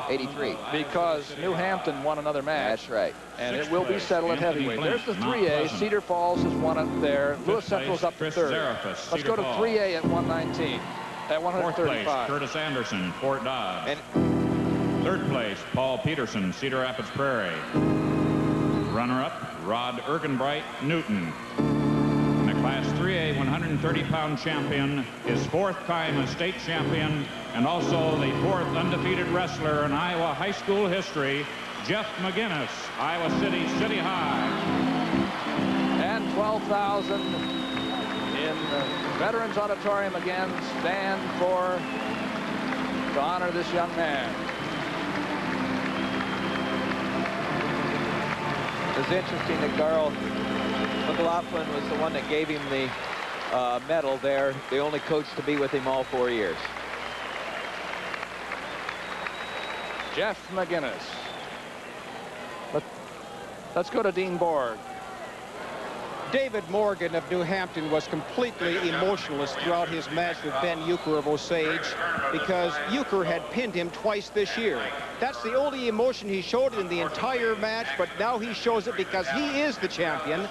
83. Because New Hampton won another match. That's right. And it will be settled at heavyweight. There's the 3A. Cedar Falls has won it there. Lewis Central's up to 3rd. Let's go to 3A at 119. At 135. 4th place, Curtis Anderson, Fort Dodge. And 3rd place, Paul Peterson, Cedar Rapids Prairie. Runner-up, Rod Ergenbright, Newton. And the Class 3A 130-pound champion, his 4th time as state champion, and also the 4th undefeated wrestler in Iowa high school history, Jeff McGinnis, Iowa City, City High. And 12,000 in the Veterans Auditorium again stand to honor this young man. It's interesting that Carl McLaughlin was the one that gave him the medal there, the only coach to be with him all 4 years. Jeff McGinnis. Let's go to Dean Borg. David Morgan of New Hampton was completely emotionless throughout his match with Ben Euchre of Osage because Euchre had pinned him twice this year. That's the only emotion he showed in the entire match, but now he shows it because he is the champion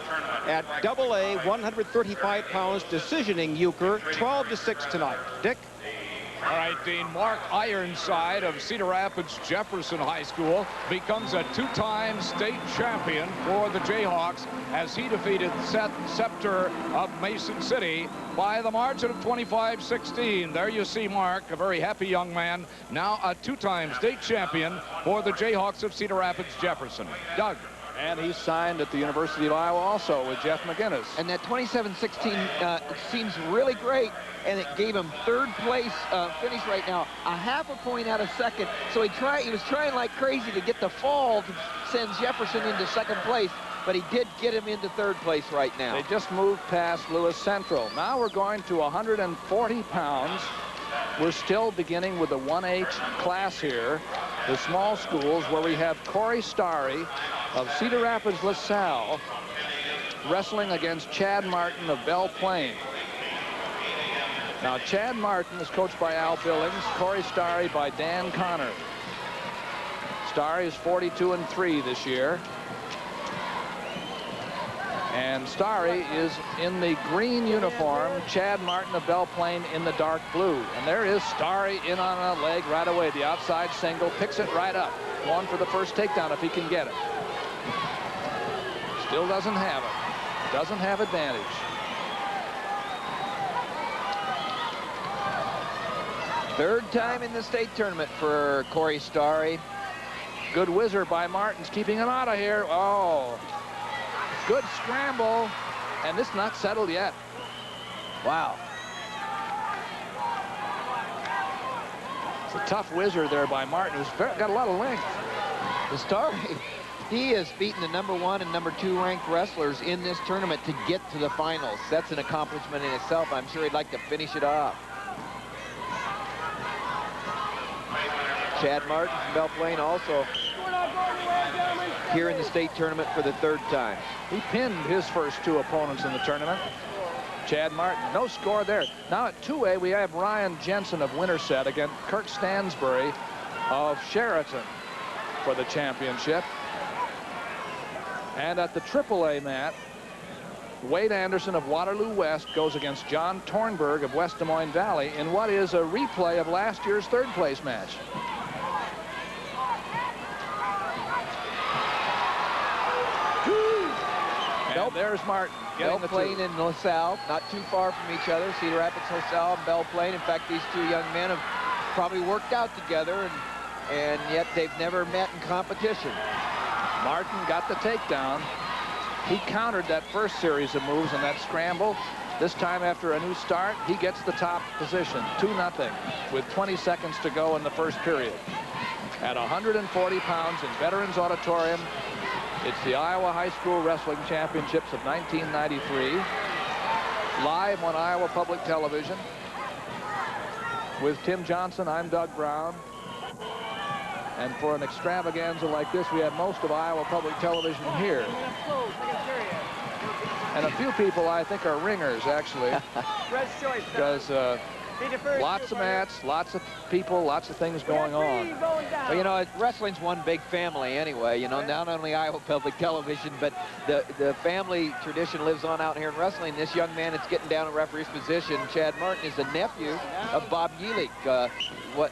at AA, 135 pounds, decisioning Euchre 12-6 tonight. Dick? All right, Dean. Mark Ironside of Cedar Rapids Jefferson High School becomes a two-time state champion for the Jayhawks as he defeated Seth Scepter of Mason City by the margin of 25-16. There you see Mark, a very happy young man, now a two-time state champion for the Jayhawks of Cedar Rapids Jefferson. Doug. And he signed at the University of Iowa also with Jeff McGinnis. And that 27-16 seems really great, and it gave him third place finish right now, a half a point out of second. So he was trying like crazy to get the fall to send Jefferson into second place, but he did get him into third place right now. They just moved past Lewis Central. Now we're going to 140 pounds. We're still beginning with the 1H class here, the small schools, where we have Corey Starry of Cedar Rapids LaSalle wrestling against Chad Martin of Belle Plaine. Now Chad Martin is coached by Al Billings, Corey Starry by Dan Connor. Starry is 42-3 this year. And Starry is in the green uniform, Chad Martin of Belle Plaine in the dark blue. And there is Starry in on a leg right away. The outside single, picks it right up. Going for the first takedown if he can get it. Still doesn't have it. Doesn't have advantage. Third time in the state tournament for Corey Starry. Good whizzer by Martins, keeping him out of here. Oh. Good scramble, and this not settled yet. Wow. It's a tough whizzer there by Martin, who's got a lot of length. The Starry, he has beaten the #1 and #2 ranked wrestlers in this tournament to get to the finals. That's an accomplishment in itself. I'm sure he'd like to finish it off. Chad Martin from Belle Plaine also here in the state tournament for the third time. He pinned his first two opponents in the tournament. Chad Martin, no score there. Now at 2A, we have Ryan Jensen of Winterset against Kirk Stansbury of Sheraton for the championship. And at the AAA mat, Wade Anderson of Waterloo West goes against John Tornberg of West Des Moines Valley in what is a replay of last year's third place match. And there's Martin. Belle Plaine and LaSalle, not too far from each other. Cedar Rapids, LaSalle, and Belle Plaine. In fact, these two young men have probably worked out together, and yet they've never met in competition. Martin got the takedown. He countered that first series of moves on that scramble. This time, after a new start, he gets the top position, 2-0, with 20 seconds to go in the first period. At 140 pounds in Veterans Auditorium, it's the Iowa High School Wrestling Championships of 1993, live on Iowa Public Television. With Tim Johnson, I'm Doug Brown. And for an extravaganza like this, we have most of Iowa Public Television here. And a few people I think are ringers, actually. Because lots of mats, lots of people, lots of things going on. Well, you know, wrestling's one big family anyway. You know, not only Iowa Public Television, but the family tradition lives on out here in wrestling. This young man that's getting down in referee's position, Chad Martin, is a nephew of Bob Yelich,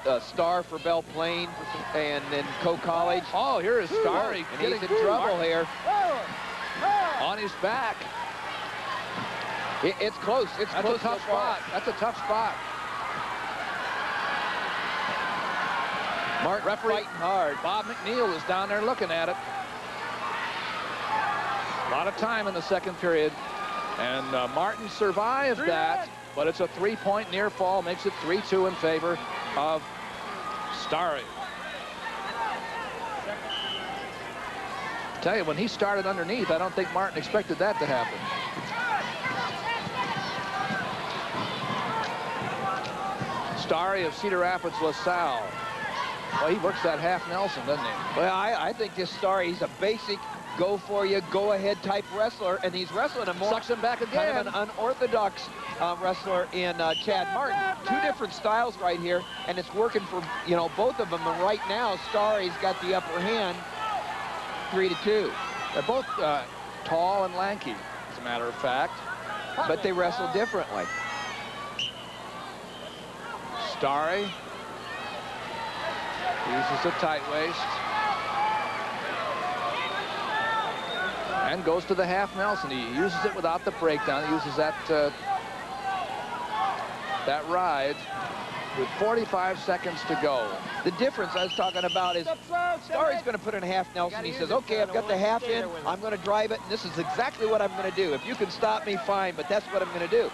a star for Belle Plaine and then Co-College. Oh, here is Starry. And he's in trouble here. On his back. It's close. It's That's close. A tough spot. That's a tough spot. Martin fighting hard. Bob McNeil is down there looking at it. A lot of time in the second period. And Martin survived that, but it's a 3-point near fall, makes it 3-2 in favor of Starry. Tell you, when he started underneath, I don't think Martin expected that to happen. Starry of Cedar Rapids, LaSalle. Well, he works that half Nelson, doesn't he? Well, I think this Starry, he's a basic go for you, go ahead type wrestler, and he's wrestling a more sucks him back again. kind of an unorthodox wrestler in Chad Martin. Two different styles right here, and it's working for, you know, both of them. And right now, Starry's got the upper hand, 3-2. They're both tall and lanky, as a matter of fact. But they wrestle differently. Starry uses the tight waist. And goes to the half Nelson. He uses it without the breakdown. He uses that that ride with 45 seconds to go. The difference I was talking about is Starry's going to put in a half Nelson. He says, okay, I've got the half in. I'm going to drive it, and this is exactly what I'm going to do. If you can stop me, fine, but that's what I'm going to do.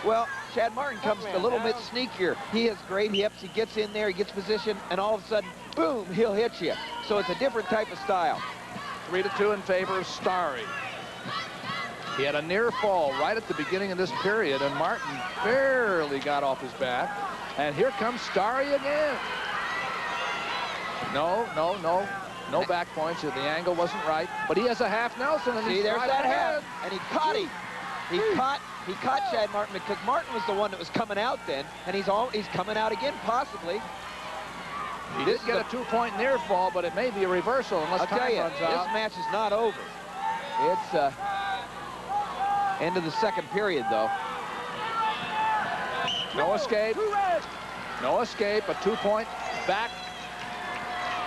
Well, Chad Martin comes a little bit sneakier. He is great. He gets in there, he gets position, and all of a sudden, boom, he'll hit you. So it's a different type of style. 3-2 in favor of Starry. He had a near fall right at the beginning of this period, and Martin barely got off his back. And here comes Starry again. No back points. The angle wasn't right, but he has a half Nelson, and see, there's that half, and he caught him. He caught Chad Martin because Martin was the one that was coming out then, and he's coming out again possibly. He did get a 2-point near fall, but it may be a reversal unless time runs out. This match is not over. It's end of the second period, though. No escape. No escape. A 2-point back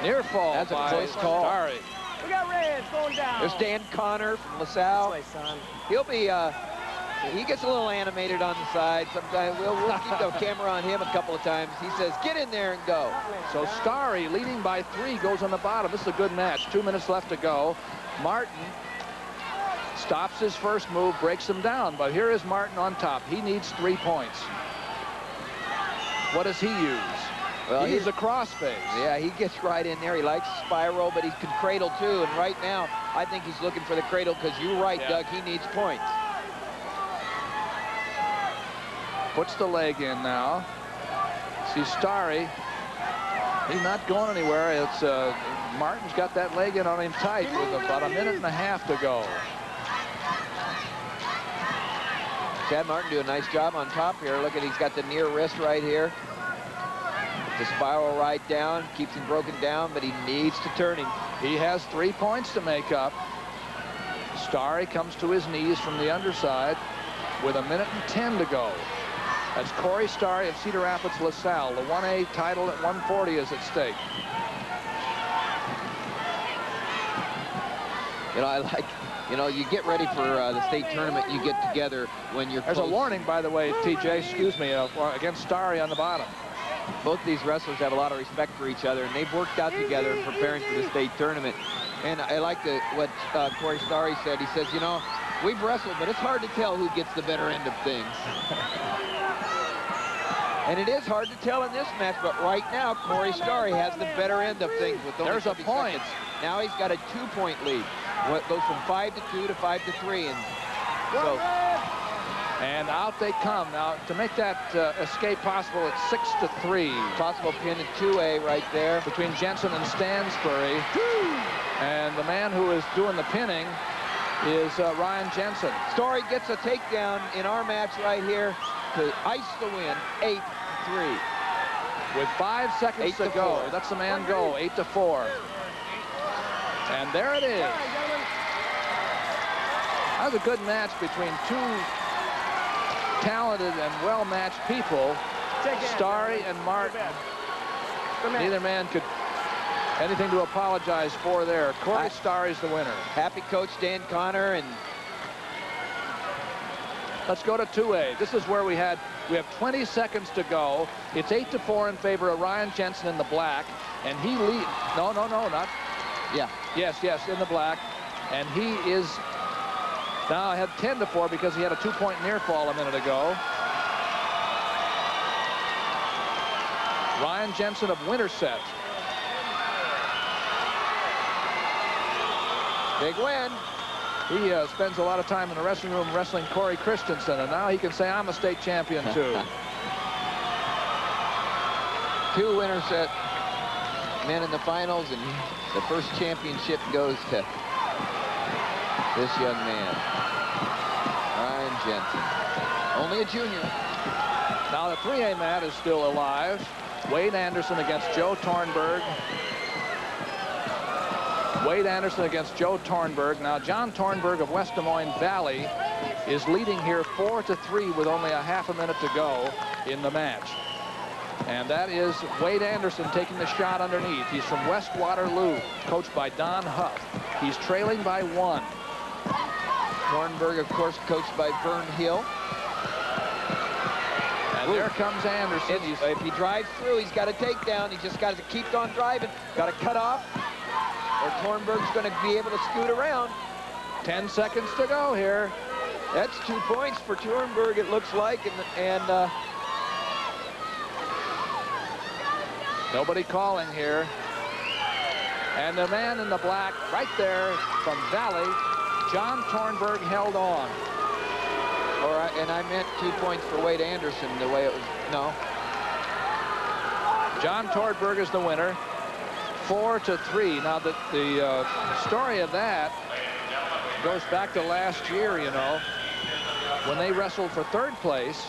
near fall. That's a close call. Starry. We got reds going down. There's Dan Connor from LaSalle. This way, son. He'll be, he gets a little animated on the side. Sometimes we'll keep the camera on him a couple of times. He says, get in there and go. So Starry, leading by 3, goes on the bottom. This is a good match. 2 minutes left to go. Martin stops his first move, breaks him down. But here is Martin on top. He needs 3 points. What does he use? Well, he uses a crossface. Yeah, he gets right in there. He likes spiral, but he can cradle too. And right now, I think he's looking for the cradle because you're right, Doug. He needs points. Puts the leg in now. See Starry. He's not going anywhere. It's Martin's got that leg in on him tight with about a minute and a half to go. Chad Martin do a nice job on top here. Look at, he's got the near wrist right here. The spiral right down, keeps him broken down, but he needs to turn him. He has 3 points to make up. Starry comes to his knees from the underside with a minute and 10 to go. That's Corey Starry of Cedar Rapids, LaSalle. The 1A title at 140 is at stake. You know, I like, you know, you get ready for the state tournament, you get together when you're There's close. a warning, by the way, TJ, excuse me, against Starry on the bottom. Both these wrestlers have a lot of respect for each other, and they've worked out together in preparing for the state tournament. And I like what Corey Starry said. He says, you know, we've wrestled, but it's hard to tell who gets the better end of things. And it is hard to tell in this match, but right now, Corey Starry has the better end of things with only There's a point. Seconds. Now he's got a 2-point lead. What goes from 5-2 to 5-3, and so. And out they come. Now, to make that escape possible, it's 6-3. Possible pin in 2A right there. Between Jensen and Stansbury. And the man who is doing the pinning is Ryan Jensen. Starry gets a takedown in our match right here to ice the win, 8-3. With 5 seconds to go. Lets the man go, 8-4. And there it is. That was a good match between two talented and well-matched people, Starry and Martin. Neither man could anything to apologize for there. Corey Starry's the winner. Happy coach Dan Connor. And let's go to 2A. This is where we have 20 seconds to go. It's 8-4 in favor of Ryan Jensen in the black, and he leads. No, not. Yeah. Yes, in the black, and he is now I have 10-4 because he had a 2-point near fall a minute ago. Ryan Jensen of Winterset. Big win. He spends a lot of time in the wrestling room wrestling Corey Christensen, and now he can say, I'm a state champion, too. 2 Winterset men in the finals, and the first championship goes to this young man, Ryan Jensen. Only a junior. Now the 3A mat is still alive. Wade Anderson against Joe Tornberg. Wade Anderson against Joe Tornberg. Now John Tornberg of West Des Moines Valley is leading here 4-3 with only a half a minute to go in the match. And that is Wade Anderson taking the shot underneath. He's from West Waterloo, coached by Don Huff. He's trailing by 1. Tornberg, of course, coached by Vern Hill. And there comes Anderson. If he drives through, he's got a takedown. He just got to keep on driving. Got to cut off, or Tornberg's going to be able to scoot around. 10 seconds to go here. That's 2 points for Tornberg, it looks like, and nobody calling here. And the man in the black right there from Valley, John Tornberg, held on. And I meant 2 points for Wade Anderson, the way it was. No. John Tornberg is the winner, 4-3. Now the story of that goes back to last year, you know, when they wrestled for 3rd place.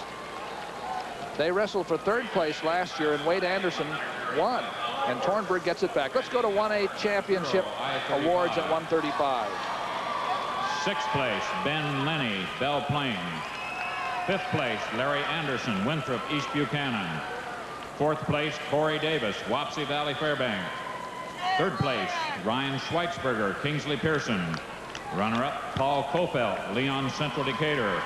They wrestled for 3rd place last year, and Wade Anderson won, and Tornberg gets it back. Let's go to 1A championship awards at 135. 6th place, Ben Lenny, Belle Plaine. 5th place, Larry Anderson, Winthrop, East Buchanan. 4th place, Corey Davis, Wapsie Valley, Fairbank. 3rd place, Ryan Schweitzberger, Kingsley Pearson. Runner-up, Paul Kofelt, Leon Central Decatur.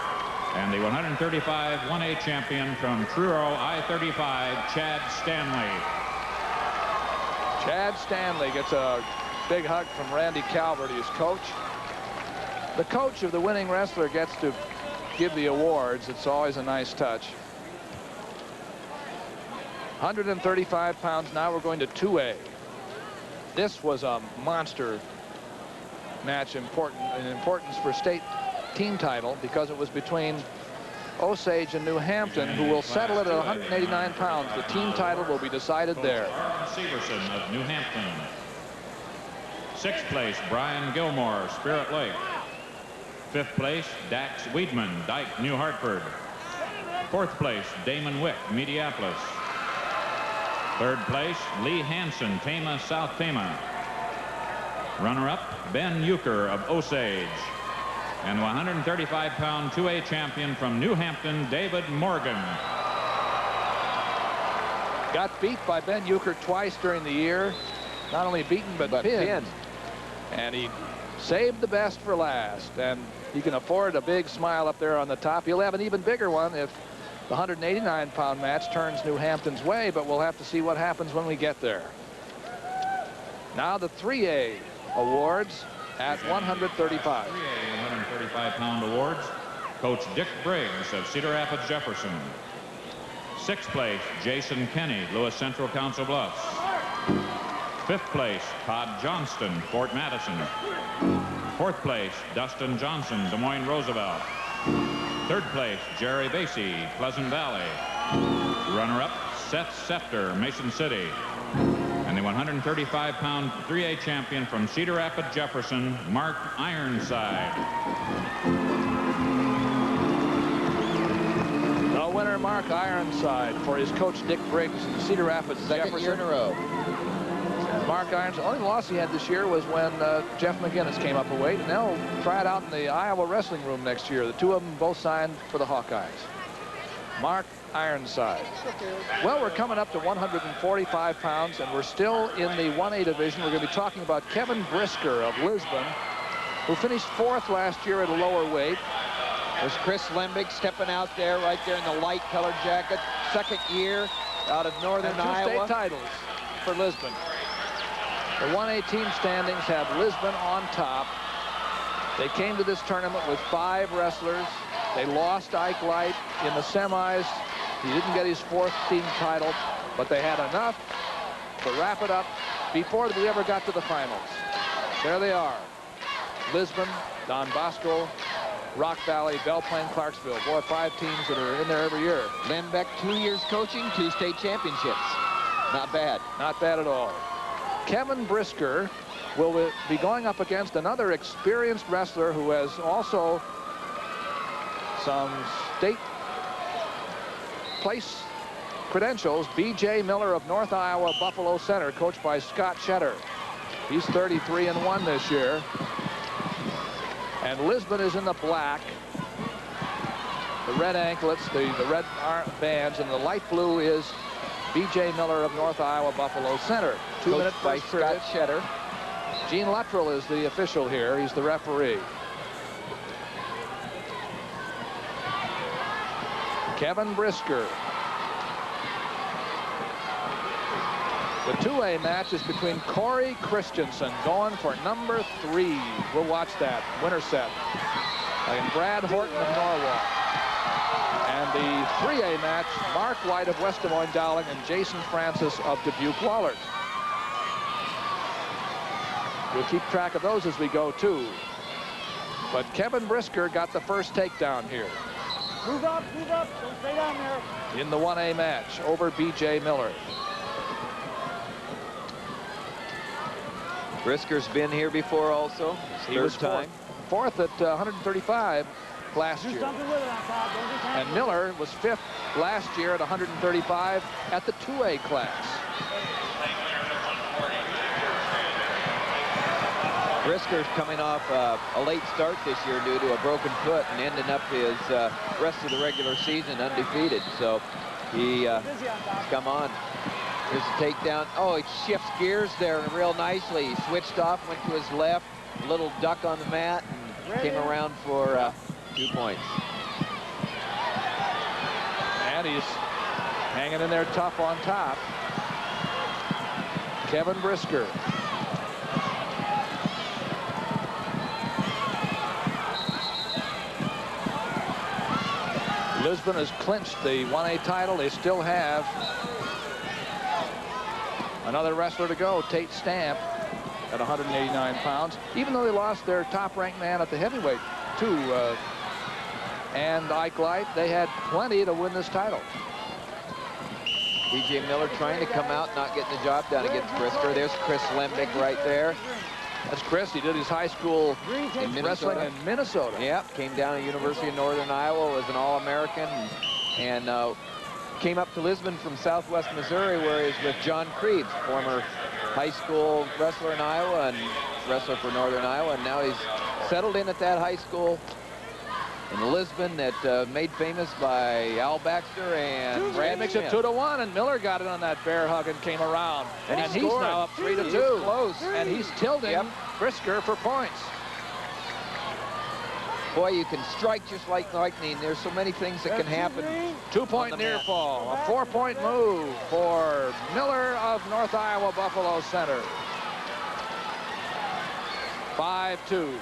And the 135 1A champion from Truro I-35, Chad Stanley. Chad Stanley gets a big hug from Randy Calvert, his coach. The coach of the winning wrestler gets to give the awards. It's always a nice touch. 135 pounds. Now we're going to 2A. This was a monster match, in importance for state team title, because it was between Osage and New Hampton, who will settle it at 189 pounds. The team title will be decided there. Severson of New Hampton. 6th place, Brian Gilmore, Spirit Lake. 5th place, Dax Weedman, Dyke, New Hartford. 4th place, Damon Wick, Mediapolis. 3rd place, Lee Hansen, Tama, South Tama. Runner-up, Ben Euchre of Osage. And 135-pound 2A champion from New Hampton, David Morgan. Got beat by Ben Euchre twice during the year. Not only beaten, but pinned. And he saved the best for last. And he can afford a big smile up there on the top. He'll have an even bigger one if the 189-pound match turns New Hampton's way, but we'll have to see what happens when we get there. Now the 3A awards at 135. 3A 135-pound awards. Coach Dick Briggs of Cedar Rapids, Jefferson. 6th place, Jason Kenny, Lewis Central, Council Bluffs. 5th place, Todd Johnston, Fort Madison. 4th place, Dustin Johnson, Des Moines Roosevelt. 3rd place, Jerry Basie, Pleasant Valley. Runner-up, Seth Sefter, Mason City. And the 135-pound 3A champion from Cedar Rapids, Jefferson, Mark Ironside. The winner, Mark Ironside, for his coach Dick Briggs in Cedar Rapids, Jefferson. 2nd year in a row. Mark Ironside. The only loss he had this year was when Jeff McGinnis came up a weight, and they'll try it out in the Iowa Wrestling Room next year. The two of them both signed for the Hawkeyes. Mark Ironside. Well, we're coming up to 145 pounds, and we're still in the 1A division. We're going to be talking about Kevin Brisker of Lisbon, who finished 4th last year at a lower weight. There's Chris Lembick stepping out there, right there in the light colored jacket. 2nd year out of Northern Iowa. 2 state titles for Lisbon. The 1A team standings have Lisbon on top. They came to this tournament with 5 wrestlers. They lost Ike Light in the semis. He didn't get his 4th team title, but they had enough to wrap it up before we ever got to the finals. There they are. Lisbon, Don Bosco, Rock Valley, Belle Plaine, Clarksville. Boy, 5 teams that are in there every year. Lembeck, 2 years coaching, 2 state championships. Not bad. Not bad at all. Kevin Brisker will be going up against another experienced wrestler who has also some state place credentials, B.J. Miller of North Iowa Buffalo Center, coached by Scott Shetter. He's 33-1 this year. And Lisbon is in the black. The red anklets, the red bands, and the light blue is B.J. Miller of North Iowa Buffalo Center. 2-minute by first period. Scott Shetter. Gene Luttrell is the official here. He's the referee. Kevin Brisker. The 2A match is between Corey Christensen going for number 3. We'll watch that winner set. And Brad Horton of Norwalk. And the 3A match, Mark White of West Des Moines Dowling and Jason Francis of Dubuque Wahlert. We'll keep track of those as we go too. But Kevin Brisker got the first takedown here. Move up, don't stay down there. In the 1A match over B.J. Miller. Brisker's been here before also. He was fourth at 135 last year. And Miller was 5th last year at 135 at the 2A class. Brisker's coming off a late start this year due to a broken foot and ending up his rest of the regular season undefeated. So he's come on. Here's a takedown. Oh, he shifts gears there real nicely. He switched off, went to his left, a little duck on the mat, and came around for 2 points. And he's hanging in there tough on top. Kevin Brisker. Lisbon has clinched the 1A title. They still have another wrestler to go, Tate Stamp, at 189 pounds. Even though they lost their top-ranked man at the heavyweight, too, and Ike Light, they had plenty to win this title. B.J. Miller trying to come out, not getting the job done against Brisker. There's Chris Lembick right there. That's Chris. He did his high school wrestling in Minnesota. Yep, came down to University of Northern Iowa, was an All-American, and came up to Lisbon from Southwest Missouri, where he was with John Creeds, former high school wrestler in Iowa and wrestler for Northern Iowa, and now he's settled in at that high school in Lisbon that made famous by Al Baxter and Brad makes it 2-1, and Miller got it on that bear hug and came around. And he's now up 3-2. Close. And he's tilting Brisker for points. Boy, you can strike just like lightning. There's so many things that can happen. 2-point near fall. A 4-point move for Miller of North Iowa Buffalo Center. 5-2.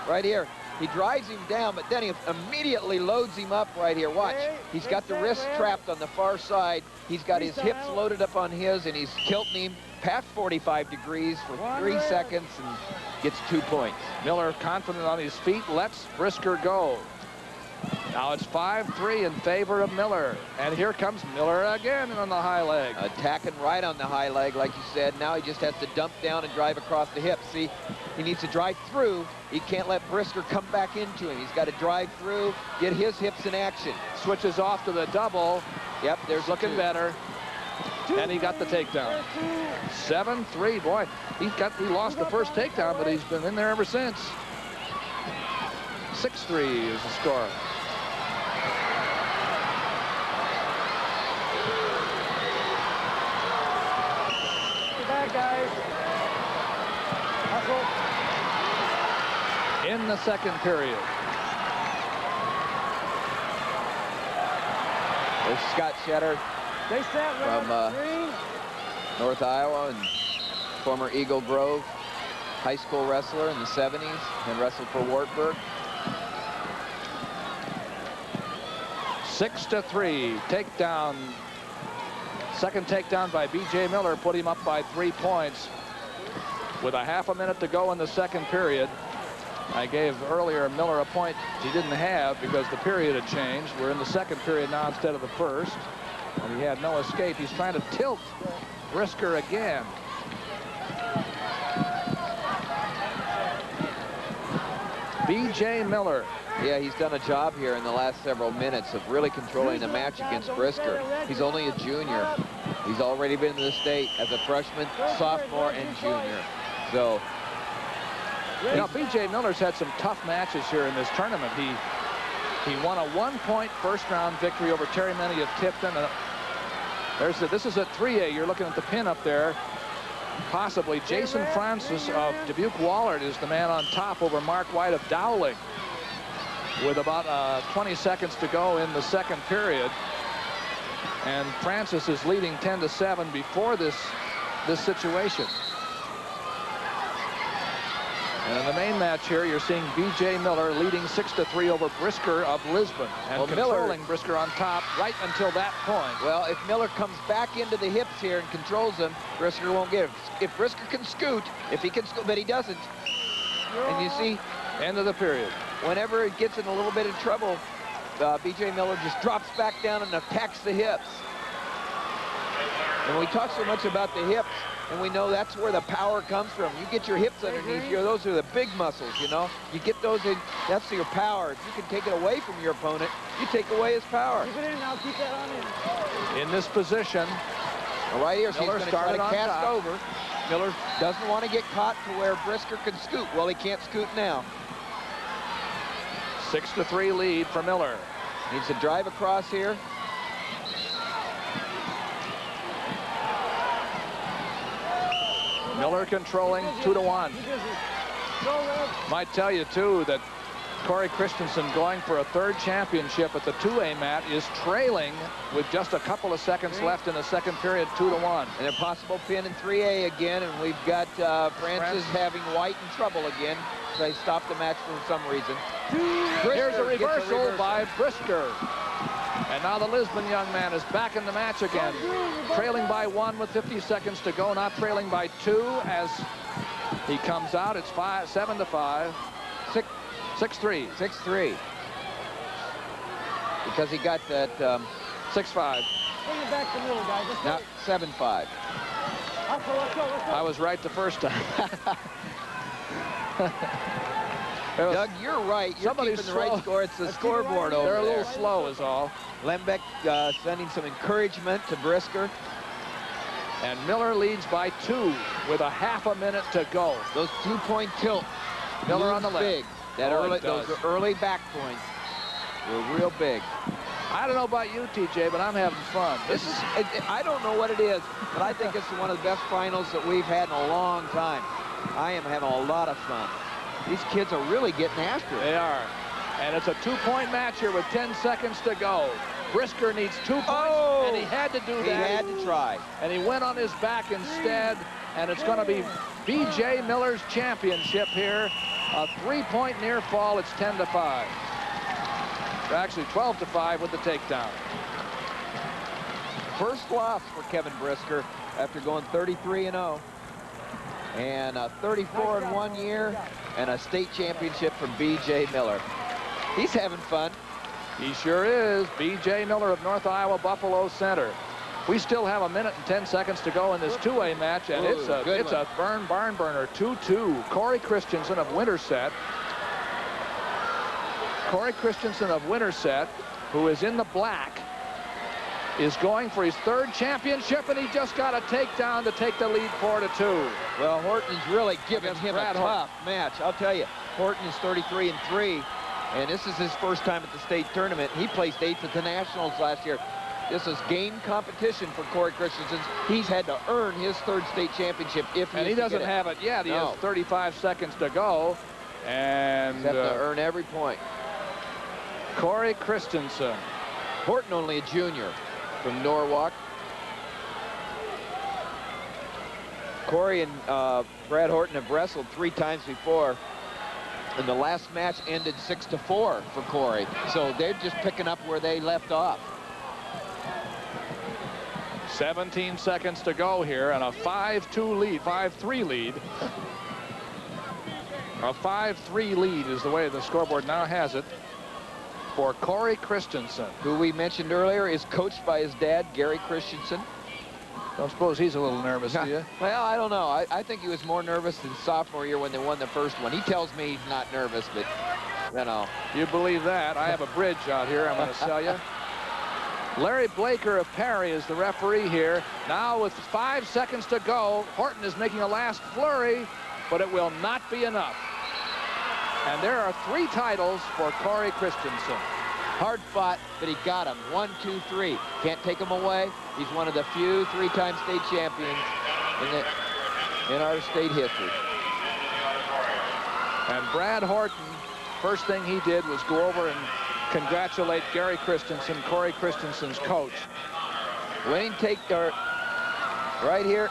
Right here. He drives him down, but then he immediately loads him up right here. Watch. He's got the wrist trapped on the far side. He's got his hips loaded up on his, and he's tilting him past 45 degrees for 3 seconds and gets 2 points. Miller confident on his feet, lets Brisker go. Now it's 5-3 in favor of Miller. And here comes Miller again on the high leg. Attacking right on the high leg, like you said. Now he just has to dump down and drive across the hips. See, he needs to drive through. He can't let Brisker come back into him. He's got to drive through, get his hips in action. Switches off to the double. Yep, there's looking better. And he got the takedown. 7-3. Boy, he lost the first takedown, but he's been in there ever since. 6-3 is the score. Get back, guys. Hustle. In the second period. There's Scott Shetter from North Iowa and former Eagle Grove high school wrestler in the 70s and wrestled for Wartburg. 6-3. Takedown. Second takedown by B.J. Miller put him up by 3 points. With a half a minute to go in the second period. I gave earlier Miller a point he didn't have because the period had changed. We're in the second period now instead of the first. And he had no escape. He's trying to tilt Brisker again. B.J. Miller. Yeah, he's done a job here in the last several minutes of really controlling the match against Brisker. He's only a junior. He's already been to the state as a freshman, sophomore, and junior. So, you know, B.J. Miller's had some tough matches here in this tournament. He won a 1-point first-round victory over Terry Menny of Tipton. This is at 3A. You're looking at the pin up there. Possibly Jason Francis of Dubuque Wallard is the man on top over Mark White of Dowling with about 20 seconds to go in the second period. And Francis is leading 10-7 before this situation. And in the main match here, you're seeing B.J. Miller leading 6-3 over Brisker of Lisbon and controlling Brisker on top right until that point. Well, if Miller comes back into the hips here and controls them, Brisker won't give. If Brisker can scoot, but he doesn't. And you see, end of the period. Whenever it gets in a little bit of trouble, B.J. Miller just drops back down and attacks the hips. And we talk so much about the hips, and we know that's where the power comes from. You get your hips underneath here, those are the big muscles, you know. You get those in, that's your power. If you can take it away from your opponent, you take away his power. Keep it in now, keep that on in. In this position, right here, so he's going to try to cast top. over. Miller doesn't want to get caught to where Brisker can scoot. Well, he can't scoot now. 6-3 lead for Miller. Needs to drive across here. Miller controlling 2-1. Might tell you too that Corey Christensen, going for a third championship at the 2A mat, is trailing with just a couple of seconds left in the second period, 2-1. And a possible pin in 3A again, and we've got Francis having White in trouble again. They stopped the match for some reason. Here's a reversal by Brisker. And now the Lisbon young man is back in the match again. Trailing by 1 with 50 seconds to go, not trailing by 2 as he comes out. It's 7-5. 6-3. 6-3. Because he got that 6-5. Bring it back to the middle, guys. Now 7-5. Let's go. I was right the first time. Doug, you're right. You're keeping the right score. It's the scoreboard over there. They're a little slow is all. Lembeck sending some encouragement to Brisker. And Miller leads by 2 with a half a minute to go. Those 2-point tilt. Miller on the left. Big. Those early back points were real big. I don't know about you, TJ, but I'm having fun. I don't know what it is, but I think it's one of the best finals that we've had in a long time. I am having a lot of fun. These kids are really getting after it. They are. And it's a 2-point match here with 10 seconds to go. Brisker needs 2 points, and he had to do that. He had to try. And he went on his back instead, and it's going to be B.J. Miller's championship here. A 3-point near fall. It's 10-5. Actually, 12-5 with the takedown. First loss for Kevin Brisker after going 33-0. And a 34 in 1 year, and a state championship from B.J. Miller. He's having fun. He sure is. B.J. Miller of North Iowa Buffalo Center. We still have a minute and 10 seconds to go in this 2A match, and it's a barn burner. 2-2. Corey Christensen of Winterset. Corey Christensen of Winterset, who is in the black, is going for his third championship, and he just got a takedown to take the lead 4-2. Well, Horton's really giving him a tough match. I'll tell you, Horton is 33-3, and this is his first time at the state tournament. He placed 8th at the Nationals last year. This is game competition for Corey Christensen. He's had to earn his third state championship if he And he doesn't have it yet. He has 35 seconds to go. And he's have to earn every point. Corey Christensen. Horton only a junior from Norwalk. Corey and Brad Horton have wrestled 3 times before, and the last match ended 6-4 for Corey. So they're just picking up where they left off. 17 seconds to go here, and a 5-2 lead, 5-3 lead. A 5-3 lead is the way the scoreboard now has it for Corey Christensen, who we mentioned earlier is coached by his dad, Gary Christensen. Don't suppose he's a little nervous, do you? Well, I don't know. I think he was more nervous than sophomore year when they won the first one. He tells me he's not nervous, but You know. You believe that? I have a bridge out here I'm going to sell you. Larry Blaker of Perry is the referee here. Now with 5 seconds to go, Horton is making a last flurry, but it will not be enough. And there are 3 titles for Corey Christensen. Hard fought, but he got him. 1, 2, 3. Can't take him away. He's one of the few 3-time state champions in our state history. And Brad Horton, first thing he did was go over and congratulate Gary Christensen, Corey Christensen's coach. Winning take dart right here.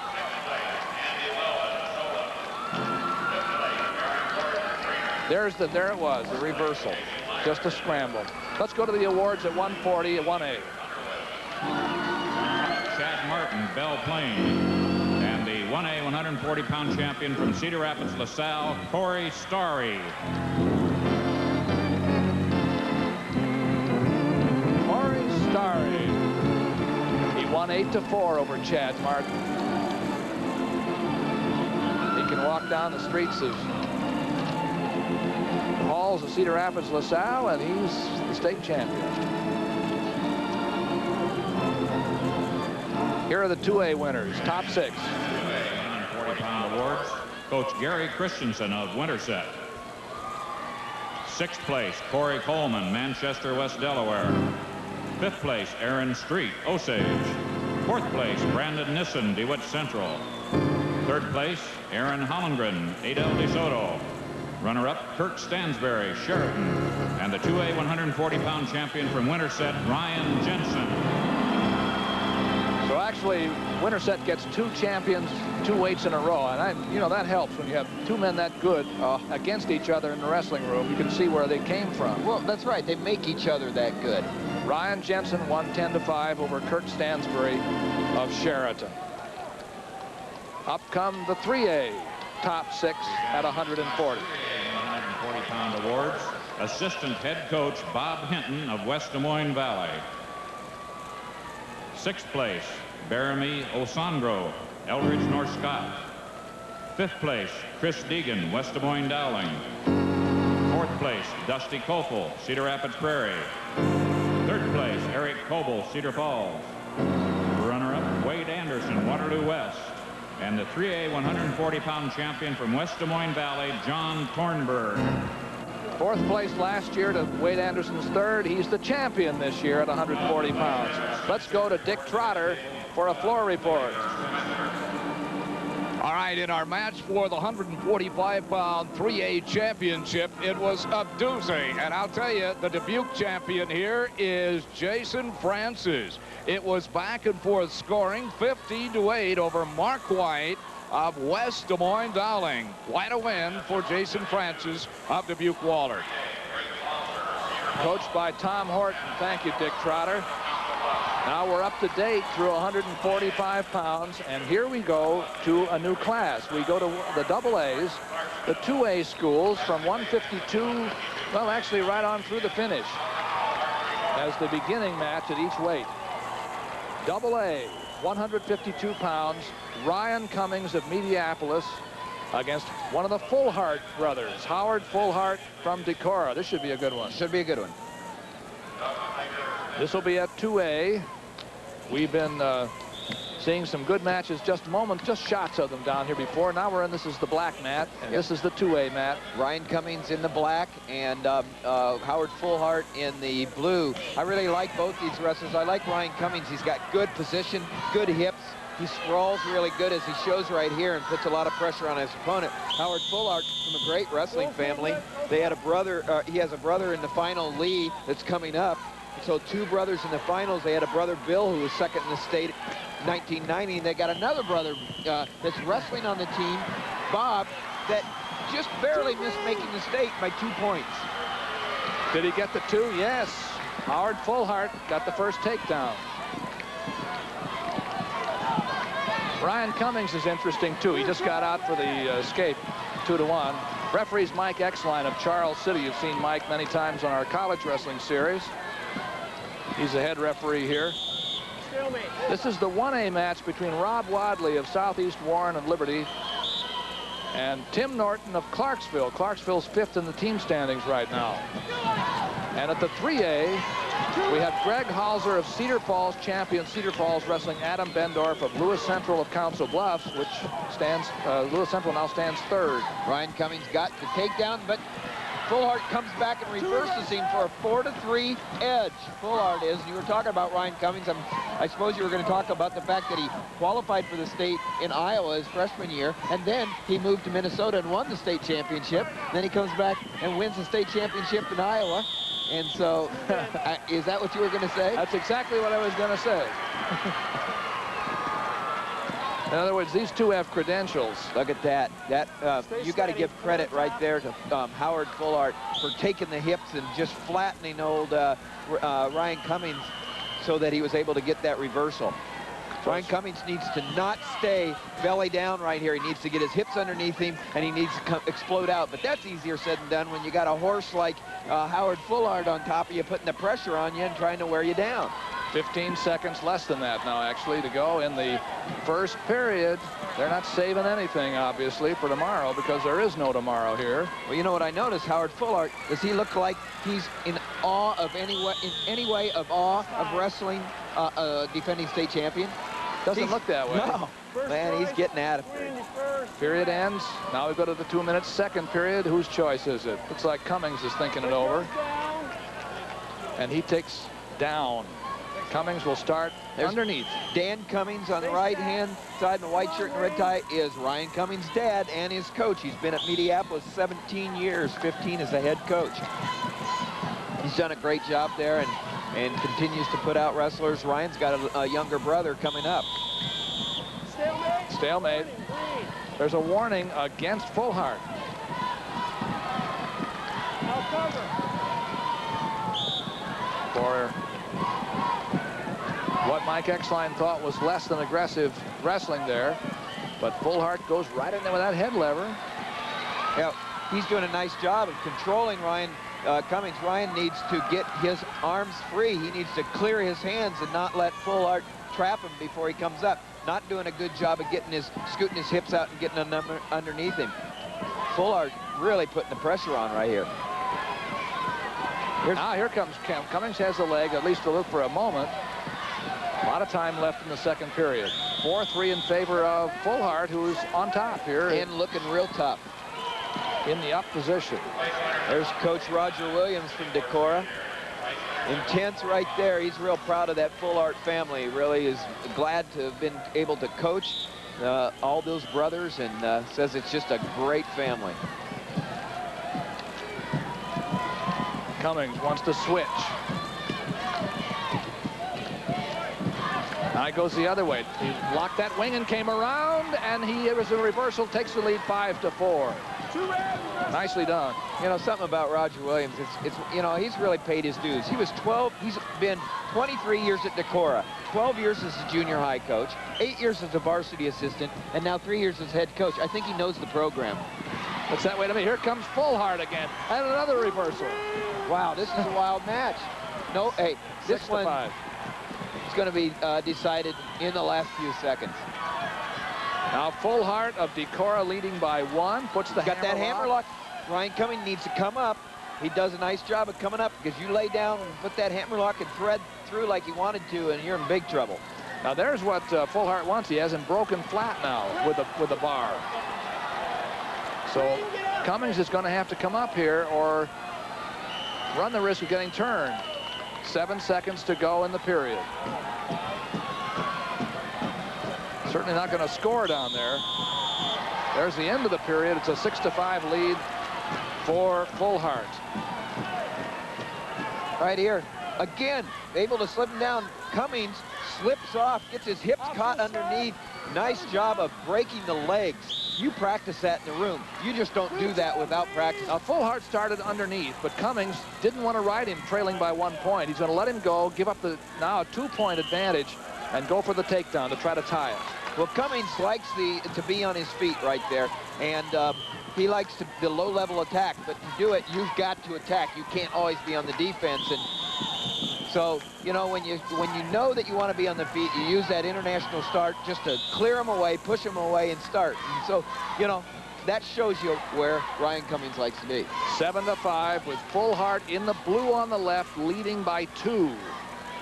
There it was, the reversal. Just a scramble. Let's go to the awards at 140 at 1A. Chad Martin, Belle Plaine. And the 1A 140-pound champion from Cedar Rapids, LaSalle, Corey Starry. Corey Starry. He won 8-4 over Chad Martin. He can walk down the streets of halls of Cedar Rapids, LaSalle, and he's the state champion. Here are the 2A winners, top 6. 140-pound awards. Coach Gary Christensen of Winterset. 6th place, Corey Coleman, Manchester, West Delaware. 5th place, Aaron Street, Osage. 4th place, Brandon Nissen, DeWitt Central. 3rd place, Aaron Hollengren, Adel DeSoto. Runner-up, Kurt Stansberry, Sheraton. And the 2A 140-pound champion from Winterset, Ryan Jensen. So actually, Winterset gets 2 champions, 2 weights in a row. And you know, that helps when you have 2 men that good against each other in the wrestling room. You can see where they came from. Well, that's right. They make each other that good. Ryan Jensen won 10-5 over Kurt Stansberry of Sheraton. Up come the 3A. Top 6 at 140. 140-pound awards. Assistant head coach Bob Hinton of West Des Moines Valley. 6th place, Baramy Osandro, Eldridge North Scott. 5th place, Chris Deegan, West Des Moines Dowling. 4th place, Dusty Kofel, Cedar Rapids Prairie. 3rd place, Eric Coble, Cedar Falls. Runner-up, Wade Anderson, Waterloo West. And the 3A 140-pound champion from West Des Moines Valley, John Thornburg. 4th place last year to Wade Anderson's 3rd. He's the champion this year at 140 pounds. Let's go to Dick Trotter for a floor report. All right, in our match for the 145-pound 3A championship, it was a doozy. And I'll tell you, the Dubuque champion here is Jason Francis. It was back and forth scoring, 15-8 over Mark White of West Des Moines Dowling. Quite a win for Jason Francis of Dubuque Waller. Coached by Tom Horton. Thank you, Dick Trotter. Now we're up to date through 145 pounds, and here we go to a new class. We go to the double A's, the 2A schools from 152, well, actually right on through the finish as the beginning match at each weight. Double A, 152 pounds, Ryan Cummings of Mediapolis against one of the Fullhart brothers, Howard Fullhart from Decorah. This should be a good one. Should be a good one. This will be at 2A. We've been seeing some good matches, just shots of them down here before. Now we're in, this is the black mat, and this is the 2A mat. Ryan Cummings in the black and Howard Fullhart in the blue. I really like both these wrestlers. I like Ryan Cummings. He's got good position, good hips. He sprawls really good, as he shows right here, and puts a lot of pressure on his opponent. Howard Fullhart from a great wrestling family. They had a brother, he has a brother in the final, Lee, that's coming up. So 2 brothers in the finals. They had a brother, Bill, who was 2nd in the state in 1990. And they got another brother that's wrestling on the team, Bob, that just barely missed making the state by 2 points. Did he get the 2? Yes. Howard Fullhart got the first takedown. Ryan Cummings is interesting, too. He just got out for the escape, 2-1. Referee's Mike Exline of Charles City. You've seen Mike many times on our college wrestling series. He's the head referee here. This is the 1A match between Rob Wadley of Southeast Warren and Liberty and Tim Norton of Clarksville. Clarksville's 5th in the team standings right now. And at the 3A, we have Greg Halser of Cedar Falls, champion Cedar Falls, wrestling Adam Bendorf of Lewis Central of Council Bluffs, which stands, Lewis Central now stands 3rd. Ryan Cummings got the takedown, but Fullhart comes back and reverses him for a 4-3 edge. Fullhart is, and you were talking about Ryan Cummings. I suppose you were going to talk about the fact that he qualified for the state in Iowa his freshman year, and then he moved to Minnesota and won the state championship. Then he comes back and wins the state championship in Iowa. And so, is that what you were going to say? That's exactly what I was going to say. In other words, these two have credentials. Look at that. You got to give credit right there to Howard Fullhart for taking the hips and just flattening old Ryan Cummings so that he was able to get that reversal. Ryan Cummings needs to not stay belly down right here. He needs to get his hips underneath him, and he needs to explode out. But that's easier said than done when you got a horse like Howard Fullhart on top of you, putting the pressure on you and trying to wear you down. 15 seconds less than that now, actually, to go in the first period. They're not saving anything, obviously, for tomorrow, because there is no tomorrow here. Well, you know what I noticed, Howard Fullhart, does he look like he's in awe of in any way of awe of wrestling a defending state champion? Doesn't look that way. No. Man, he's getting out of here. Period ends. Now we go to the 2 minutes. Second period. Whose choice is it? Looks like Cummings is thinking it over. And he takes down. Cummings will start underneath. Dan Cummings on the right-hand side in the white shirt and red tie is Ryan Cummings' dad and his coach. He's been at Mediapolis 17 years, 15 as the head coach. He's done a great job there and continues to put out wrestlers. Ryan's got a younger brother coming up. Stalemate. There's a warning against Fullhart. For what Mike Exline thought was less than aggressive wrestling there, but Fullhart goes right in there with that head lever. Yeah, he's doing a nice job of controlling Ryan Cummings. Ryan needs to get his arms free. He needs to clear his hands and not let Fullhart trap him before he comes up. Not doing a good job of scooting his hips out and getting underneath him. Fullhart really putting the pressure on right here. Now here comes Cummings. Has the leg, at least to look for a moment. A lot of time left in the second period. 4-3 in favor of Fullhart, who's on top here. And looking real tough. In the up position. There's Coach Roger Williams from Decorah. Intense right there. He's real proud of that Fullhart family. He really is glad to have been able to coach all those brothers, and says it's just a great family. Cummings wants to switch. Now he goes the other way. He blocked that wing and came around, and it was a reversal, takes the lead 5-4. Nicely done. You know, something about Roger Williams, it's you know, he's really paid his dues. He's been 23 years at Decorah, 12 years as a junior high coach, 8 years as a varsity assistant, and now 3 years as head coach. I think he knows the program. Looks that way to me. Here comes Fullhart again, and another reversal. Wow, this is a wild match. No, hey, this one is going to be decided in the last few seconds. Now Fullhart of Decorah leading by 1. Puts the hammer lock. Ryan Cummings needs to come up. He does a nice job of coming up, because you lay down and put that hammer lock and thread through like he wanted to, and you're in big trouble. Now there's what Fullhart wants. He has him broken flat now with the bar. So Cummings is going to have to come up here or run the risk of getting turned. 7 seconds to go in the period. Certainly not going to score down there. There's the end of the period. It's a 6-5 lead for Fullhart. Right here, again, able to slip him down. Cummings slips off, gets his hips caught underneath. Nice job of breaking the legs. You practice that in the room. You just don't do that without practice. Now, Fullhart started underneath, but Cummings didn't want to ride him trailing by 1 point. He's going to let him go, give up now a 2-point advantage, and go for the takedown to try to tie it. Well, Cummings likes to be on his feet right there, and he likes the low-level attack. But to do it, you've got to attack. You can't always be on the defense. And so, you know, when you know that you want to be on the feet, you use that international start just to clear them away, push them away, and start. And so, you know, that shows you where Ryan Cummings likes to be. 7-5 with Fullhart in the blue on the left, leading by 2.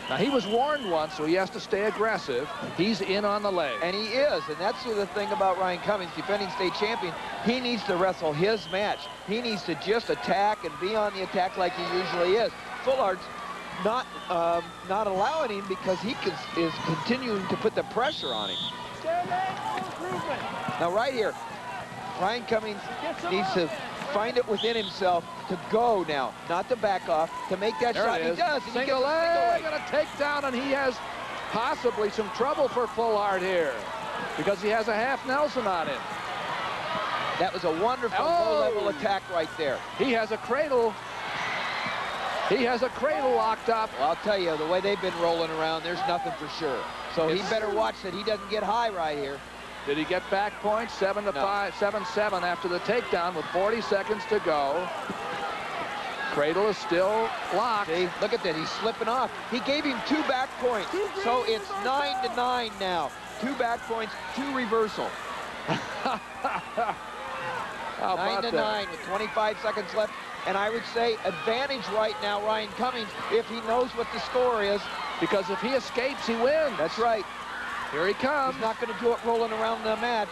Now, he was warned once, so he has to stay aggressive. He's in on the leg. And he is, and that's the thing about Ryan Cummings, defending state champion. He needs to wrestle his match. He needs to just attack and be on the attack like he usually is. Fullhart's not allowing him because he is continuing to put the pressure on him. Now, right here, Ryan Cummings needs to find it within himself to go now, not to back off, to make that shot. He does. And Single leg and a takedown, and he has possibly some trouble for Fullhart here because he has a half Nelson on him. That was a wonderful low-level attack right there. He has a cradle. He has a cradle locked up. Well, I'll tell you, the way they've been rolling around, there's nothing for sure. So he better watch that he doesn't get high right here. Did he get back points? 7-5, 7-7 after the takedown with 40 seconds to go. Cradle is still locked. See, look at that. He's slipping off. He gave him 2 back points. So it's 9-9 now. 2 back points, 2 reversal. 9-9 with 25 seconds left. And I would say advantage right now, Ryan Cummings, if he knows what the score is. Because if he escapes, he wins. That's right. Here he comes. He's not going to do it rolling around the match.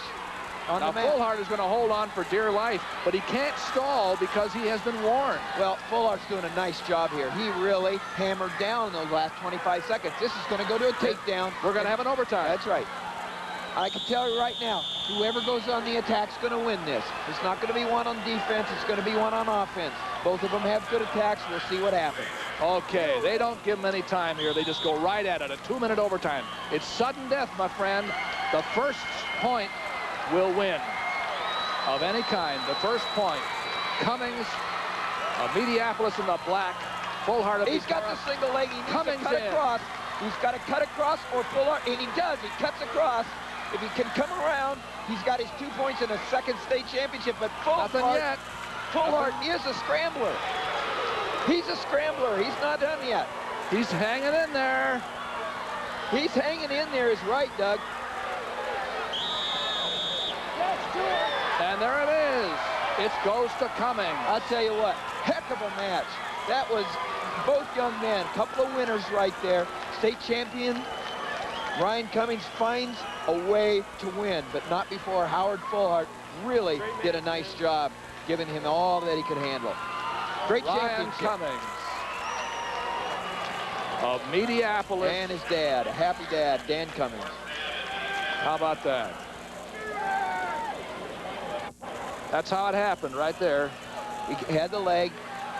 Now, Fullhart is going to hold on for dear life, but he can't stall because he has been warned. Well, Fullhart's doing a nice job here. He really hammered down those last 25 seconds. This is going to go to a takedown. We're going to have an overtime. That's right. I can tell you right now, whoever goes on the attack is going to win this. It's not going to be one on defense. It's going to be one on offense. Both of them have good attacks. We'll see what happens. Okay, they don't give him any time here. They just go right at it, a 2-minute overtime. It's sudden death, my friend. The first point will win of any kind. The first point. Cummings of Mediapolis in the black. Fullhart of He's got the single leg. He needs Cummings to cut across. He's got to cut across or Fullhart, and he does. He cuts across. If he can come around, he's got his 2 points in a second state championship. But Fullhart is a scrambler. He's a scrambler. He's not done yet. He's hanging in there. He's hanging in there is right, Doug. And there it is. It goes to Cummings. I'll tell you what, heck of a match. That was both young men, a couple of winners right there. State champion Ryan Cummings finds a way to win, but not before Howard Fullhart really did a nice job, giving him all that he could handle. Great Ryan championship. Cummings of Mediapolis. And his dad, a happy dad, Dan Cummings. How about that? That's how it happened right there. He had the leg,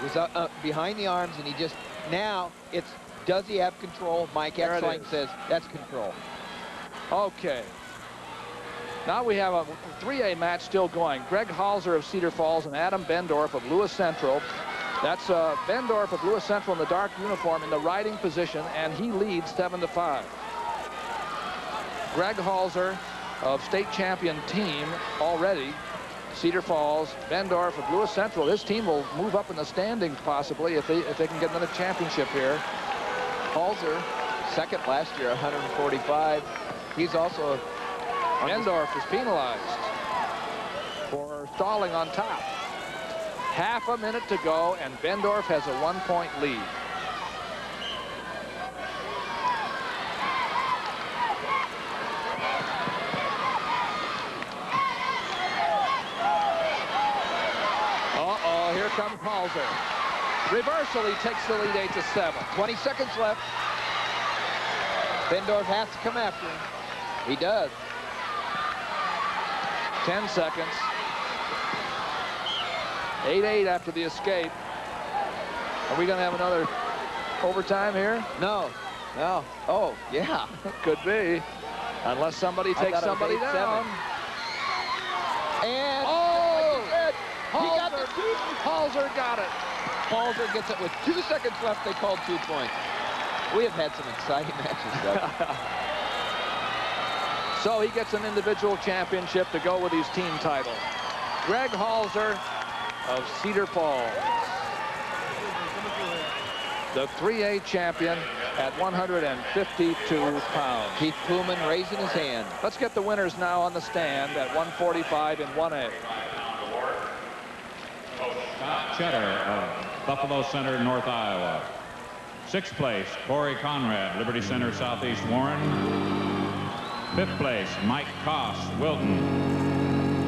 was behind the arms, and he just, now it's, does he have control? Mike Exline says that's control. Okay. Now we have a 3A match still going. Greg Halser of Cedar Falls and Adam Bendorf of Lewis Central. That's Bendorf of Lewis Central in the dark uniform in the riding position, and he leads 7-5. Greg Halser of state champion team already. Cedar Falls, Bendorf of Lewis Central. This team will move up in the standings possibly if they can get another championship here. Halser, second last year, 145. He's also... Bendorf is penalized for stalling on top. Half a minute to go, and Bendorf has a 1-point lead. Uh-oh, here comes Halser. Reversal, he takes the lead 8-7. 20 seconds left. Bendorf has to come after him. He does. 10 seconds. 8-8 after the escape. Are we going to have another overtime here? No. No. Oh, yeah. Could be. Unless somebody takes somebody down. And he got the 2. Halser got it. Halser gets it with 2 seconds left. They called 2 points. We have had some exciting matches, Doug. So he gets an individual championship to go with his team title. Greg Halser of Cedar Falls, the 3A champion at 152 pounds. Keith Pullman raising his hand. Let's get the winners now on the stand at 145 in 1A. Scott Cheddar of Buffalo Center, North Iowa. 6th place, Corey Conrad, Liberty Center, Southeast Warren. 5th place, Mike Koss, Wilton.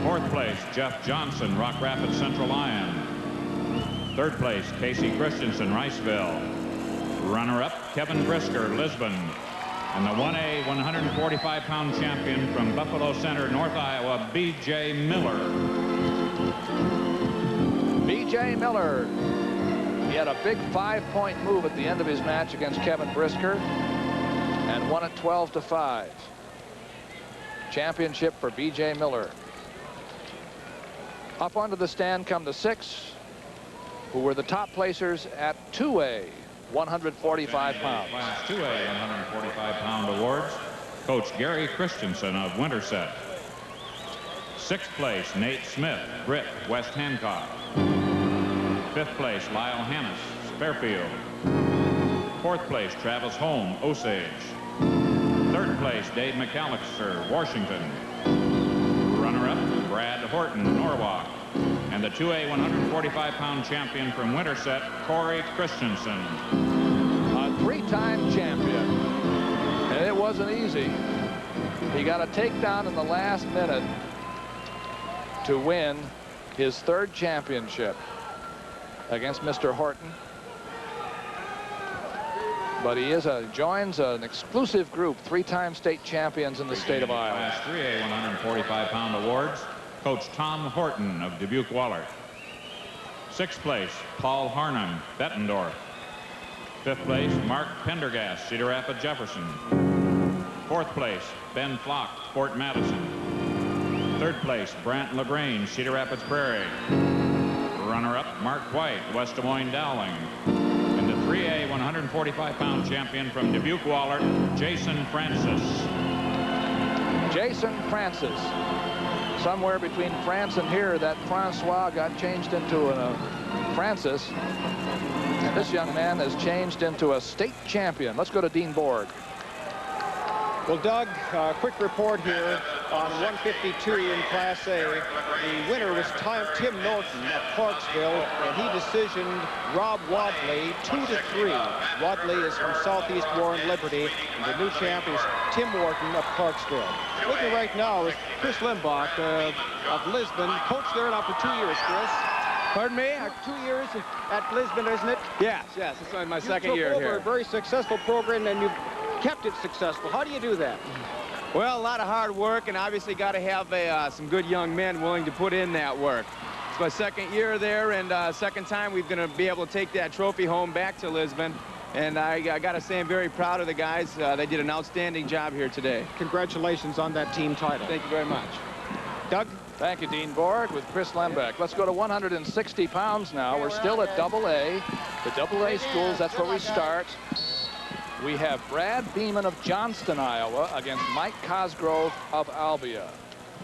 4th place, Jeff Johnson, Rock Rapids, Central Lyon. 3rd place, Casey Christensen, Riceville. Runner-up, Kevin Brisker, Lisbon. And the 1A 145-pound champion from Buffalo Center, North Iowa, B.J. Miller. B.J. Miller. He had a big 5-point move at the end of his match against Kevin Brisker and won it 12-5. Championship for B.J. Miller. Up onto the stand come the 6, who were the top placers at 2A. 145 pounds. Class 2A 145-pound awards. Coach Gary Christensen of Winterset. 6th place, Nate Smith, Britt, West Hancock. 5th place, Lyle Hannes, Fairfield. 4th place, Travis Holm, Osage. 3rd place, Dave McAllister, Washington. Runner-up, Brad Horton, Norwalk. And the 2A 145-pound champion from Winterset, Corey Christensen. A 3-time champion. And it wasn't easy. He got a takedown in the last minute to win his 3rd championship against Mr. Horton. But he joins an exclusive group, 3-time state champions in the state of Iowa. Class 3A 145-pound awards. Coach Tom Horton of Dubuque-Waller. 6th place, Paul Harnum, Bettendorf. 5th place, Mark Pendergast, Cedar Rapids, Jefferson. 4th place, Ben Flock, Fort Madison. 3rd place, Brant LaGrange, Cedar Rapids Prairie. Runner-up, Mark White, West Des Moines Dowling. And the 3A 145-pound champion from Dubuque-Waller, Jason Francis. Jason Francis. Somewhere between France and here, that Francois got changed into a Francis. And this young man has changed into a state champion. Let's go to Dean Borg. Well, Doug, quick report here on 152 in Class A. The winner was Tim Norton of Clarksville, and he decisioned Rob Wadley 2-3. Wadley is from Southeast Warren Liberty, and the new champ is Tim Wharton of Clarksville. Looking right now is Chris Limbach of Lisbon. Coach there now for 2 years, Chris. Pardon me? 2 years at Lisbon, isn't it? Yes, this is my second year here. You took over a very successful program, and you've kept it successful. How do you do that? Well, a lot of hard work, and obviously got to have some good young men willing to put in that work. It's my second year there, and second time we're going to be able to take that trophy home back to Lisbon. And I got to say I'm very proud of the guys. They did an outstanding job here today. Congratulations on that team title. Thank you very much. Doug? Thank you, Dean Borg, with Chris Lembeck. Let's go to 160 pounds now. We're still at AA. The AA schools, that's where we start. We have Brad Beeman of Johnston, Iowa, against Mike Cosgrove of Albia.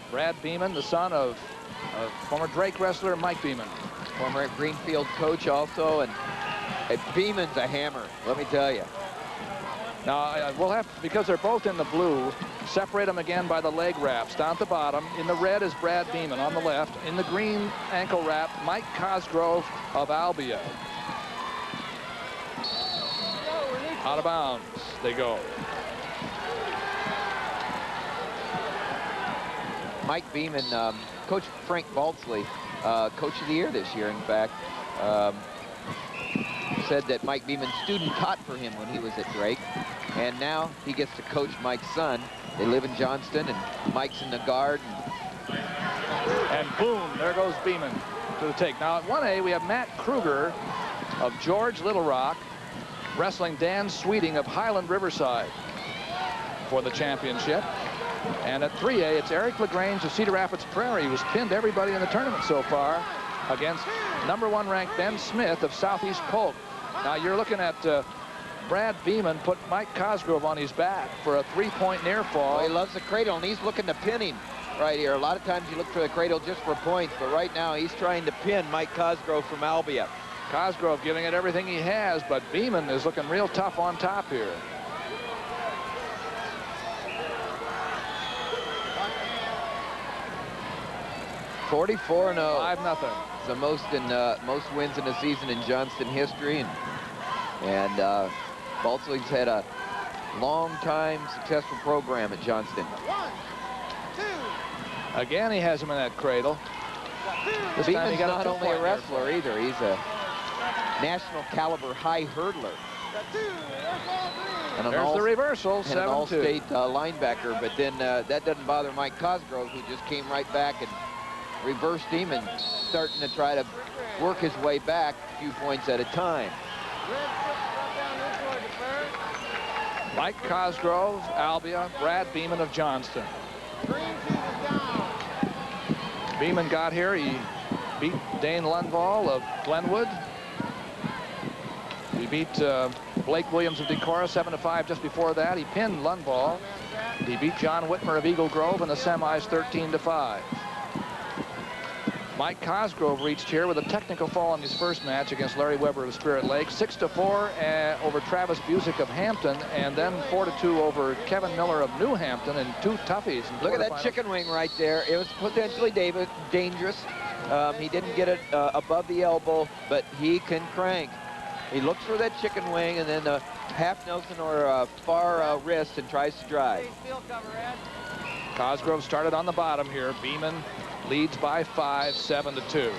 Brad Beeman, the son of former Drake wrestler Mike Beeman. Former Greenfield coach also, and Beeman's a hammer, let me tell you. Now, we'll have, because they're both in the blue, separate them again by the leg wraps down at the bottom. In the red is Brad Beeman on the left. In the green ankle wrap, Mike Cosgrove of Albia. Out of bounds they go. Mike Beeman, Coach Frank Baltzley, Coach of the Year this year, in fact, said that Mike Beeman's student taught for him when he was at Drake, and now he gets to coach Mike's son. They live in Johnston, and Mike's in the guard. And boom, there goes Beeman to the take. Now at 1A, we have Matt Kruger of George Little Rock wrestling Dan Sweeting of Highland Riverside for the championship. And at 3A, it's Eric LaGrange of Cedar Rapids Prairie, who's pinned everybody in the tournament so far, against #1 ranked Ben Smith of Southeast Polk. Now you're looking at Brad Beeman put Mike Cosgrove on his back for a 3-point near fall. Well, he loves the cradle, and he's looking to pin him right here. A lot of times you look for the cradle just for points, but right now he's trying to pin Mike Cosgrove from Albia. Cosgrove giving it everything he has, but Beeman is looking real tough on top here. $44-0. 5-0. the most wins in a season in Johnston history, and Balsley's had a long-time successful program at Johnston. 1, 2. Again, he has him in that cradle. This time he got not only a wrestler either. He's a national caliber high hurdler. And there's the reversal, 7-2. And an all-state linebacker, but then that doesn't bother Mike Cosgrove, who just came right back and reversed him and starting to try to work his way back a few points at a time. Mike Cosgrove, Albia, Brad Beeman of Johnston. Beeman got here. He beat Dane Lundvall of Glenwood. He beat Blake Williams of Decorah 7-5 just before that. He pinned Lundvall. He beat John Whitmer of Eagle Grove in the semis 13-5. Mike Cosgrove reached here with a technical fall in his first match against Larry Weber of Spirit Lake. 6-4 over Travis Busick of Hampton, and then 4-2 over Kevin Miller of New Hampton, and 2 toughies. Look at that chicken wing right there. It was potentially dangerous. He didn't get it above the elbow, but he can crank. He looks for that chicken wing and then a half Nelson or a far wrist and tries to drive. Cosgrove started on the bottom here. Beeman leads by 5, 7-2.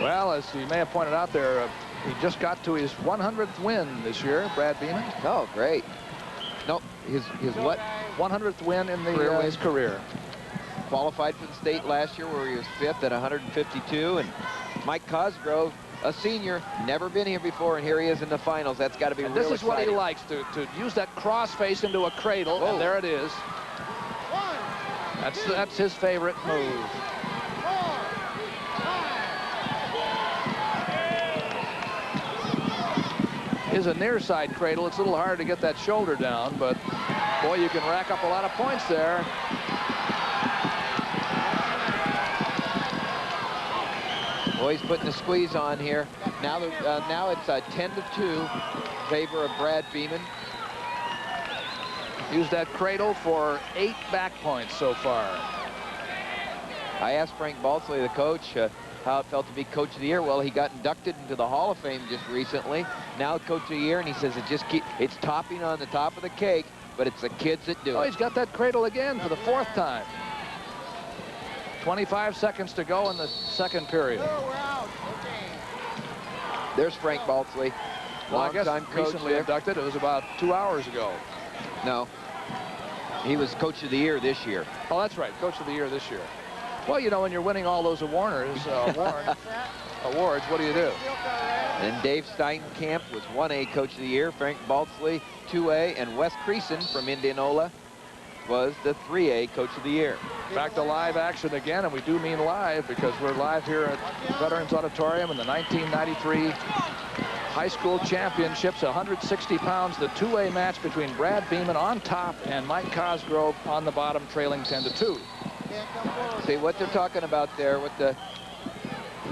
Well, as you may have pointed out there, he just got to his 100th win this year, Brad Beeman. Oh, great. No, his what? 100th win in his career. Qualified for the state last year where he was 5th at 152. And Mike Cosgrove, a senior, never been here before, and here he is in the finals. That's got to be real exciting. This is what he likes, to use that cross face into a cradle. Whoa. And there it is. That's his favorite move. Is a near side cradle. It's a little hard to get that shoulder down, but boy, you can rack up a lot of points there. Boy, he's putting the squeeze on here. Now it's a 10-2 favor of Brad Beeman. Used that cradle for 8 back points so far. I asked Frank Balsley, the coach, how it felt to be Coach of the Year. Well, he got inducted into the Hall of Fame just recently. Now Coach of the Year, and he says it's topping on the top of the cake, but it's the kids that do it. Oh, he's got that cradle again for the 4th time. 25 seconds to go in the second period. There's Frank Balsley. Well, I guess recently inducted. It was about 2 hours ago. No. He was Coach of the Year this year. Oh, that's right. Coach of the Year this year. Well, you know, when you're winning all those awards, what do you do? And Dave Steinkamp was 1A Coach of the Year. Frank Balsley, 2A. And Wes Creason from Indianola was the 3A Coach of the Year. Back to live action again, and we do mean live because we're live here at Veterans Auditorium in the 1993 High School Championships, 160 pounds, the 2A match between Brad Beeman on top and Mike Cosgrove on the bottom, trailing 10-2. See what they're talking about there, what the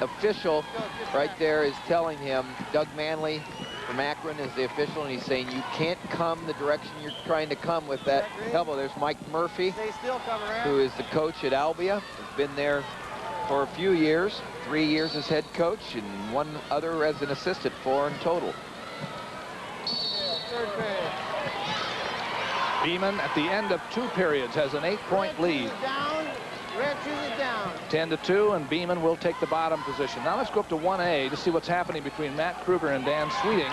official right there is telling him. Doug Manley from Akron is the official, and he's saying you can't come the direction you're trying to come with that elbow. There's Mike Murphy, who is the coach at Albia. Has been there for a few years, 3 years as head coach, and 1 other as an assistant, 4 in total. Beeman at the end of 2 periods has an 8-point lead. 10-2, and Beeman will take the bottom position. Now let's go up to 1A to see what's happening between Matt Kruger and Dan Sweeting.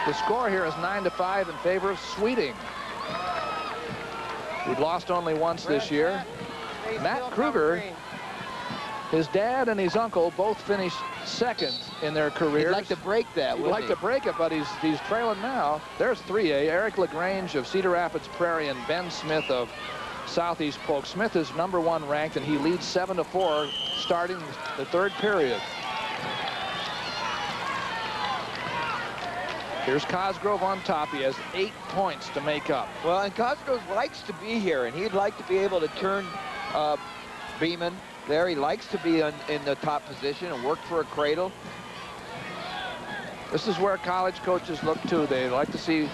The score here is 9-5 in favor of Sweeting. We've lost only once this year. Matt Kruger, his dad and his uncle both finished second in their careers. He'd like to break that, He'd like to break it, but he's trailing now. There's 3A, Eric LaGrange of Cedar Rapids Prairie and Ben Smith of Southeast Polk. Smith is #1 ranked, and he leads 7-4 starting the 3rd period. Here's Cosgrove on top. He has 8 points to make up. Well, and Cosgrove likes to be here, and he'd like to be able to turn Beeman there. He likes to be in the top position and work for a cradle. This is where college coaches look too. They like to see,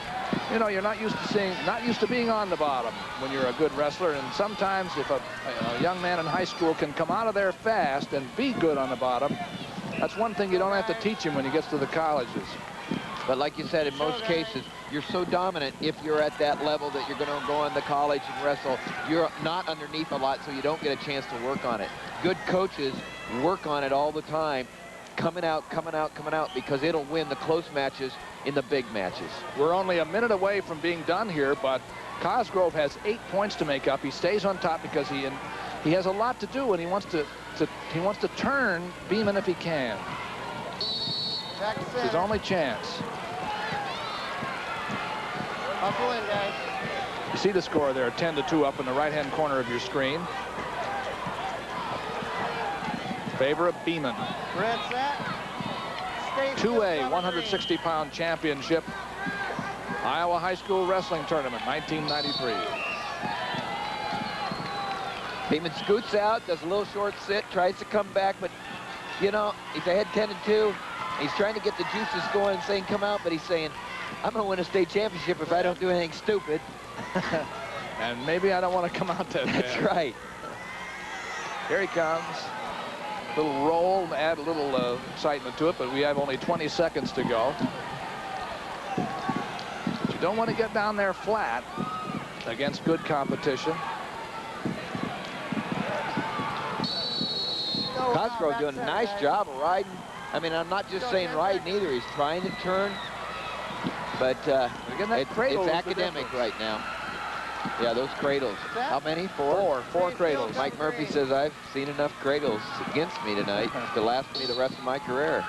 you know, you're not used to being on the bottom when you're a good wrestler. And sometimes if a young man in high school can come out of there fast and be good on the bottom, that's one thing you don't have to teach him when he gets to the colleges. But like you said, in most cases, you're so dominant if you're at that level that you're going to go on the college and wrestle. You're not underneath a lot, so you don't get a chance to work on it. Good coaches work on it all the time, coming out, because it'll win the close matches in the big matches. We're only a minute away from being done here, but Cosgrove has 8 points to make up. He stays on top because he has a lot to do, and he wants to turn Beeman if he can. It's his only chance. Hustle in, guys. You see the score there, 10-2 up in the right-hand corner of your screen. Favor of Beeman. Red set. 2A 160-pound championship. Iowa High School Wrestling Tournament, 1993. Beeman scoots out, does a little short sit, tries to come back, but, you know, he's ahead 10-2. He's trying to get the juices going, saying come out, but he's saying, I'm going to win a state championship if I don't do anything stupid. And maybe I don't want to come out that bad. That's right. Here he comes. A little roll, add a little excitement to it, but we have only 20 seconds to go. But you don't want to get down there flat against good competition. Cosgrove doing a nice job of riding. I mean, I'm not just saying riding either. He's trying to turn, but it's academic right now. Yeah, those cradles. How many? Four cradles. Mike Murphy says, I've seen enough cradles against me tonight to last me the rest of my career.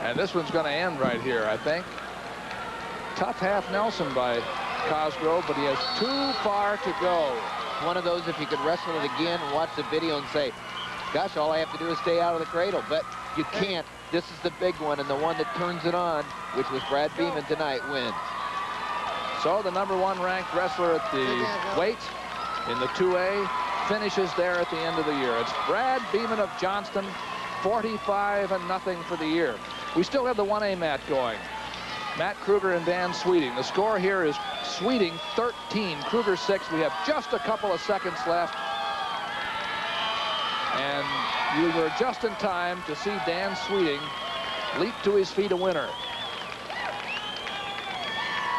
And this one's going to end right here, I think. Tough half Nelson by Cosgrove, but he has too far to go. One of those, if you could wrestle it again and watch the video and say, gosh, all I have to do is stay out of the cradle. But you can't. This is the big one, and the one that turns it on, which was Brad Beeman tonight, wins. So the #1 ranked wrestler at the weight in the 2A finishes there at the end of the year. It's Brad Beeman of Johnston, 45-0 for the year. We still have the 1A match going. Matt Kruger and Dan Sweeting. The score here is Sweeting 13, Kruger 6. We have just a couple of seconds left. And you were just in time to see Dan Sweeting leap to his feet a winner.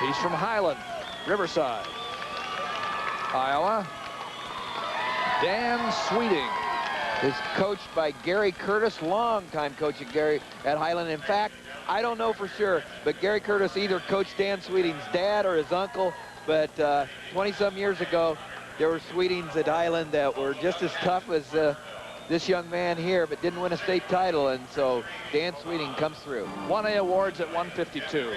He's from Highland, Riverside, Iowa. Dan Sweeting is coached by Gary Curtis, longtime coach at at Highland. In fact, I don't know for sure, but Gary Curtis either coached Dan Sweeting's dad or his uncle, but 20-some years ago, there were Sweetings at Highland that were just as tough as this young man here, but didn't win a state title, and so Dan Sweeting comes through. 1A awards at 152.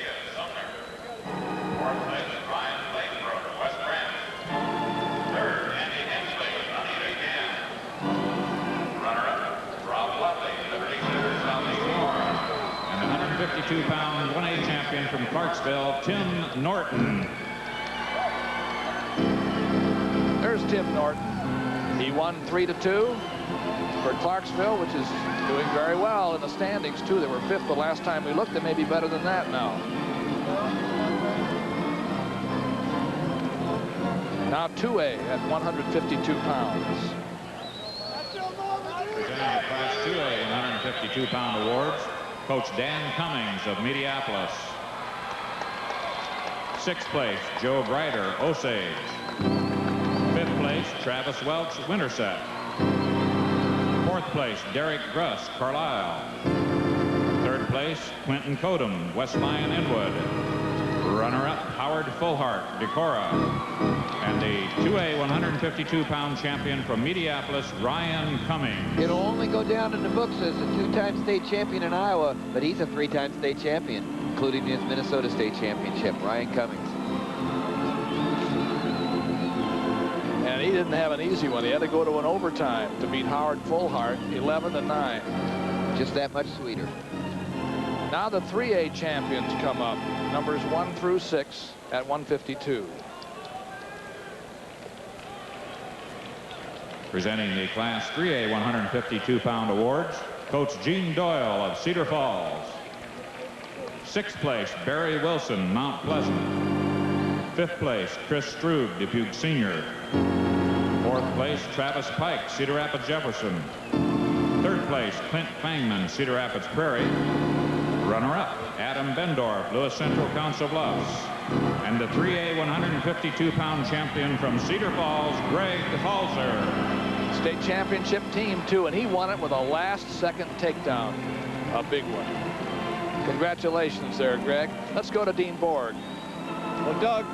And the 152-pound 1A champion from Clarksville, Tim Norton. There's Tim Norton. He won 3-2 for Clarksville, which is doing very well in the standings, too. They were 5th the last time we looked. They may be better than that now. Now 2A at 152 pounds. Presenting the Class 2A 152-pound awards, Coach Dan Cummings of Mediapolis. 6th place, Joe Grider, Osage. 5th place, Travis Welch, Winterset. 4th place, Derek Gruss, Carlisle. 3rd place, Quentin Codum, West Lyon, Inwood. Runner-up, Howard Fullhart, Decorah. And the 2A 152-pound champion from Mediapolis, Ryan Cummings. It'll only go down in the books as a 2-time state champion in Iowa, but he's a 3-time state champion, including his Minnesota State Championship, Ryan Cummings. And he didn't have an easy one. He had to go to an overtime to beat Howard Fullhart, 11-9. Just that much sweeter. Now the 3A champions come up, numbers 1 through 6 at 152. Presenting the Class 3A 152-pound awards, Coach Gene Doyle of Cedar Falls. 6th place, Barry Wilson, Mount Pleasant. 5th place, Chris Strube, Dubuque Senior. 4th place, Travis Pike, Cedar Rapids Jefferson. 3rd place, Clint Fangman, Cedar Rapids Prairie. Runner-up, Adam Bendorf, Lewis Central Council Bluffs. And the 3A 152-pound champion from Cedar Falls, Greg Halser. State championship team, too, and he won it with a last-second takedown. A big one. Congratulations there, Greg. Let's go to Dean Borg. Well, Doug,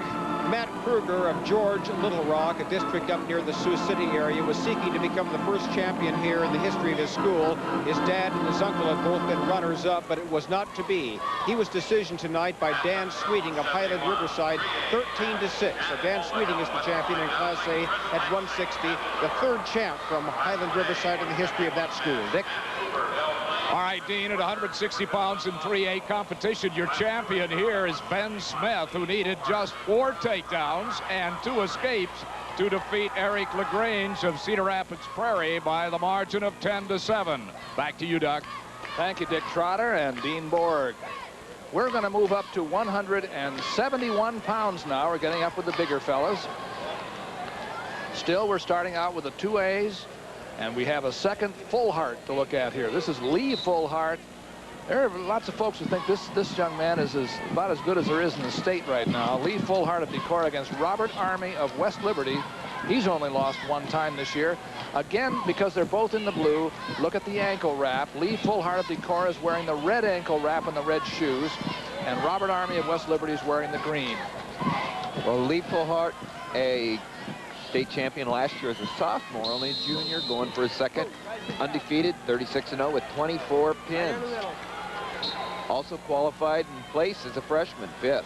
Matt Kruger of George Little Rock, a district up near the Sioux City area, was seeking to become the first champion here in the history of his school. His dad and his uncle had both been runners-up, but it was not to be. He was decisioned tonight by Dan Sweeting of Highland Riverside, 13-6. So Dan Sweeting is the champion in Class A at 160, the 3rd champ from Highland Riverside in the history of that school. Dick? All right, Dean, at 160 pounds in 3A competition, your champion here is Ben Smith, who needed just 4 takedowns and 2 escapes to defeat Eric LaGrange of Cedar Rapids Prairie by the margin of 10-7. Back to you, Doc. Thank you, Dick Trotter and Dean Borg. We're going to move up to 171 pounds now. We're getting up with the bigger fellas. Still, we're starting out with the 2As. And we have a second Fullhart to look at here. This is Lee Fullhart. There are lots of folks who think this young man is about as good as there is in the state right now. Lee Fullhart of Decorah against Robert Army of West Liberty. He's only lost 1 time this year. Again, because they're both in the blue, look at the ankle wrap. Lee Fullhart of Decorah is wearing the red ankle wrap and the red shoes. And Robert Army of West Liberty is wearing the green. Well, Lee Fullhart, a state champion last year as a sophomore, only a junior, going for his 2nd undefeated, 36-0 with 24 pins. Also qualified in place as a freshman, 5th.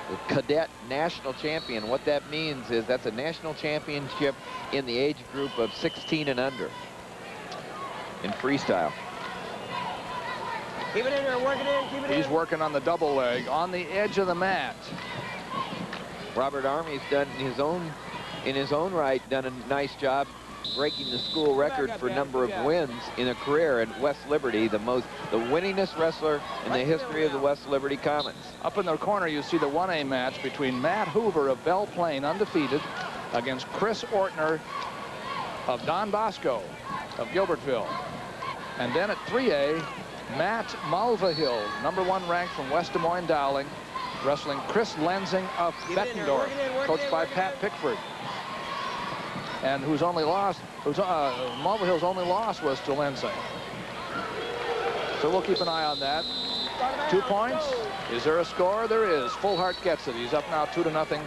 The cadet national champion. What that means is that's a national championship in the age group of 16 and under in freestyle. Keep it in there, work it in, keep it in. He's working on the double leg on the edge of the mat. Robert Army's done in his own right, done a nice job breaking the school record for number of wins in a career at West Liberty, the winningest wrestler in the history of the West Liberty Commons. Up in the corner, you see the 1A match between Matt Hoover of Belle Plaine, undefeated, against Chris Ortner of Don Bosco of Gilbertville. And then at 3A, Matt Mulvihill, #1 ranked from West Des Moines Dowling, wrestling Chris Lensing of Bettendorf, coached by Pat Pickford. And whose only loss, Mulvihill's only loss was to Lensing. So we'll keep an eye on that. 2 points. Is there a score? There is. Fullhart gets it. He's up now 2-0,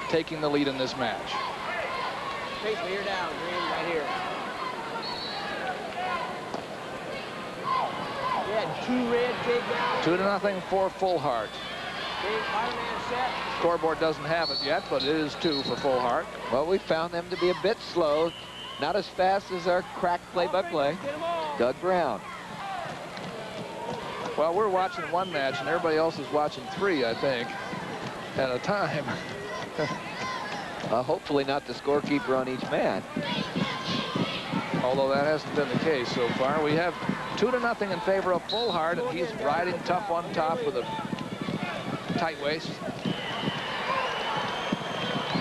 taking the lead in this match. Face me, you're down, Green, right here. Yeah, 2 red takedowns. 2-0 for Fullhart. Scoreboard doesn't have it yet, but it is 2 for Fullhart. Well, we found them to be a bit slow, not as fast as our crack play-by-play, Doug Brown. Well, we're watching 1 match, and everybody else is watching 3, I think, at a time. Hopefully not the scorekeeper on each man. Although that hasn't been the case so far. We have 2-0 in favor of Fullhart, and he's riding tough on top with a tight waist.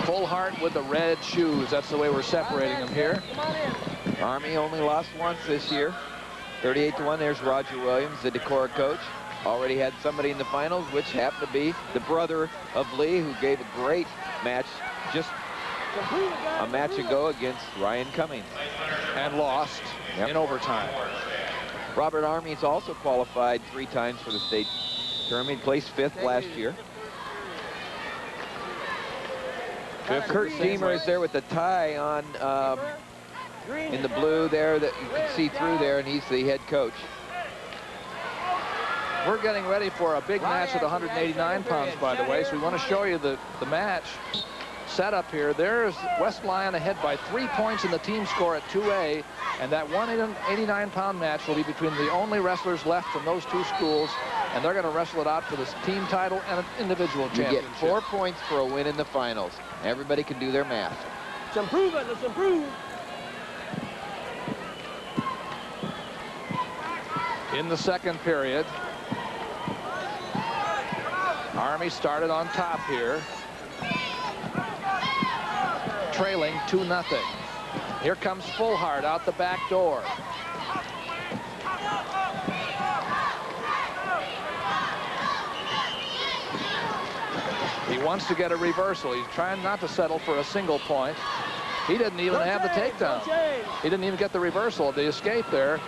Fullhart with the red shoes. That's the way we're separating them here. Army only lost once this year. 38-1. There's Roger Williams, the Decorah coach. Already had somebody in the finals, which happened to be the brother of Lee, who gave a great match just a match ago against Ryan Cummings. And lost in overtime. Robert Army's also qualified 3 times for the state tournament. He placed 5th last year. Kurt Deemer is there with the tie on in the blue there that you can see through there, and he's the head coach. We're getting ready for a big match at 189 pounds, by the way, so we want to show you the match setup here. There's West Lyon ahead by 3 points in the team score at 2A, and that 189-pound match will be between the only wrestlers left from those 2 schools, and they're going to wrestle it out for this team title and an individual championship. You get 4 points for a win in the finals. Everybody can do their math. Let's improve it. Let's improve. in the second period. Army started on top here, trailing 2-0. Here comes Fullhart out the back door. He wants to get a reversal. He's trying not to settle for a single point. He didn't even have the takedown. He didn't even get the reversal of the escape there.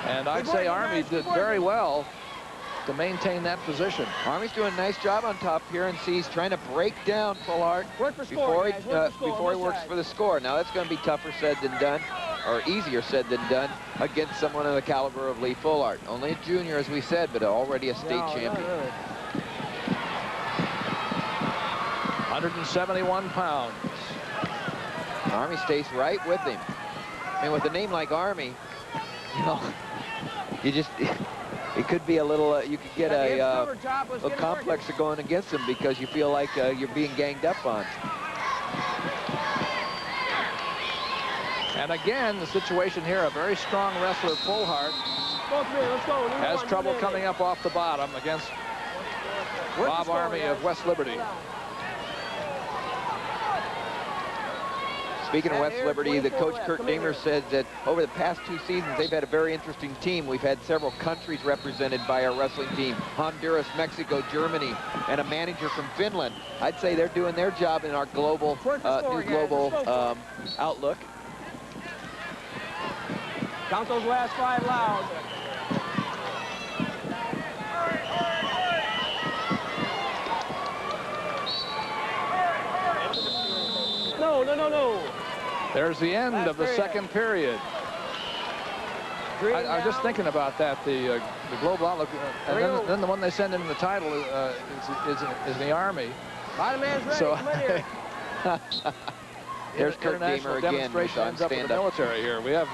And I'd say Army did very well to maintain that position. Army's doing a nice job on top here, and he's trying to break down Fullhart before he works for the score. Now that's going to be tougher said than done, or easier said than done, against someone of the caliber of Lee Fullhart. Only a junior, as we said, but already a state champion. 171 pounds. Army stays right with him. I mean, with a name like Army, you know, you just, it could be a little, you could get a complex of going against him because you feel like you're being ganged up on. And again, the situation here, a very strong wrestler, Fullhart, has trouble coming up off the bottom against Bob Army of West Liberty. Speaking of West Liberty, the coach Kurt Damer said that over the past 2 seasons, they've had a very interesting team. We've had several countries represented by our wrestling team: Honduras, Mexico, Germany, and a manager from Finland. I'd say they're doing their job in our global, new global outlook. Count those last 5 loud. No. There's the end of the second period. I was just thinking about that, the global outlook, and then the one they send in the title is the Army. So there's Kurt Damer again. Demonstration ends up in the military here. We have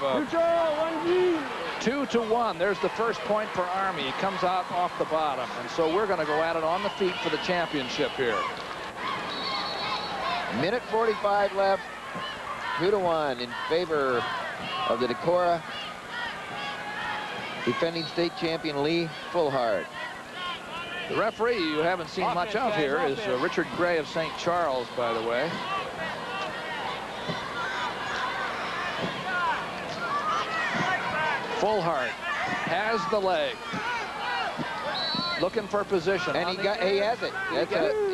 2-1. There's the first point for Army. It comes out off the bottom, and so we're going to go at it on the feet for the championship here. Minute 45 left. 2-1 in favor of the Decorah defending state champion Lee Fullhart. The referee you haven't seen much of here is Richard Gray of St. Charles, by the way. Fullhart has the leg. Looking for position. And he has it.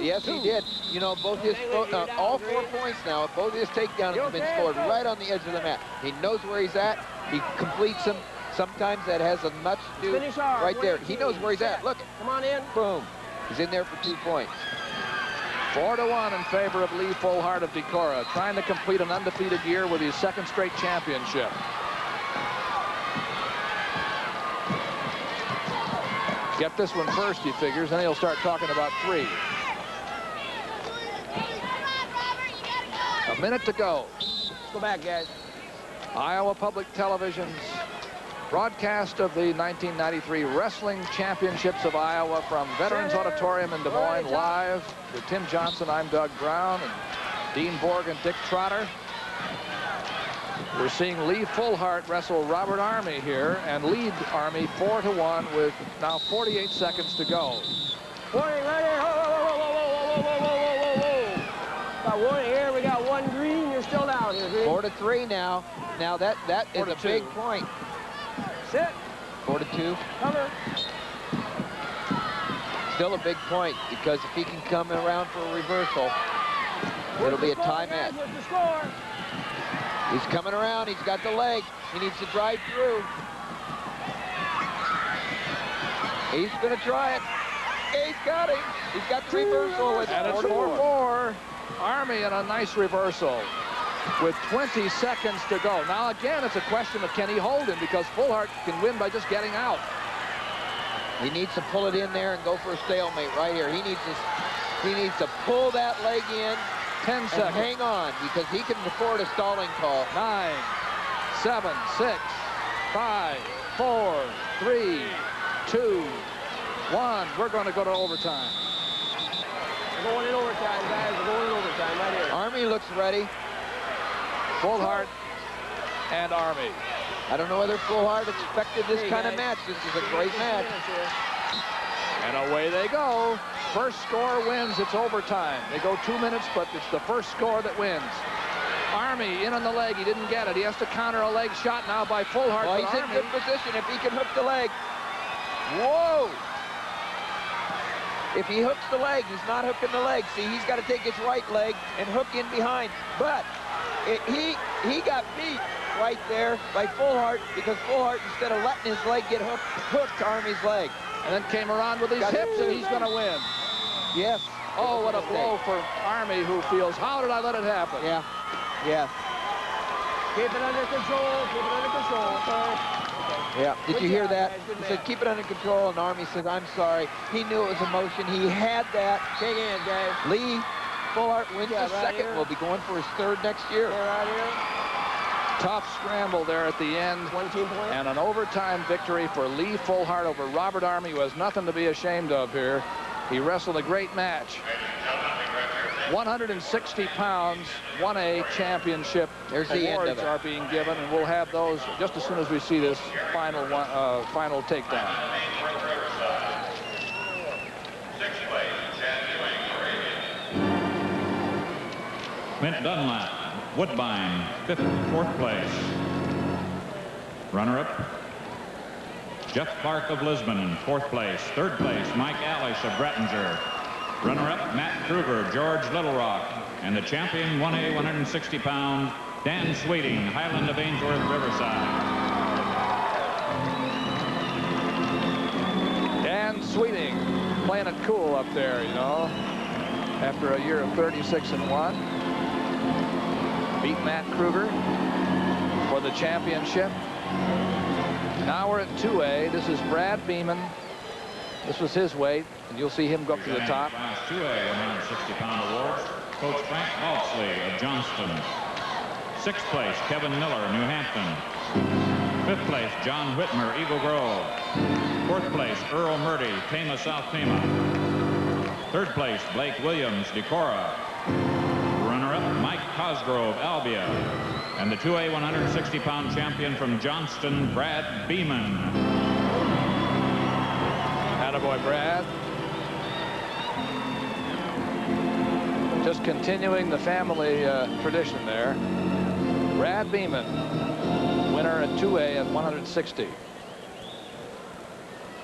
Yes, he did. You know, both his all 4 points now, both his takedowns have been scored right on the edge of the mat. He knows where he's at. He completes them. Sometimes that has as much to do right there. He knows where he's at. Look. Come on in. Boom. He's in there for 2 points. 4-1 in favor of Lee Fullhart of Decorah, trying to complete an undefeated year with his second straight championship. Get this one first, he figures, then he'll start talking about 3. A minute to go. Let's go back, guys. Iowa Public Television's broadcast of the 1993 Wrestling Championships of Iowa from Veterans Auditorium in Des Moines, live with Tim Johnson. I'm Doug Brown and Dean Borg and Dick Trotter. We're seeing Lee Fullhart wrestle Robert Army here and lead Army 4-1 with now 48 seconds to go. Warning right here. Whoa. Got warning here. We got 1 green. You're still down here, green. 4-3 now. Now that is a big point. Sit. 4-2. Cover. Still a big point because if he can come around for a reversal, it'll be a tie match. What's the score? He's coming around. He's got the leg. He needs to drive through. He's going to try it. He's got him. He's got the reversal. And it's 4-4. Army in a nice reversal with 20 seconds to go. Now, again, it's a question of can he hold him, because Fullhart can win by just getting out. He needs to pull it in there and go for a stalemate right here. He needs to pull that leg in. 10 seconds. And hang on, because he can afford a stalling call. 9, 7, 6, 5, 4, 3, 2, 1. We're going to go to overtime. We're going in overtime, guys. We're going in overtime right here. Army looks ready. Fullhart and Army. I don't know whether Full Heart expected this kind of match. This is a great match. And away they go. First score wins. It's overtime. They go 2 minutes, but it's the first score that wins. Army in on the leg. He didn't get it. He has to counter a leg shot now by Full Heart. Well, he's in good position if he can hook the leg. Whoa! If he hooks the leg, he's not hooking the leg. See, he's got to take his right leg and hook in behind. But he got beat right there by Full Heart because Full Heart, instead of letting his leg get hooked Army's leg. And then came around with his hips, and he's going to win. Yes. Oh, what a blow for Army, who feels, how did I let it happen? Yeah. Yeah. Keep it under control. Keep it under control. Okay. Yeah. Did you hear that? He said, keep it under control, and Army said, I'm sorry. He knew it was emotion. He had that. Take in, guys. Lee Full Heart wins the second. Will be going for his third next year. Right here. Tough scramble there at the end. 22 points. And an overtime victory for Lee Full Heart over Robert Army, who has nothing to be ashamed of here. He wrestled a great match. 160 pounds, 1A championship awards are being given, and we'll have those just as soon as we see this final takedown. Clint Dunlap, Woodbine, fourth place. Runner-up, Jeff Clark of Lisbon, fourth place. Third place, Mike Alish of Brettinger. Runner-up, Matt Kruger, George Little Rock. And the champion, 1A, 160-pound, Dan Sweeting, Highland of Ainsworth, Riverside. Dan Sweeting playing it cool up there, you know, after a year of 36-1. Beat Matt Kruger for the championship. Now we're at 2A. This is Brad Beeman. This was his weight, and you'll see him go up to the top. Class 2A 160-pound awards. Coach Frank Balsley of Johnston. Sixth place, Kevin Miller, New Hampton. Fifth place, John Whitmer, Eagle Grove. Fourth place, Earl Murdy, Tama, South Tama. Third place, Blake Williams, Decorah. Runner-up, Mike Cosgrove, Albia. And the 2A 160-pound champion from Johnston, Brad Beeman. Attaboy, Brad. Just continuing the family tradition there. Brad Beeman, winner at 2A at 160.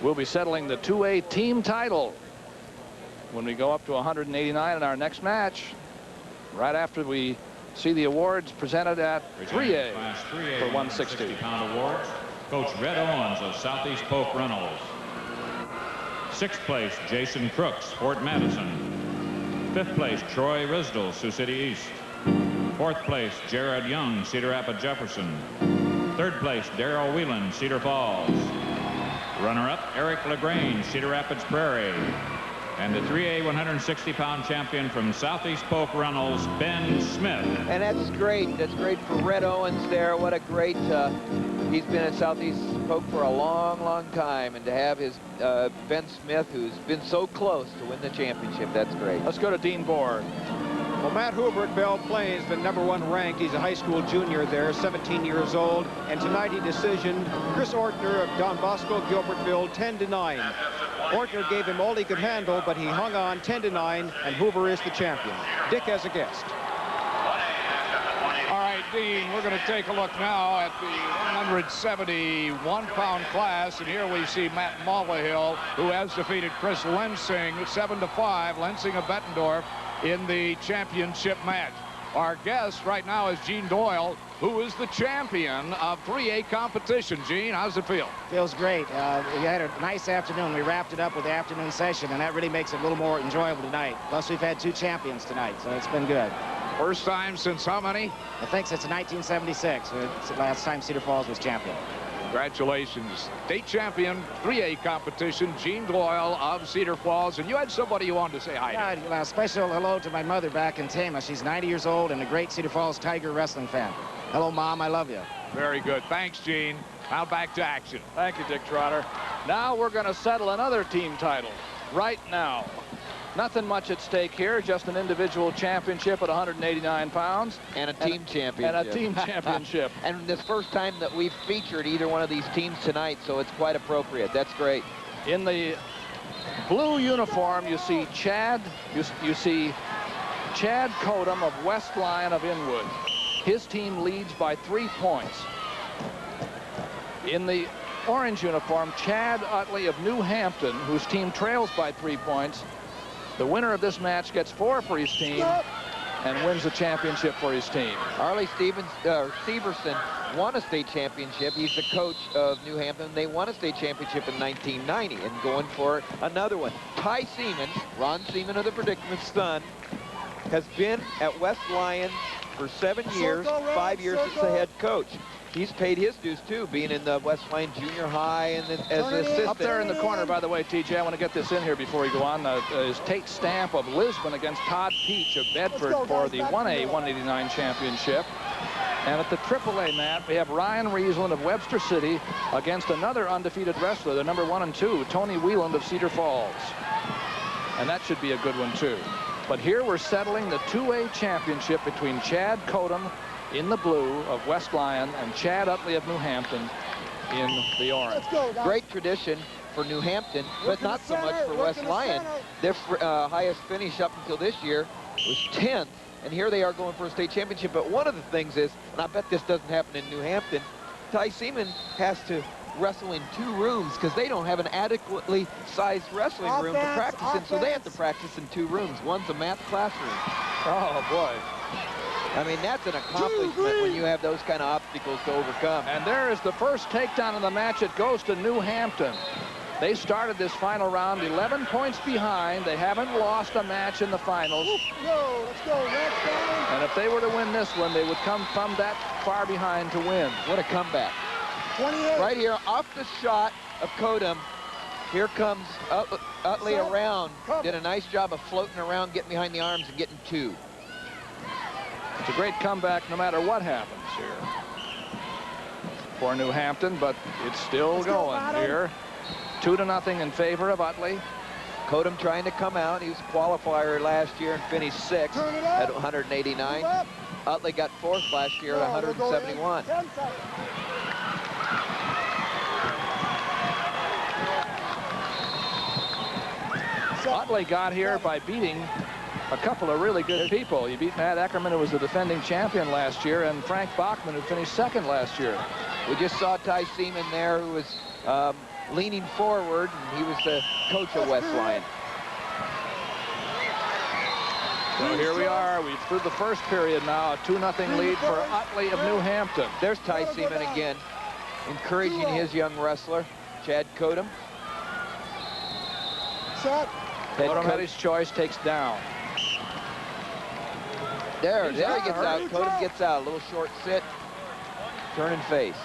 We'll be settling the 2A team title when we go up to 189 in our next match, right after we see the awards presented at 3A, Class 3A for 160. 160-pound awards. Coach Red Owens of Southeast Polk Reynolds. Sixth place, Jason Crooks, Fort Madison. Fifth place, Troy Risdell, Sioux City East. Fourth place, Jared Young, Cedar Rapids Jefferson. Third place, Darrell Whelan, Cedar Falls. Runner-up, Eric LaGrange, Cedar Rapids Prairie. And the 3A 160-pound champion from Southeast Polk Reynolds, Ben Smith. And that's great. That's great for Red Owens there. What a great, he's been at Southeast Polk for a long, long time. And to have his Ben Smith, who's been so close to win the championship, that's great. Let's go to Dean Board. Well, Matt Huber at Belle Plains, the #1 ranked. He's a high school junior there, 17 years old. And tonight he decisioned Chris Ortner of Don Bosco, Gilbertville, 10-9. Ortner gave him all he could handle, but he hung on 10-9, and Huber is the champion. Dick has a guest. All right, Dean, we're going to take a look now at the 171-pound class, and here we see Matt Mulvihill, who has defeated Chris Lensing 7-5, Lensing of Bettendorf, in the championship match. Our guest right now is Gene Doyle, who is the champion of 3A competition. Gene, how's it feel? Feels great. We had a nice afternoon. We wrapped it up with the afternoon session, and that really makes it a little more enjoyable tonight. Plus, we've had 2 champions tonight, so it's been good. First time since how many? I think since 1976. It's the last time Cedar Falls was champion. Congratulations. State champion, 3A competition, Gene Doyle of Cedar Falls. And you had somebody you wanted to say hi to. Yeah, a special hello to my mother back in Tama. She's 90 years old and a great Cedar Falls Tiger wrestling fan. Hello, Mom. I love you. Very good. Thanks, Gene. Now back to action. Thank you, Dick Trotter. Now we're going to settle another team title right now. Nothing much at stake here, just an individual championship at 189 pounds. And a team championship. And a team championship. And this first time that we've featured either one of these teams tonight, so it's quite appropriate. That's great. In the blue uniform, you see Chad, you see Chad Kodum of West Lyon of Inwood. His team leads by 3 points. In the orange uniform, Chad Utley of New Hampton, whose team trails by 3 points. The winner of this match gets 4 for his team and wins the championship for his team. Arlie Severson won a state championship. He's the coach of New Hampton. They won a state championship in 1990 and going for another one. Ty Seaman, Ron Seaman of the Predictament's son, has been at West Lyon for 7 years, 5 years as the head coach. He's paid his dues, too, being in the West Lyon Junior High and as an assistant. Up there in the corner, by the way, TJ, I want to get this in here before we go on, is Tate Stamp of Lisbon against Todd Peach of Bedford for the 1A 189 championship. And at the AAA mat, we have Ryan Riesland of Webster City against another undefeated wrestler, the number 1 and 2, Tony Wheeland of Cedar Falls. And that should be a good one, too. But here we're settling the 2A championship between Chad Kodum in the blue of West Lyon and Chad Utley of New Hampton in the orange. Great tradition for New Hampton, but not so much for West Lyon. Their highest finish up until this year was 10th, and here they are going for a state championship. But one of the things is, and I bet this doesn't happen in New Hampton, Ty Seaman has to wrestle in 2 rooms because they don't have an adequately sized wrestling room to practice in, so they have to practice in 2 rooms. One's a math classroom. Oh, boy. I mean, that's an accomplishment when you have those kind of obstacles to overcome. And there is the first takedown of the match. It goes to New Hampton. They started this final round 11 points behind. They haven't lost a match in the finals. Let's go. And if they were to win this one, they would come from that far behind to win. What a comeback. 28. Right here, off the shot of Kodum. Here comes Utley around. Did a nice job of floating around, getting behind the arms and getting 2. It's a great comeback no matter what happens here for New Hampton, but it's still going here. 2-0 in favor of Utley. Kodum trying to come out. He was a qualifier last year and finished 6th at 189. Utley got 4th last year at 171. Utley got here by beating a couple of really good people. He beat Matt Eckerman, who was the defending champion last year, and Frank Bachman, who finished 2nd last year. We just saw Ty Seaman there, who was leaning forward, and he was the coach of West Lyon. So here we are. We've through the first period now. A 2-0 lead for Utley of New Hampton. There's Ty Seaman again, encouraging his young wrestler, Chad Kodum. Kodum had his choice, takes down. There he gets out. Kodum gets out. A little short sit. Turn and face.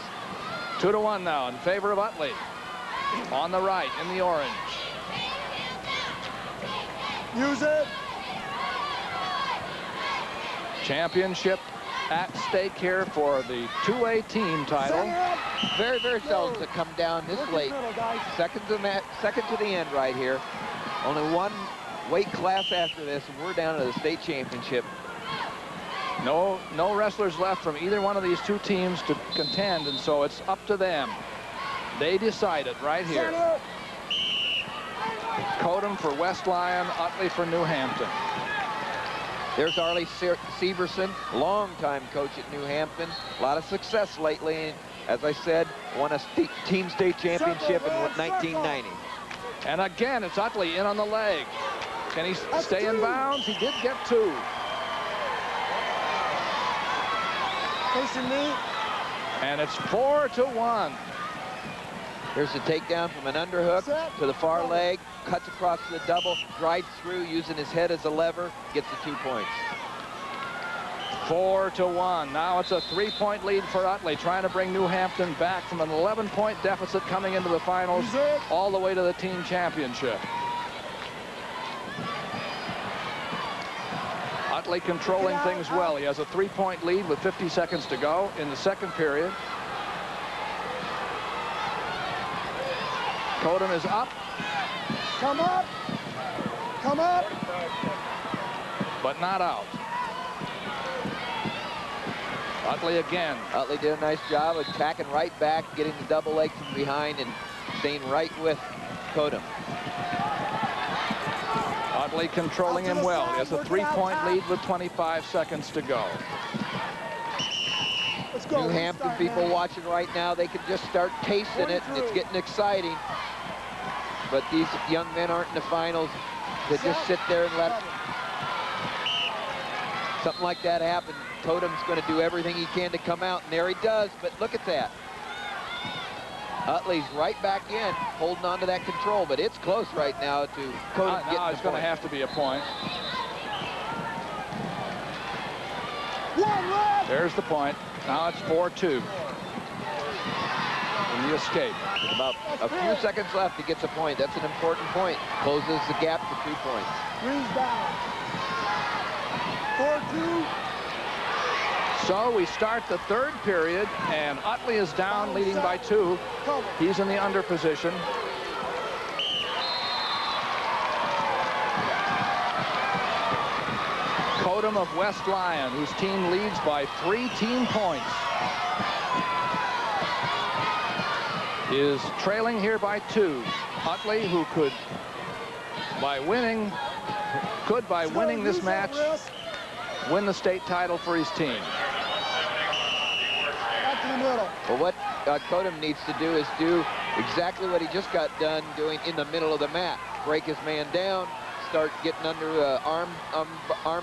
2-1 now in favor of Utley. On the right, in the orange. Use it. Championship at stake here for the 2A team title. Very, very seldom to come down this late. Second to the end right here. Only one weight class after this, and we're down to the state championship. No wrestlers left from either one of these 2 teams to contend, and so it's up to them. They decide it right here. Kodum for West Lyon, Utley for New Hampton. There's Arlie Severson, longtime coach at New Hampton. A lot of success lately. As I said, won a team state championship in 1990. And again, it's Utley in on the leg. Can he stay in bounds? He did get 2. Facing me. And it's 4-1. Here's the takedown from an underhook to the far leg, cuts across the double, drives through using his head as a lever, gets the 2 points. 4-1. Now it's a 3-point lead for Utley, trying to bring New Hampton back from an 11-point deficit coming into the finals all the way to the team championship. Utley controlling things well. He has a 3-point lead with 50 seconds to go in the second period. Kodum is up. Come up. Come up. But not out. Utley again. Utley did a nice job of attacking right back, getting the double leg from behind, and staying right with Kodum. Utley controlling him well. He has a 3-point lead with 25 seconds to go. New Hampton people watching right now, they can just start tasting it. It's getting exciting. But these young men aren't in the finals to just sit there and let something like that happen. Kodum's going to do everything he can to come out, and there he does. But look at that. Utley's right back in, holding on to that control, but it's close right now to Kodum getting the point. It's going to have to be a point. There's the point. Now it's 4-2. In the escape. With about a few seconds left, he gets a point. That's an important point. Closes the gap to 2 points. Green's down. 4-2. So we start the third period, and Utley is down, leading by 2. He's in the under position. Kodum of West Lyon, whose team leads by 3 team points, is trailing here by 2. Utley, who could, by winning this match, win the state title for his team. Well, what Kodum needs to do is do exactly what he just got done doing in the middle of the mat. Break his man down, start getting under arm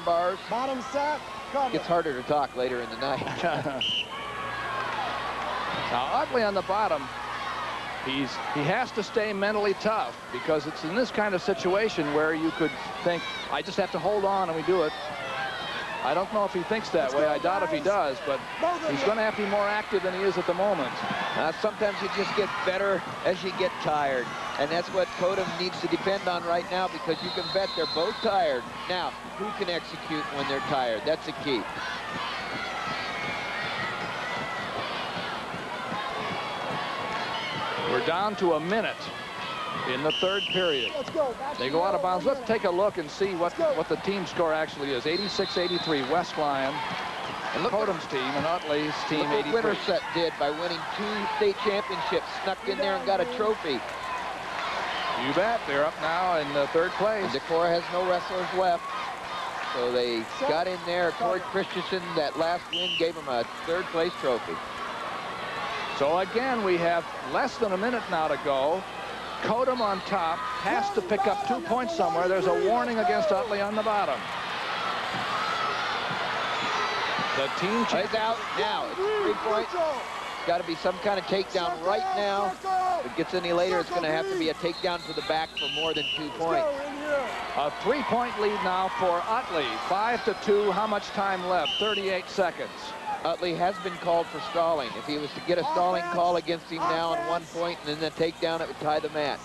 bars. Bottom set, cover. Gets harder to talk later in the night. Now, Utley on the bottom, he has to stay mentally tough, because it's in this kind of situation where you could think, I just have to hold on and we do it. I don't know if he thinks that way. I doubt if he does, but he's going to have to be more active than he is at the moment. Sometimes you just get better as you get tired, and that's what Kodum needs to depend on right now, because you can bet they're both tired. Now, who can execute when they're tired? That's the key. We're down to a minute in the third period. They go out of bounds. Let's take a look and see what the team score actually is. 86-83, West Lyon. And Kodum's team and Utley's team, 83. Look what Winterset did by winning 2 state championships, snuck in there and got a trophy. You bet. They're up now in third place. And Decorah has no wrestlers left. So they got in there. Corey Christensen, that last win, gave him a third place trophy. So again, we have less than a minute now to go. Kodum on top has to pick up 2 points somewhere. There's a warning against Utley on the bottom. The team is out now. It's 3 points. Got to be some kind of takedown right now. If it gets any later, it's going to have to be a takedown to the back for more than 2 points. A 3-point lead now for Utley. 5-2. How much time left? 38 seconds. Utley has been called for stalling. If he was to get a stalling call against him now on 1 point and then the takedown, it would tie the match.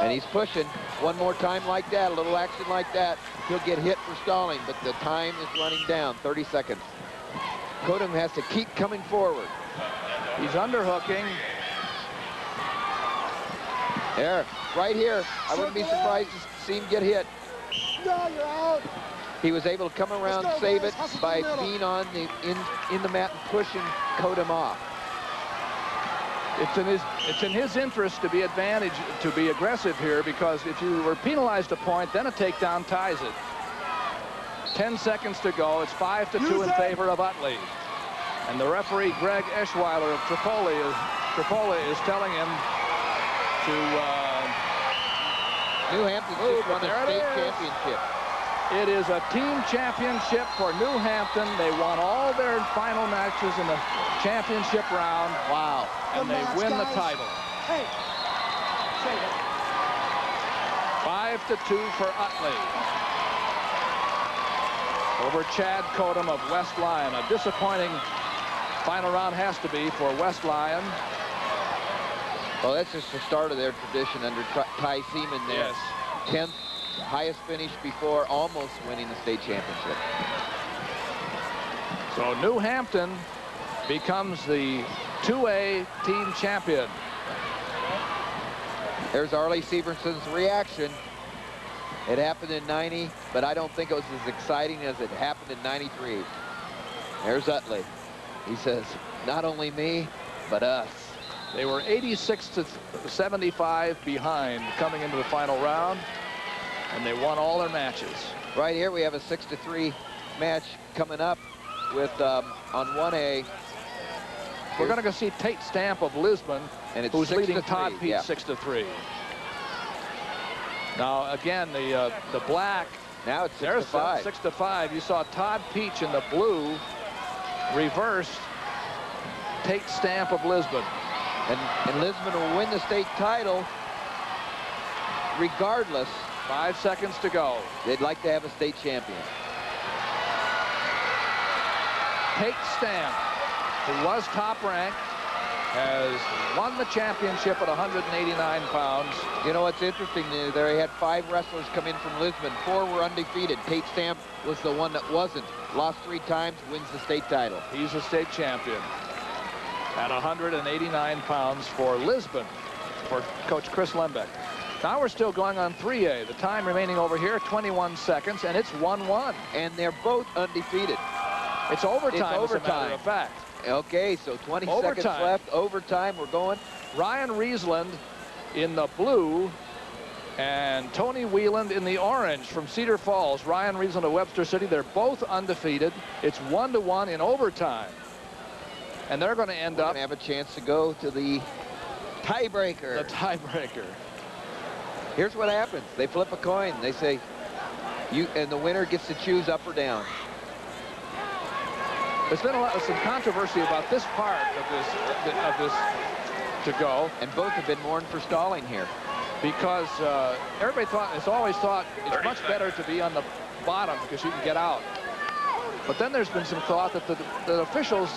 And he's pushing. One more time like that, a little action like that, he'll get hit for stalling, but the time is running down, 30 seconds. Kodum has to keep coming forward. He's underhooking. There, right here. I wouldn't be surprised to see him get hit. No, you're out. He was able to come around, save it by being on in the mat and pushing Kodum off. It's in his interest to be aggressive here, because if you were penalized a point, then a takedown ties it. 10 seconds to go. It's 5-2 in favor of Utley. And the referee, Greg Eschweiler of Tripoli is telling him to New Hampton just won the state championship. It is a team championship for New Hampton. They won all their final matches in the championship round. Wow. And they win the title. 5-2 for Utley over Chad Kodum of West Lyon. A disappointing final round has to be for West Lyon. Well, that's just the start of their tradition under Ty Seaman there. Yes. 10th highest finish before almost winning the state championship. So New Hampton becomes the 2A team champion. There's Arlie Severson's reaction. It happened in 90, but I don't think it was as exciting as it happened in 93. There's Utley. He says, not only me, but us. They were 86 to 75 behind coming into the final round, and they won all their matches. Right here we have a 6-3 match coming up with on 1A. We're going to go see Tate Stamp of Lisbon, and it's who's leading Todd Peach, yeah. 6-3. Now again, the black. Now it's 6-5. 6-5. You saw Todd Peach in the blue reverse Tate Stamp of Lisbon. And Lisbon will win the state title regardless. 5 seconds to go. They'd like to have a state champion. Tate Stamp, who was top ranked, has won the championship at 189 pounds. You know what's interesting there? He had 5 wrestlers come in from Lisbon. 4 were undefeated. Tate Stamp was the one that wasn't. Lost 3 times, wins the state title. He's a state champion at 189 pounds for Lisbon, for Coach Chris Lembeck. Now we're still going on 3A. The time remaining over here, 21 seconds, and it's 1-1. And they're both undefeated. It's overtime, It's overtime. as a matter of fact. Okay, so 20 overtime. seconds left. Overtime, we're going. Ryan Riesland in the blue and Tony Wieland in the orange from Cedar Falls. Ryan Riesland of Webster City. They're both undefeated. It's 1-1 in overtime. And they're going to end up... have a chance to go to the tiebreaker. The tiebreaker. Here's what happens. They flip a coin. They say, and the winner gets to choose up or down. There's been some controversy about this part of this to go. And both have been mourned for stalling here. Because everybody has always thought it's much better to be on the bottom because you can get out. But then there's been some thought that the officials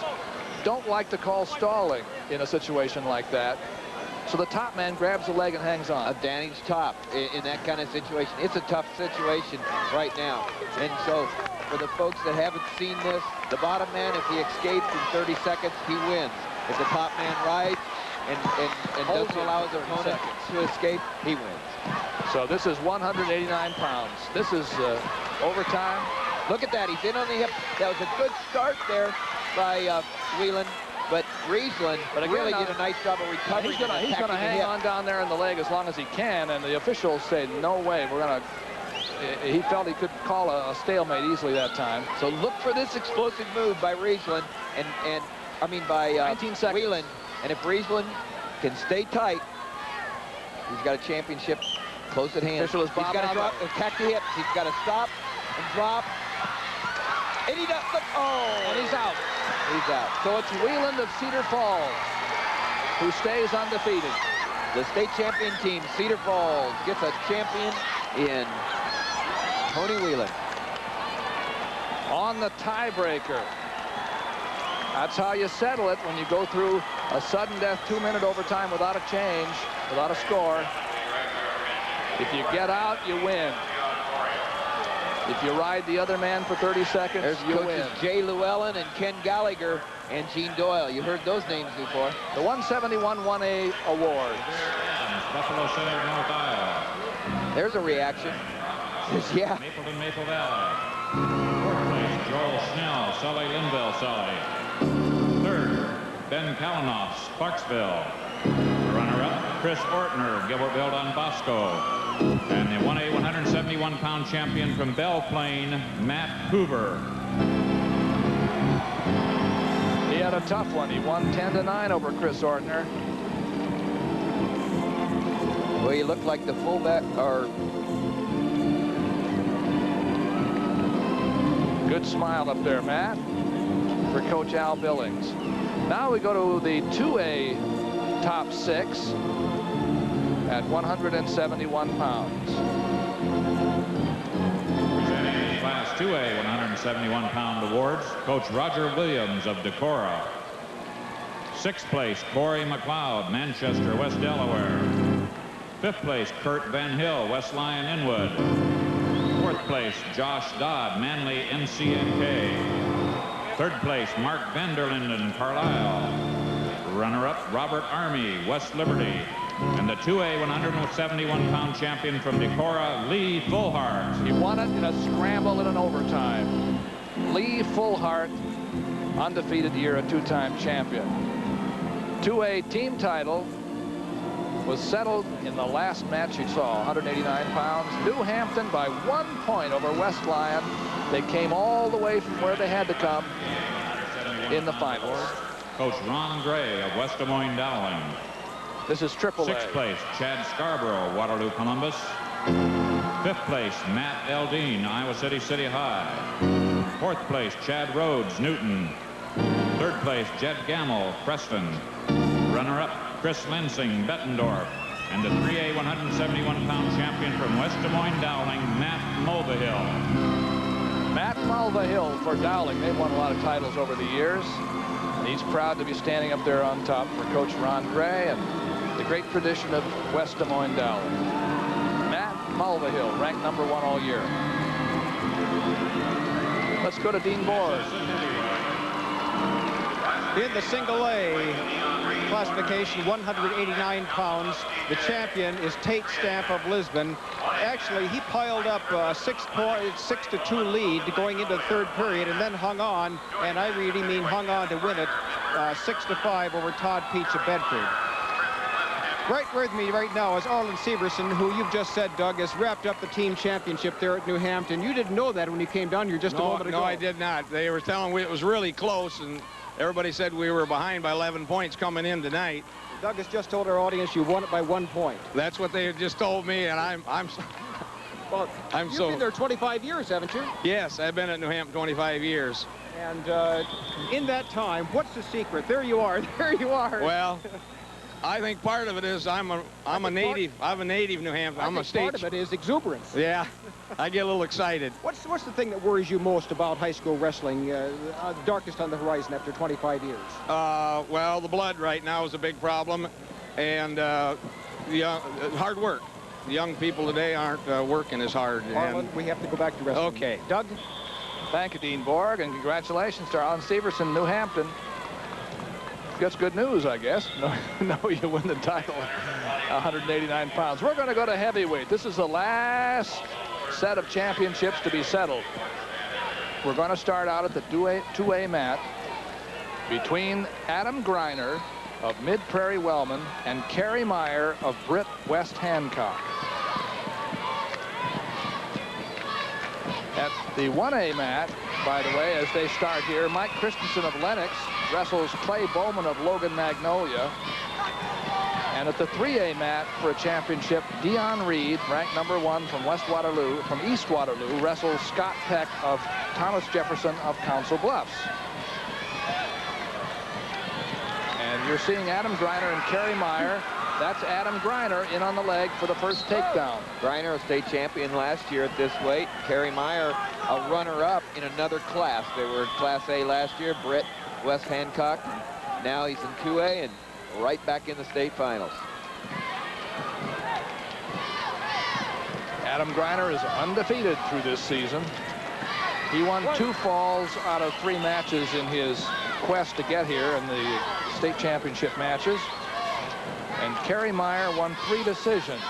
don't like to call stalling in a situation like that. So the top man grabs the leg and hangs on. Advantage top in that kind of situation. It's a tough situation right now. And so for the folks that haven't seen this, the bottom man, if he escapes in 30 seconds, he wins. If the top man rides and doesn't allow his opponent to escape, he wins. So this is 189 pounds. This is overtime. Look at that. He's in on the hip. That was a good start there by Wieland. But Riesland really did a nice job of recovering. He's going to hang on down there in the leg as long as he can, and the officials say, no way, we're going to... He felt he could call a stalemate easily that time. So look for this explosive move by Riesland, by 19 seconds. Wieland. And if Riesland can stay tight, he's got a championship close at hand. Official is he's got to drop, attack the hips. He's got to stop and drop. And he does. And he's out. He's out. So it's Wieland of Cedar Falls who stays undefeated. The state champion team, Cedar Falls, gets a champion in Tony Wieland. On the tiebreaker. That's how you settle it when you go through a sudden death 2-minute overtime without a change, without a score. If you get out, you win. If you ride the other man for 30 seconds, you win. Jay Llewellyn and Ken Gallagher and Gene Doyle. You heard those names before. The 171 1A Awards. Buffalo Center, North Iowa. There's a reaction. Yeah. Mapleton, Maple Valley. 4th place, Joel Snell, Sully, Linville, Sully. 3rd, Ben Kalanoff, Clarksville. Runner-up, Chris Ortner, Gilbertville, Don Bosco. And the 1A 171-pound champion from Belle Plaine, Matt Hoover. He had a tough one. He won 10-9 over Chris Ortner. Well, he looked like the fullback, or... Good smile up there, Matt, for Coach Al Billings. Now we go to the 2A top 6 at 171 pounds. Presenting Class 2A 171-pound awards, Coach Roger Williams of Decorah. 6th place, Corey McLeod, Manchester, West Delaware. 5th place, Kurt Van Hill, West Lyon, Inwood. 4th place, Josh Dodd, Manly, NCNK. 3rd place, Mark Vanderlinden, Carlisle. Runner-up, Robert Army, West Liberty. And the 2A 171-pound champion from Decorah, Lee Fullhart. He won it in a scramble in an overtime. Lee Fullhart, undefeated year, a two-time champion. 2A team title was settled in the last match you saw, 189 pounds. New Hampton by 1 point over West Lyon. They came all the way from where they had to come in the finals. Coach Ron Gray of West Des Moines Dowling. This is AAA. Sixth place, Chad Scarborough, Waterloo Columbus. Fifth place, Matt Eldine, Iowa City City High. Fourth place, Chad Rhodes, Newton. Third place, Jed Gamble, Preston. Runner-up, Chris Lensing, Bettendorf. And the 3A 171-pound champion from West Des Moines Dowling, Matt Mulvihill. Matt Mulvihill for Dowling. They've won a lot of titles over the years. He's proud to be standing up there on top for Coach Ron Gray and the great tradition of West Des Moines Dowling. Matt Mulvihill, ranked #1 all year. Let's go to Dean Borg. In the single A classification, 189 pounds, the champion is Tate Stamp of Lisbon. Actually, he piled up a 6-2 lead going into the third period and then hung on, and I really mean hung on to win it, 6-5 over Todd Peach of Bedford. Right with me right now is Arlen Severson, who you've just said, Doug, has wrapped up the team championship there at New Hampton. You didn't know that when you came down here just a moment ago. No, I did not. They were telling me it was really close, and everybody said we were behind by 11 points coming in tonight. Doug has just told our audience you won it by 1 point. That's what they just told me, and well, you've been there 25 years, haven't you? Yes, I've been at New Hampton 25 years. And in that time, what's the secret? There you are. There you are. Well, I think part of it is I'm a native. I'm a native New Hampton. I'm a state. Part of it is exuberance. Yeah, I get a little excited. What's the thing that worries you most about high school wrestling, darkest on the horizon after 25 years? Well, the blood right now is a big problem, and hard work. The young people today aren't working as hard. Arlen, we have to go back to wrestling. Okay. Doug? Thank you, Dean Borg, and congratulations to Arlen Severson, New Hampton. That's good news, I guess. No, you win the title, 189 pounds. We're going to go to heavyweight. This is the last set of championships to be settled. We're going to start out at the 2A mat between Adam Greiner of Mid-Prairie Wellman and Kerry Meyer of Britt West Hancock. At the 1A mat, by the way, as they start here, Mike Christensen of Lenox wrestles Clay Bowman of Logan Magnolia. And at the 3A mat for a championship, Dion Reed, ranked #1 from East Waterloo, wrestles Scott Peck of Thomas Jefferson of Council Bluffs. And you're seeing Adam Greiner and Kerry Meyer. That's Adam Greiner in on the leg for the first takedown. Greiner, a state champion last year at this weight. Kerry Meyer, a runner-up in another class. They were in Class A last year, Britt West Hancock. Now he's in 2A and right back in the state finals. Adam Greiner is undefeated through this season. He won 2 falls out of 3 matches in his quest to get here in the state championship matches. And Kerry Meyer won 3 decisions.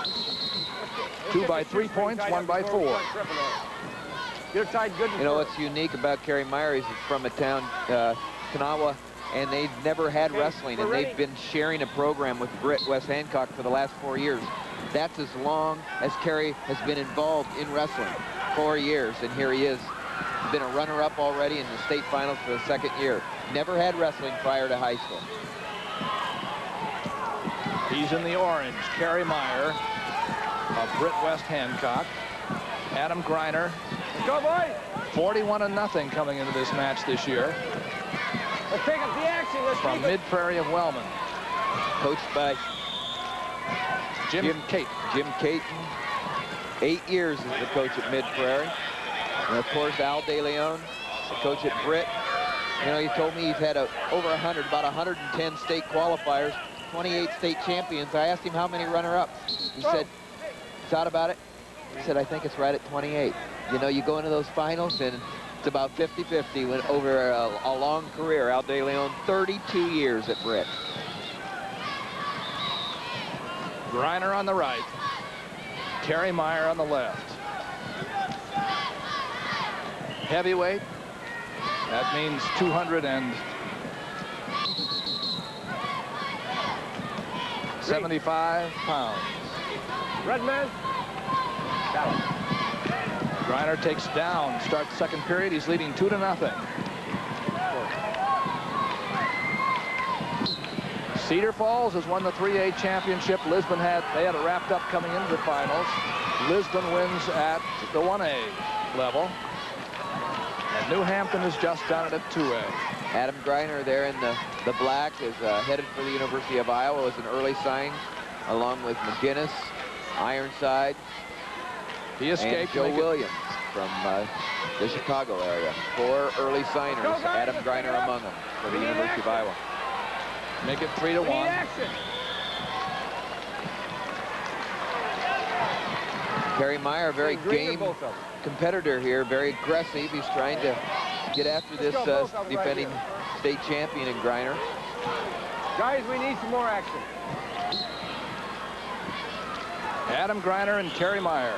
2 by 3 points, 1 by 4. You know what's unique about Kerry Meyer is he's from a town, Kanawha, and they've never had wrestling, and they've been sharing a program with Britt West Hancock for the last 4 years. That's as long as Kerry has been involved in wrestling, 4 years, and here he is. He's been a runner-up already in the state finals for the 2nd year. Never had wrestling prior to high school. He's in the orange. Kerry Meyer of Britt West Hancock. Adam Greiner. Go, boy! 41-0 coming into this match this year. Let's take up the action. Let's from Mid-Prairie of Wellman. Coached by Jim Caton. Jim Caton. 8 years as the coach at Mid-Prairie. And of course, Al De Leon, the coach at Britt. You know, he told me he's had over 100, about 110 state qualifiers, 28 state champions. I asked him how many runner-ups. He said, thought about it. He said, I think it's right at 28. You know, you go into those finals, and it's about 50-50 over a long career. Al De Leon, 32 years at Britt. Griner on the right. Terry Meyer on the left. Heavyweight. That means 275 pounds. Red man. Got it. Griner takes down, starts second period. He's leading 2-0. Cedar Falls has won the 3A championship. Lisbon they had it wrapped up coming into the finals. Lisbon wins at the 1A level. And New Hampton has just done it at 2A. Adam Griner there in the black is headed for the University of Iowa. Was an early signing along with McGinnis, Ironside. He escaped. And Joe Williams from the Chicago area. 4 early signers, Adam Griner among them for the University of Iowa. Make it 3-1. Terry Meyer, very game competitor here, very aggressive. He's trying to get after this defending state champion in Griner. Guys, we need some more action. Adam Griner and Terry Meyer.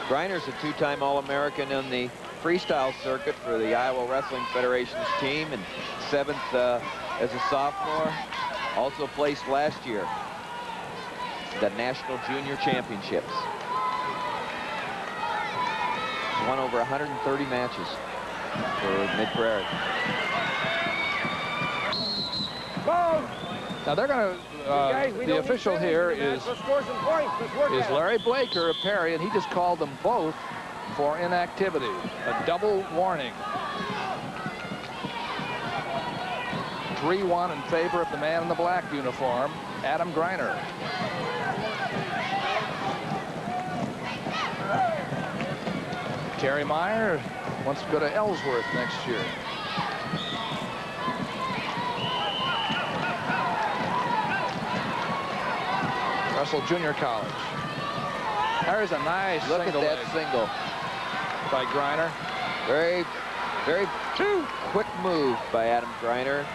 Griner's a 2-time All-American on the freestyle circuit for the Iowa Wrestling Federation's team, and 7th as a sophomore. Also placed last year in the National Junior Championships. Won over 130 matches for Mid-Prairie. Now they're going to, the official here is Larry Blaker of Perry, and he just called them both for inactivity, a double warning. 3-1 in favor of the man in the black uniform, Adam Griner. Terry Meyer wants to go to Ellsworth next year. Russell Junior College. There's a nice Look at that single by Griner. Very quick move by Adam Griner.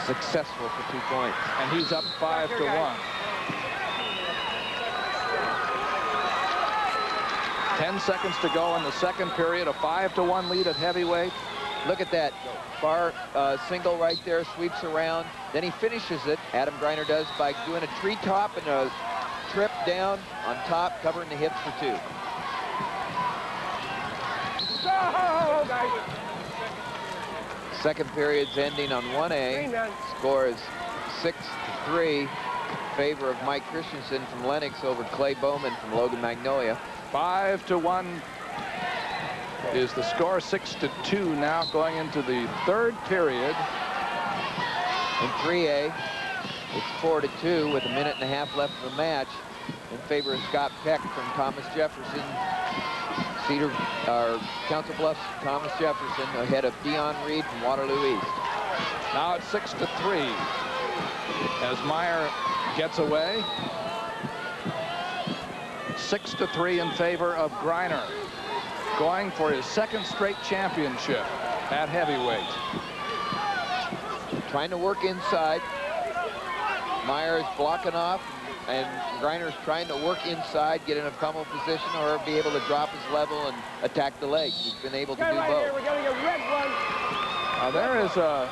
Successful for 2 points. And he's up 5-1. 10 seconds to go in the second period. A 5-1 lead at heavyweight. Look at that bar single right there, sweeps around. Then he finishes it, Adam Griner does, by doing a treetop and a trip down on top, covering the hips for 2. Second period's ending on 1A. Score is 6-3 in favor of Mike Christensen from Lenox over Clay Bowman from Logan Magnolia. 5-1 is the score. 6-2 now going into the third period. In 3A, it's 4-2 with 1.5 minutes left of the match in favor of Scott Peck from Thomas Jefferson. Council Bluffs, Thomas Jefferson ahead of Dion Reed from Waterloo East. Now it's 6-3 as Meyer gets away. 6-3 in favor of Griner, going for his second straight championship at heavyweight. Trying to work inside. Meyer is blocking off, and Griner's trying to work inside, get in a pummel position, or be able to drop his level and attack the legs. He's been able to do both. Now there is a...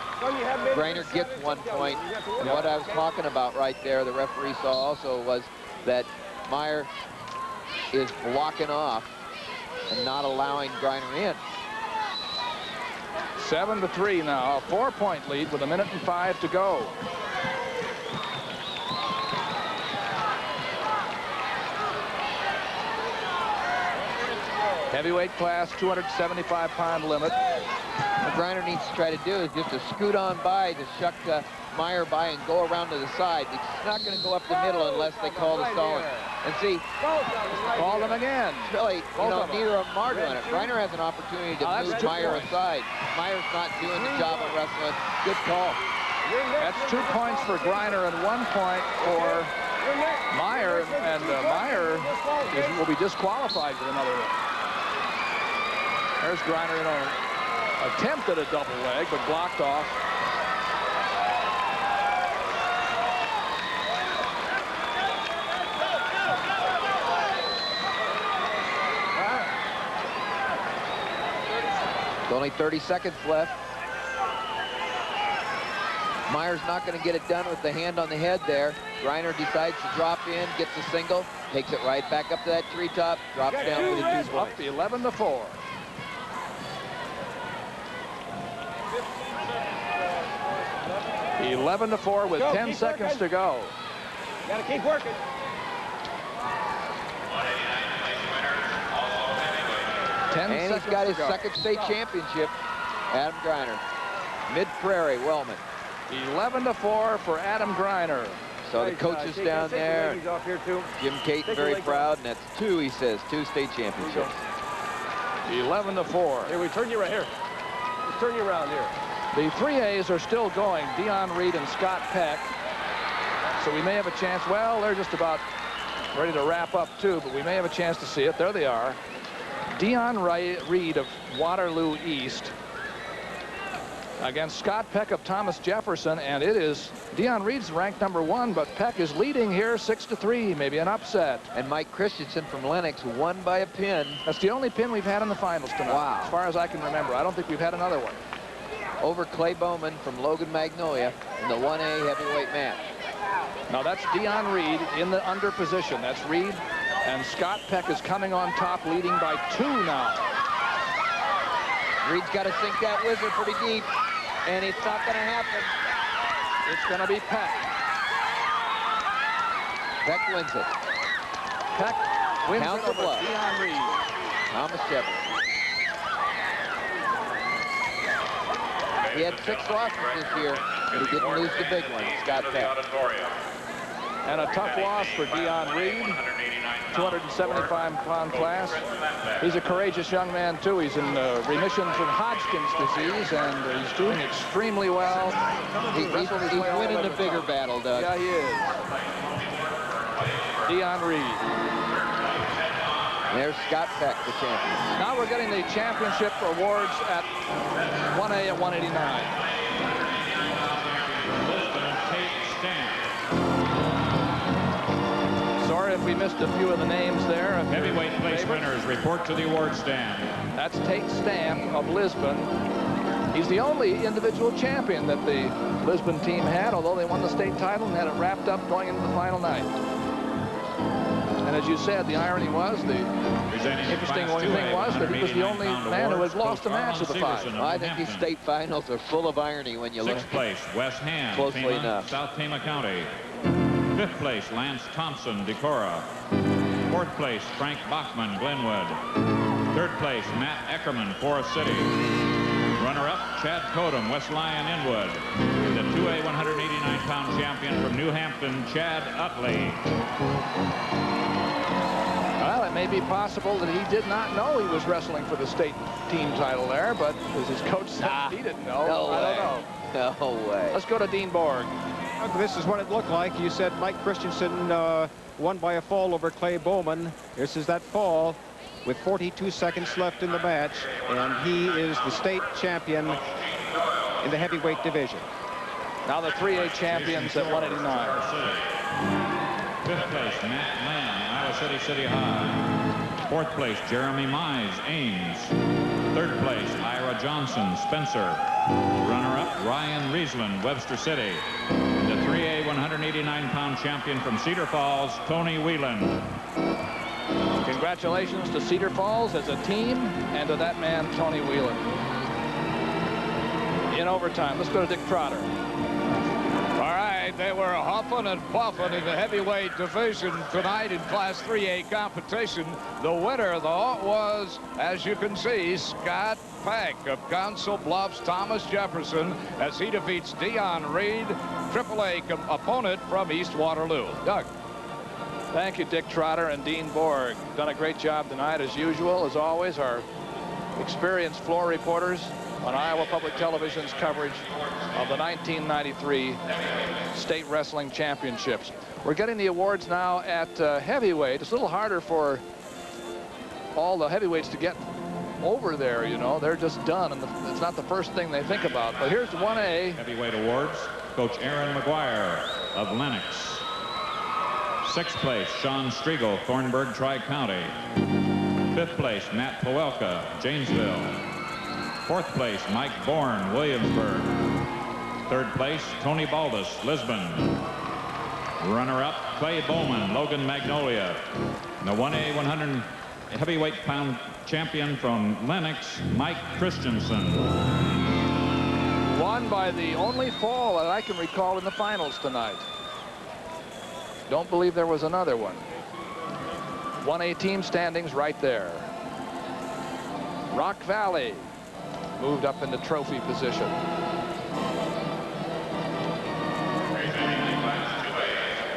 Griner gets 1 point. And what I was talking about right there, the referee saw also, was that Meyer is blocking off and not allowing Griner in. 7-3 now, a 4-point lead with 1.5 minutes to go. Heavyweight class, 275-pound limit. What Griner needs to try to do is just to scoot on by, to shuck Meyer by and go around to the side. It's not going to go up the middle unless they call the stalling. And see, call them again. Really, neither of them are doing it. Griner has an opportunity to move Meyer aside. Meyer's not doing the job of wrestling. Good call. That's 2 points for Griner and 1 point for Meyer, and Meyer will be disqualified with another one. There's Griner, attempted a double leg, but blocked off. With only 30 seconds left. Meyer's not going to get it done with the hand on the head there. Griner decides to drop in, gets a single, takes it right back up to that treetop, drops down for the 2 points. Up 11-4. (11-4) with 10 seconds to go. Gotta keep working. And he's got his second state championship, Adam Griner. Mid-Prairie, Wellman. 11-4 for Adam Griner. So the coaches down there, Jim Caton very proud, and that's 2, he says, 2 state championships. 11-4. Here, we turn you right here. Let's turn you around here. The 3As are still going, Dion Reed and Scott Peck. So we may have a chance. Well, they're just about ready to wrap up too, but we may have a chance to see it. There they are. Dion Reed of Waterloo East against Scott Peck of Thomas Jefferson, and it is Dion Reed's ranked #1, but Peck is leading here 6-3, maybe an upset. And Mike Christensen from Lennox won by a pin. That's the only pin we've had in the finals tonight. Wow. As far as I can remember. I don't think we've had another one. Over Clay Bowman from Logan Magnolia in the 1A heavyweight match. Now that's Dion Reed in the under position. That's Reed, and Scott Peck is coming on top, leading by 2 now. Reed's got to sink that whizzer pretty deep, and it's not going to happen. It's going to be Peck. Peck wins it. Peck wins Count it the over blood. Dion Reed. Thomas Jefferson. He had 6 losses this year, but he didn't lose the big one, Scott Peck. And a tough loss for Dion Reed, 275-pound class. He's a courageous young man, too. He's in remission from Hodgkin's disease, and he's doing extremely well. He's winning the bigger battle, Doug. Yeah, he is. Dion Reed. There's Scott Peck, the champion. Now we're getting the championship awards at 1A at 189. Sorry if we missed a few of the names there. Heavyweight place winners report to the award stand. That's Tate Stamp of Lisbon. He's the only individual champion that the Lisbon team had, although they won the state title and had it wrapped up going into the final night. And as you said, the irony was, the interesting thing was that he was the only man who had lost a match of the 5. Well, I think these state finals are full of irony when you look 6th place, West Ham, closely Pima, enough. South Pima County. 5th place, Lance Thompson, Decorah. 4th place, Frank Bachman, Glenwood. 3rd place, Matt Eckerman, Forest City. Runner-up, Chad Codum, West Lyon, Inwood. The 2A 189-pound champion from New Hampton, Chad Utley. Well, it may be possible that he did not know he was wrestling for the state team title there, but as his coach said, he didn't know. I don't know. No way. Let's go to Dean Borg. This is what it looked like. You said Mike Christensen won by a fall over Clay Bowman. This is that fall with 42 seconds left in the match, and he is the state champion in the heavyweight division. Now the 3A champions at 189. 5th place, Matt Lamb, Iowa City, City High. 4th place, Jeremy Mize, Ames. 3rd place, Ira Johnson, Spencer. Runner-up, Ryan Riesland, Webster City. The 3A 189-pound champion from Cedar Falls, Tony Whelan. Congratulations to Cedar Falls as a team and to that man, Tony Whelan. In overtime, let's go to Dick Trotter. All right, they were huffing and puffing in the heavyweight division tonight in Class 3A competition. The winner, though, was, as you can see, Scott Peck of Council Bluffs, Thomas Jefferson, as he defeats Dion Reed, AAA opponent from East Waterloo. Doug. Thank you, Dick Trotter and Dean Borg. Done a great job tonight, as usual. As always, our experienced floor reporters on Iowa Public Television's coverage of the 1993 State Wrestling Championships. We're getting the awards now at heavyweight. It's a little harder for all the heavyweights to get over there, you know. They're just done, and it's not the first thing they think about. But here's the 1A. Heavyweight awards, Coach Aaron McGuire of Lennox. 6th place, Sean Striegel, Thornburg Tri-County. 5th place, Matt Powelka, Janesville. Fourth place, Mike Bourne, Williamsburg. Third place, Tony Baldus, Lisbon. Runner-up, Clay Bowman, Logan Magnolia. And the 1A 100 heavyweight pound champion from Lenox, Mike Christensen. Won by the only fall that I can recall in the finals tonight. Don't believe there was another one. 1A team standings right there. Rock Valley moved up into trophy position.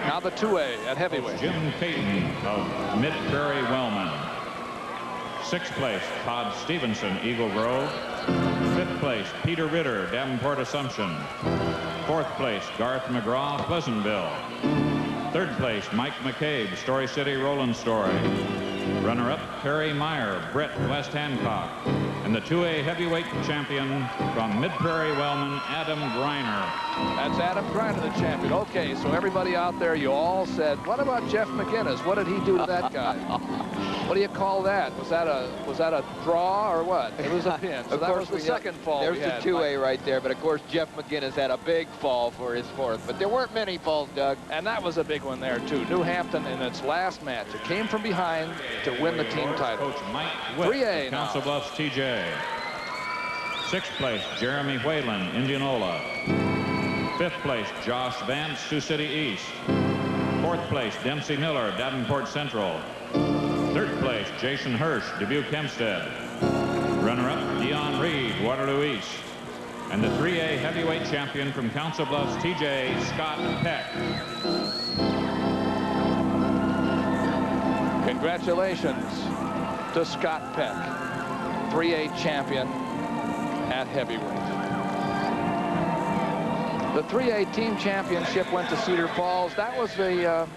Now the 2A at heavyweight. Jim Payton of Mid-Prairie Wellman. Sixth place, Todd Stevenson, Eagle Grove. Fifth place, Peter Ritter, Davenport Assumption. Fourth place, Garth McGraw, Pleasantville. Third place, Mike McCabe, Story City, Roland Story. Runner-up, Terry Meyer, Brett West Hancock. And the 2A heavyweight champion from Mid-Prairie Wellman, Adam Greiner. That's Adam Greiner, the champion. Okay, so everybody out there, you all said, what about Jeff McInnes? What did he do to that guy? What do you call that? Was that a draw or what? It was a pin. So that was the second fall. There's the 2A right there, but of course Jeff McInnes had a big fall for his fourth, but there weren't many falls, Doug. And that was a big one there too. New Hampton in its last match. It came from behind to win the team title. Coach Mike Witt, 3A now. Council Bluffs TJ. Sixth place, Jeremy Whalen, Indianola. Fifth place, Josh Vance, Sioux City East. Fourth place, Dempsey Miller, Davenport Central. Third place, Jason Hirsch, Dubuque Hempstead. Runner-up, Dion Reed, Waterloo East. And the 3A heavyweight champion from Council Bluffs, TJ, Scott Peck. Congratulations to Scott Peck, 3A champion at heavyweight. The 3A team championship went to Cedar Falls. That was the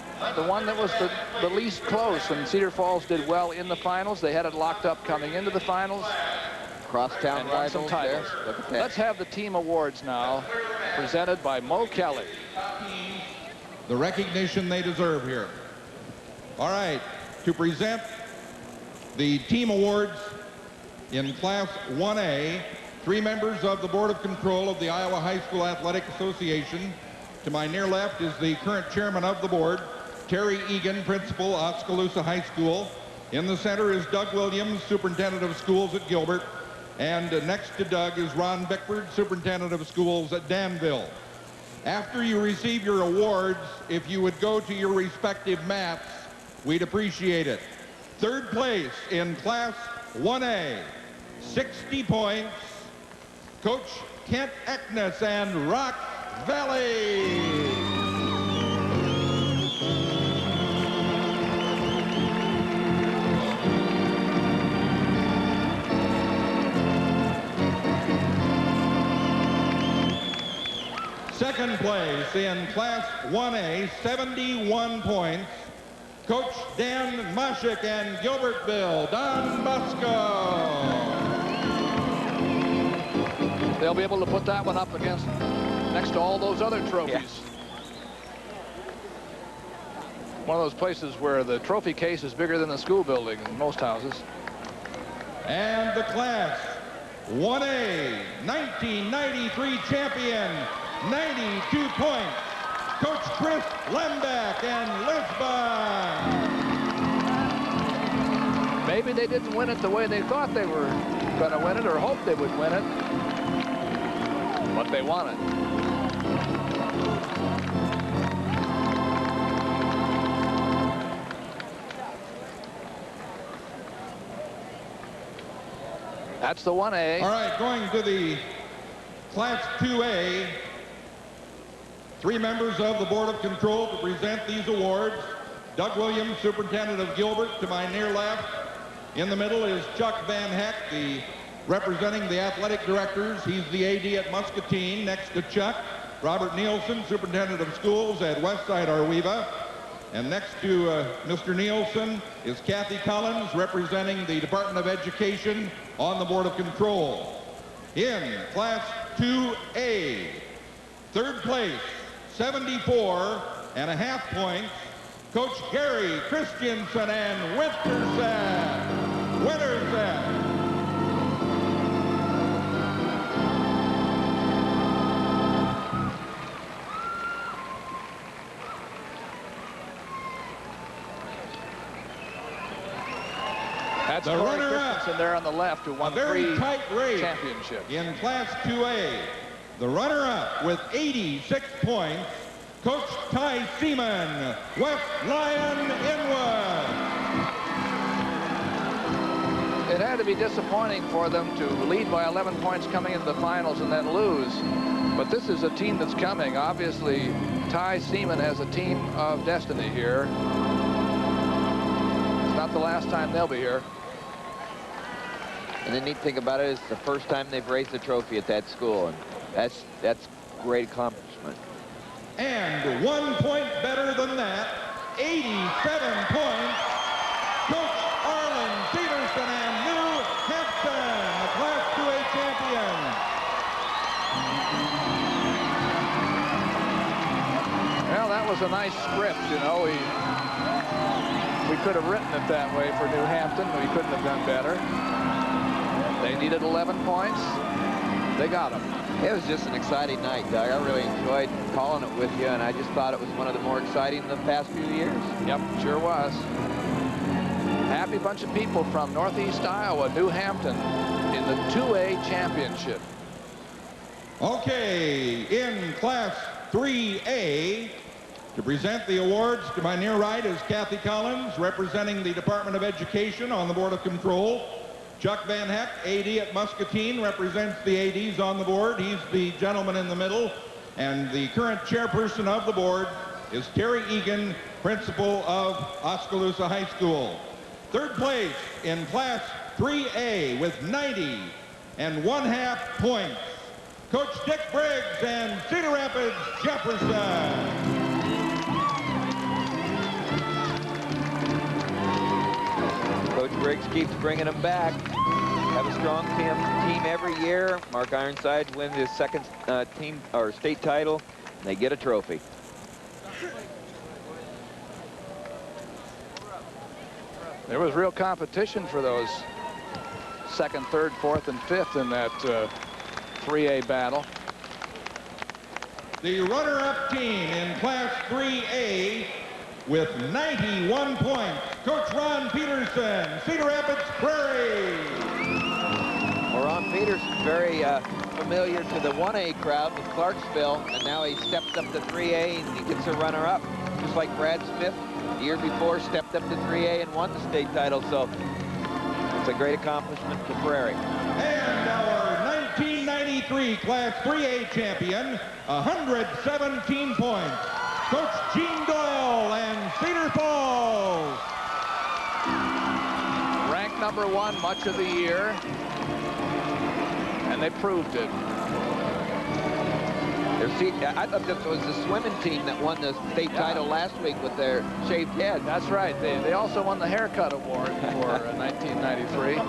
one that was the least close, and Cedar Falls did well in the finals. They had it locked up coming into the finals. Crosstown rivals some titles. Let's have the team awards now, presented by Mo Kelly. The recognition they deserve here. All right, to present the team awards in Class 1A, 3 members of the Board of Control of the Iowa High School Athletic Association. To my near left is the current chairman of the board, Terry Egan, principal, Oskaloosa High School. In the center is Doug Williams, superintendent of schools at Gilbert. And next to Doug is Ron Bickford, superintendent of schools at Danville. After you receive your awards, if you would go to your respective mats, we'd appreciate it. Third place in Class 1A, 60 points, Coach Kent Eknes and Rock Valley. Second place in Class 1A, 71 points, Coach Dan Moshik and Gilbertville, Don Bosco. They'll be able to put that one up against next to all those other trophies. Yeah. One of those places where the trophy case is bigger than the school building in most houses. And the Class 1A 1993 champion, 92 points, Coach Chris Lembeck and Lisbon. Maybe they didn't win it the way they thought they were going to win it or hoped they would win it, but they won it. That's the 1A. All right, going to the Class 2A. 3 members of the Board of Control to present these awards. Doug Williams, superintendent of Gilbert, to my near left. In the middle is Chuck Van Heck, representing the athletic directors. He's the AD at Muscatine. Next to Chuck, Robert Nielsen, superintendent of schools at Westside Arweva. And next to Mr. Nielsen is Kathy Collins, representing the Department of Education on the Board of Control. In Class 2A, third place, 74.5 points, Coach Gary Christensen and Winterset. That's the Corey runner-up. Christensen there on the left, who won A very 3 tight race championships. in Class 2A. The runner-up with 86 points, Coach Ty Seaman, West Lyon Inwood. It had to be disappointing for them to lead by 11 points coming into the finals and then lose. But this is a team that's coming. Obviously, Ty Seaman has a team of destiny here. It's not the last time they'll be here. And the neat thing about it is the first time they've raised a trophy at that school, and that's great accomplishment. And 1 point better than that, 87 points, Coach Arlen Peterson and New Hampton, the Class 2A champion. Well, that was a nice script, you know. We could have written it that way for New Hampton. We couldn't have done better. They needed 11 points. They got them. It was just an exciting night, Doug. I really enjoyed calling it with you, and I just thought it was one of the more exciting in the past few years. Yep, sure was. Happy bunch of people from Northeast Iowa, New Hampton, in the 2A championship. Okay, in Class 3A, to present the awards, to my near right is Kathy Collins, representing the Department of Education on the Board of Control. Chuck Van Heck, AD at Muscatine, represents the ADs on the board. He's the gentleman in the middle. And the current chairperson of the board is Terry Egan, principal of Oskaloosa High School. Third place in Class 3A with 90 1/2 points, Coach Dick Briggs and Cedar Rapids Jefferson. Coach Briggs keeps bringing them back. Have a strong team every year. Mark Ironside wins his second team or state title. And they get a trophy. There was real competition for those second, third, fourth, and fifth in that 3A battle. The runner-up team in Class 3A with 91 points, Coach Ron Peterson, Cedar Rapids Prairie. Well, Ron Peterson's very familiar to the 1A crowd with Clarksville, and now he steps up to 3A and he gets a runner-up, just like Brad Smith the year before stepped up to 3A and won the state title. So it's a great accomplishment for Prairie. And our 1993 Class 3A champion, 117 points, Coach Gene Doyle and Cedar Falls. Ranked #1 much of the year, and they proved it. I thought this was the swimming team that won the state title last week with their shaved head. That's right. They also won the haircut award for 1993.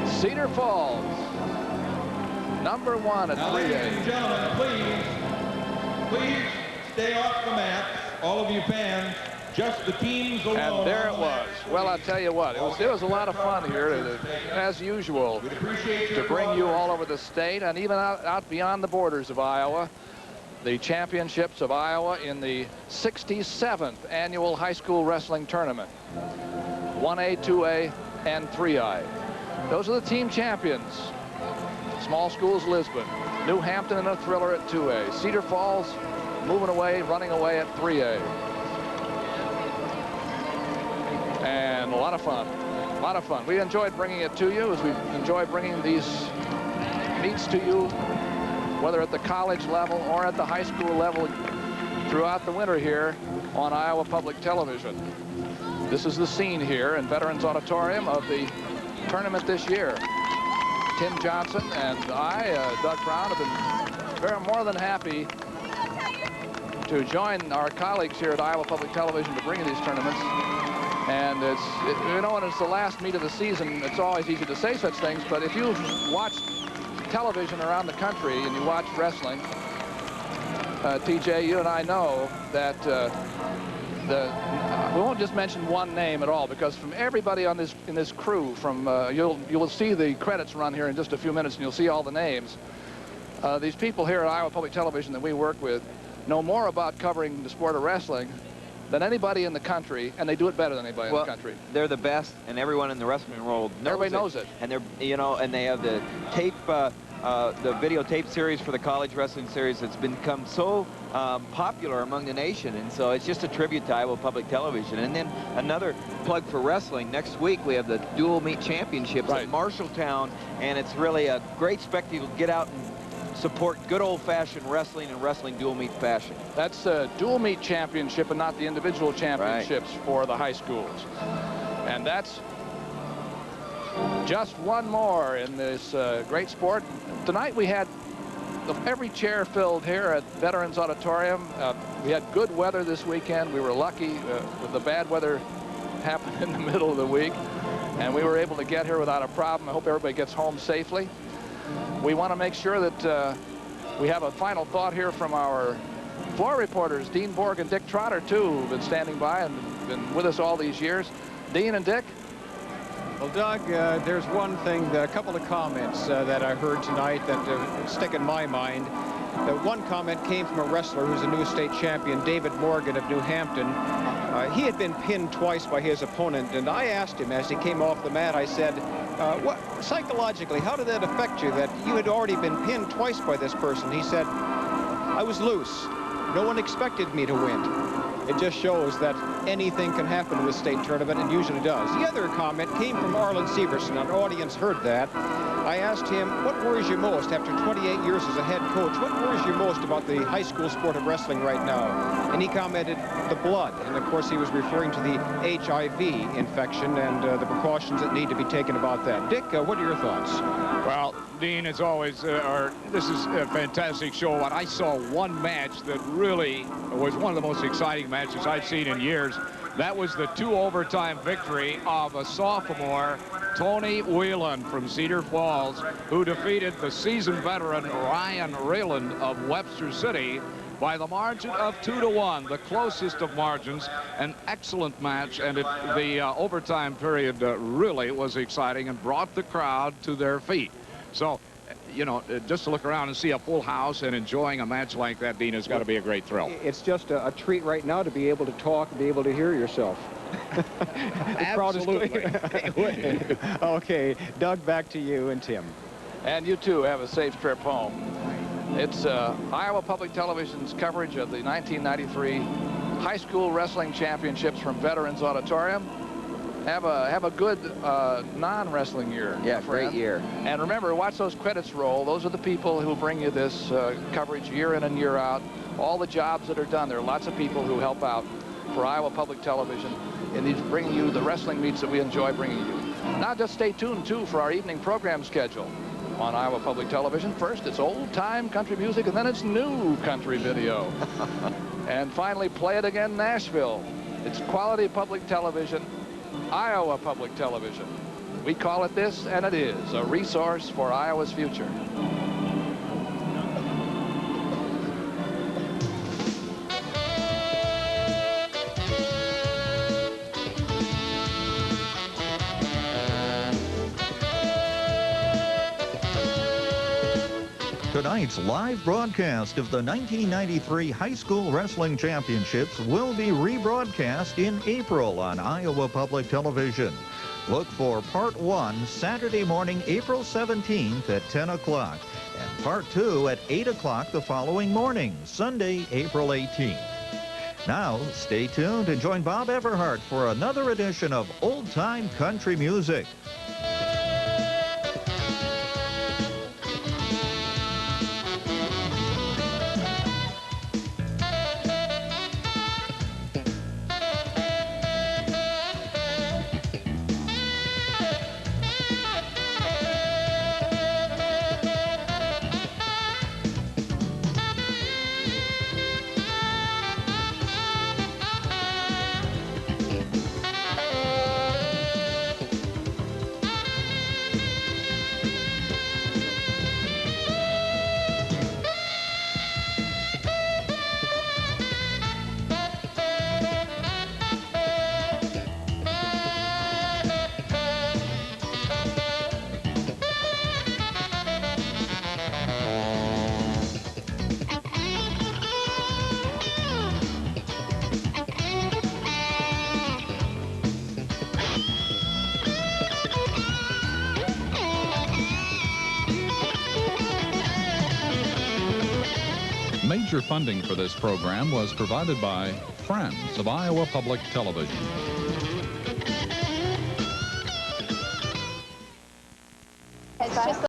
Cedar Falls, #1 at 3A. Ladies and gentlemen, please stay off the mats, all of you fans. Just the teams alone. And there it was. Well, I'll tell you what, it was a lot of fun here, as usual, to bring you all over the state and even out beyond the borders of Iowa. The championships of Iowa in the 67th annual high school wrestling tournament. 1A, 2A, and 3I. Those are the team champions. Small schools, Lisbon. New Hampton in a thriller at 2A. Cedar Falls moving away, running away at 3A. And a lot of fun. A lot of fun. We enjoyed bringing it to you as we enjoy bringing these meets to you, whether at the college level or at the high school level throughout the winter here on Iowa Public Television. This is the scene here in Veterans Auditorium of the tournament this year. Tim Johnson and I, Doug Brown, have been more than happy to join our colleagues here at Iowa Public Television to bring these tournaments. And you know, when it's the last meet of the season, it's always easy to say such things, but if you've watched television around the country and you watch wrestling, TJ, you and I know that we won't just mention one name at all, because from everybody on in this crew, from you'll see the credits run here in just a few minutes, and you'll see all the names. These people here at Iowa Public Television that we work with know more about covering the sport of wrestling than anybody in the country, and they do it better than anybody in the country. They're the best, and everyone in the wrestling world knows Everybody knows it. And they're, you know, and they have the tape, the videotape series for the college wrestling series that's become so popular among the nation, and so it's just a tribute to Iowa Public Television. And then another plug for wrestling. Next week we have the dual meet championships at Marshalltown, and it's really a great spectacle to get out and support good old-fashioned wrestling and wrestling dual meet fashion. That's a dual meet championship and not the individual championships for the high schools. And that's just one more in this great sport. Tonight we had every chair filled here at Veterans Auditorium. We had good weather this weekend. We were lucky with the bad weather happened in the middle of the week, and we were able to get here without a problem. I hope everybody gets home safely. We want to make sure that we have a final thought here from our floor reporters, Dean Borg and Dick Trotter, too, who've been standing by and been with us all these years. Dean and Dick? Well, Doug, there's one thing, a couple of comments that I heard tonight that stick in my mind. One comment came from a wrestler who's a new state champion, David Morgan of New Hampton. He had been pinned twice by his opponent, and I asked him as he came off the mat, I said, psychologically, how did that affect you, that you had already been pinned twice by this person? He said, I was loose. No one expected me to win. It just shows that anything can happen to a state tournament, and usually does. The other comment came from Arlen Severson. Our audience heard that. I asked him, what worries you most after 28 years as a head coach? What worries you most about the high school sport of wrestling right now? And he commented, the blood. And of course, he was referring to the HIV infection and the precautions that need to be taken about that. Dick, what are your thoughts? Well, Dean, as always, this is a fantastic show. And I saw one match that really was one of the most exciting matches I've seen in years. That was the 2 overtime victory of a sophomore, Tony Whelan from Cedar Falls, who defeated the seasoned veteran Ryan Rayland of Webster City by the margin of 2-1, the closest of margins. An excellent match, and the overtime period really was exciting and brought the crowd to their feet. So, you know, just to look around and see a full house and enjoying a match like that, Dean, has got to be a great thrill. It's just a treat right now to be able to talk and be able to hear yourself. Absolutely. Okay, Doug, back to you and Tim. And you too have a safe trip home. It's Iowa Public Television's coverage of the 1993 High School Wrestling Championships from Veterans Auditorium. Have a good non-wrestling year. Yeah, great year. And remember, watch those credits roll. Those are the people who bring you this coverage year in and year out. All the jobs that are done. There are lots of people who help out for Iowa Public Television in these, bringing you the wrestling meets that we enjoy bringing you. Now just stay tuned, too, for our evening program schedule on Iowa Public Television. First, it's old-time country music, and then it's new country video. And finally, Play It Again Nashville. It's quality public television, Iowa Public Television. We call it this, and it is a resource for Iowa's future. Tonight's live broadcast of the 1993 High School Wrestling Championships will be rebroadcast in April on Iowa Public Television. Look for Part 1 Saturday morning, April 17th at 10 o'clock, and Part 2 at 8 o'clock the following morning, Sunday, April 18th. Now, stay tuned and join Bob Everhart for another edition of Old Time Country Music. Major funding for this program was provided by Friends of Iowa Public Television. It's just